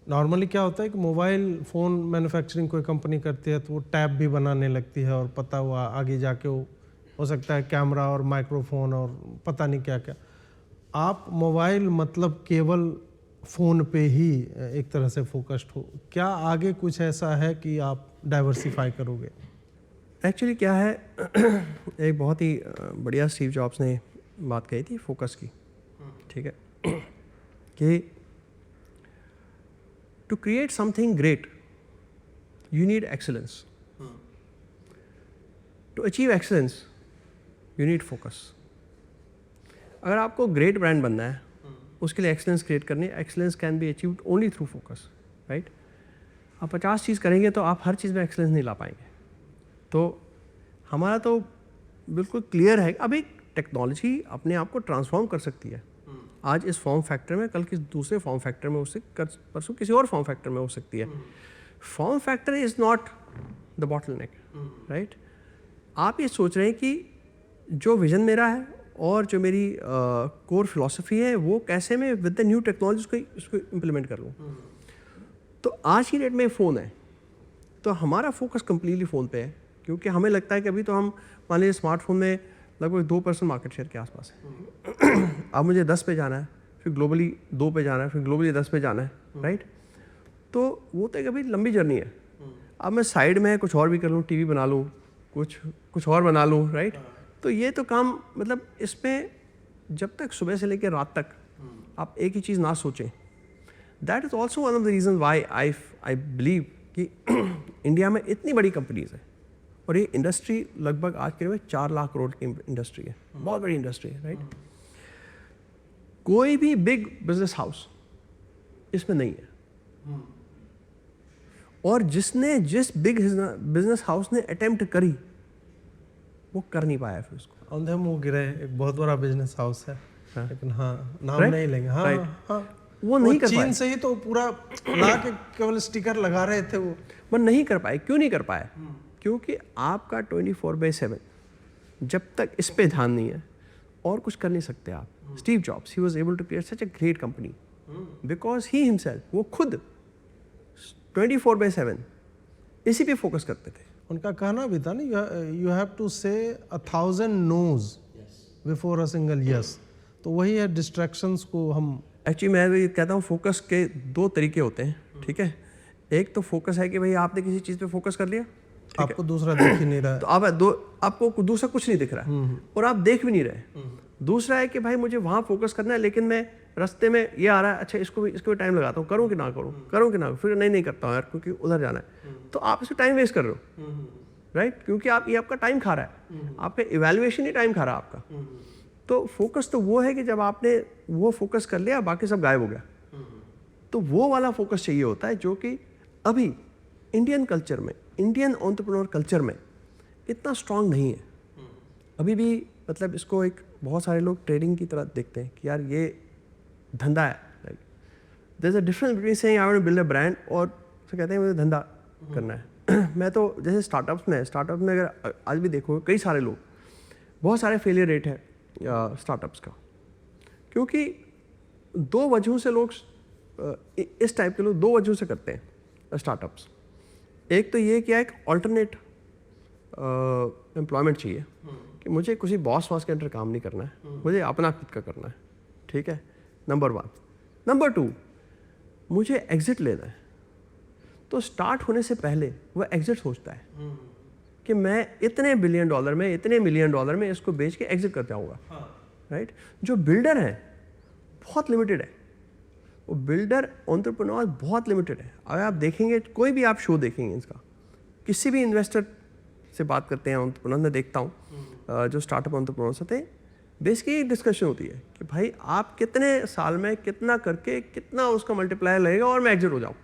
[SPEAKER 2] नॉर्मली क्या होता है कि मोबाइल फ़ोन मैन्युफैक्चरिंग कोई कंपनी करती है तो वो टैब भी बनाने लगती है, और पता हुआ आगे जाके वो हो सकता है कैमरा और माइक्रोफोन और पता नहीं क्या क्या। आप मोबाइल मतलब केवल फ़ोन पे ही एक तरह से फोकस्ड हो, क्या आगे कुछ ऐसा है कि आप डाइवर्सिफाई करोगे?
[SPEAKER 1] एक्चुअली क्या है, एक बहुत ही बढ़िया स्टीव जॉब्स ने बात कही थी फोकस की, ठीक है, कि to create something great you need excellence, to achieve excellence you need focus. अगर आपको ग्रेट ब्रांड बनना है, उसके लिए एक्सेलेंस क्रिएट करनी है, excellence can be achieved only through focus, right. आप 50 चीज़ करेंगे तो आप हर चीज़ में एक्सेलेंस नहीं ला पाएंगे। तो हमारा तो बिल्कुल क्लियर है, अभी टेक्नोलॉजी अपने आप को ट्रांसफॉर्म कर सकती है। आज इस फॉर्म फैक्टर में, कल किसी दूसरे फॉर्म फैक्टर में, उससे परसों किसी और फॉर्म फैक्टर में हो सकती है। Form factor is not the bottleneck, right. आप ये सोच रहे हैं कि जो विजन मेरा है और जो मेरी कोर फिलॉसफी है वो कैसे मैं विद द न्यू टेक्नोलॉजी उसको इम्प्लीमेंट कर लूँ। तो आज की डेट में फ़ोन है, तो हमारा फोकस कम्प्लीटली फ़ोन पे है, क्योंकि हमें लगता है कि अभी तो हम मान लीजिए स्मार्टफोन में लगभग 2% मार्केट शेयर के आसपास है। अब मुझे 10 पे जाना है, फिर ग्लोबली 2 पे जाना है, फिर ग्लोबली 10 पे जाना है, राइट। तो वो तो एक अभी लंबी जर्नी है। अब मैं साइड में कुछ और भी कर लूँ, टीवी बना लूँ, कुछ और बना लूँ, राइट। तो ये तो काम मतलब इसमें जब तक सुबह से लेकर रात तक आप एक ही चीज़ ना सोचें, that is also one of the reason why I believe कि इंडिया में इतनी बड़ी कंपनीज है, और ये इंडस्ट्री लगभग आज के 4 लाख करोड़ की इंडस्ट्री है, बहुत बड़ी इंडस्ट्री है, राइट। कोई भी बिग बिजनेस हाउस इसमें नहीं है, और जिस बिग बिजनेस हाउस ने अटेम्प्ट करी वो कर नहीं पाया फिर उसको।
[SPEAKER 2] ऑन वो गिरे, एक बहुत बड़ा बिजनेस हाउस है,
[SPEAKER 1] हाँ।
[SPEAKER 2] लेकिन हाँ नाम
[SPEAKER 1] Right?
[SPEAKER 2] नहीं लेंगे। हाँ
[SPEAKER 1] Right.
[SPEAKER 2] हाँ,
[SPEAKER 1] वो नहीं कर
[SPEAKER 2] चीन
[SPEAKER 1] पाए,
[SPEAKER 2] से ही तो पूरा ला के केवल स्टिकर लगा रहे थे वो।
[SPEAKER 1] पर नहीं कर पाए। क्यों नहीं कर पाए? क्योंकि आपका 24/7 जब तक इस पे ध्यान नहीं है और कुछ कर नहीं सकते आप। Steve Jobs, he was able to create such a great company because he himself, वो खुद 24/7 इसी पे फोकस करते थे।
[SPEAKER 2] उनका कहना भी था ना, you have to say 1000 nos before a single yes. तो वही है, डिस्ट्रैक्शंस को हम
[SPEAKER 1] एक्चुअली मैं भी कहता हूँ फोकस के 2 तरीके होते हैं, ठीक है। एक तो फोकस है कि भाई आपने किसी चीज़ पे फोकस कर लिया,
[SPEAKER 2] आपको दूसरा दिख ही नहीं रहा है,
[SPEAKER 1] तो आपको दूसरा कुछ नहीं दिख रहा है और आप देख भी नहीं रहे। दूसरा है कि भाई मुझे वहाँ फोकस करना है, लेकिन मैं रास्ते में ये आ रहा है, अच्छा इसको भी टाइम लगाता हूँ, करूँ कि ना करूँ, फिर नहीं करता हूँ यार क्योंकि उधर जाना है। तो आप इसमें टाइम वेस्ट कर रहे हो, राइट, क्योंकि ये आपका टाइम खा रहा है, आपका इवैल्यूएशन ही टाइम खा रहा है आपका। तो फोकस तो वो है कि जब आपने वो फोकस कर लिया बाकी सब गायब हो गया। तो वो वाला फोकस चाहिए होता है जो कि अभी इंडियन कल्चर में, इंडियन एंटरप्रेन्योर कल्चर में इतना स्ट्रांग नहीं है अभी भी। मतलब इसको एक बहुत सारे लोग ट्रेडिंग की तरह देखते हैं कि यार ये धंधा है, like there is a difference between saying I want to build a brand और तो कहते हैं मुझे धंधा करना है। मैं तो जैसे स्टार्टअप्स में अगर आज भी देखो कई सारे लोग, बहुत सारे फेलियर रेट है स्टार्टअप्स का, क्योंकि 2 वजहों से लोग इस टाइप के लोग 2 वजहों से करते हैं स्टार्टअप्स। एक तो ये क्या, एक ऑल्टरनेट एम्प्लॉयमेंट चाहिए कि मुझे किसी बॉस के अंडर काम नहीं करना है, मुझे अपना खुद का करना है, ठीक है, नंबर 1। नंबर 2, मुझे एग्जिट लेना है। तो स्टार्ट होने से पहले वह एग्जिट सोचता है, कि मैं इतने बिलियन डॉलर में, इतने मिलियन डॉलर में इसको बेच के एग्जिट कर जाऊँगा, राइट। जो बिल्डर है बहुत लिमिटेड है, वो बिल्डर एंटरप्रेन्योर बहुत लिमिटेड है। अगर आप देखेंगे, कोई भी आप शो देखेंगे इसका, किसी भी इन्वेस्टर से बात करते हैं एंटरप्रेन्योर, मैं देखता हूँ जो स्टार्टअप एंटरप्रेन्योर्स होते हैं, बेसिकली एक डिस्कशन होती है कि भाई आप कितने साल में कितना करके कितना उसका मल्टीप्लायर लगेगा और मैं एग्जिट हो जाऊँ,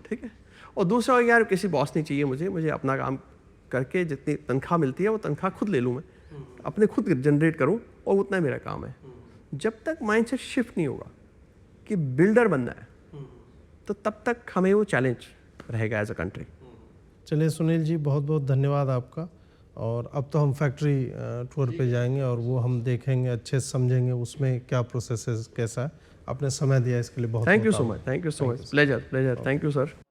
[SPEAKER 1] ठीक है। और दूसरा, यार किसी बॉस नहीं चाहिए मुझे अपना काम करके जितनी तनख्वाह मिलती है वो तनख्वाह खुद ले लूँ, मैं अपने खुद जनरेट करूँ और उतना मेरा काम है। जब तक माइंडसेट शिफ्ट नहीं होगा कि बिल्डर बनना है, तो तब तक हमें वो चैलेंज रहेगा एज अ कंट्री।
[SPEAKER 2] चलिए सुनील जी, बहुत बहुत धन्यवाद आपका। और अब तो हम फैक्ट्री टूर पे जाएंगे और वो हम देखेंगे, अच्छे से समझेंगे उसमें क्या प्रोसेस कैसा है। आपने समय दिया इसके लिए बहुत
[SPEAKER 1] thank you so much, thank you so much, pleasure, thank you sir.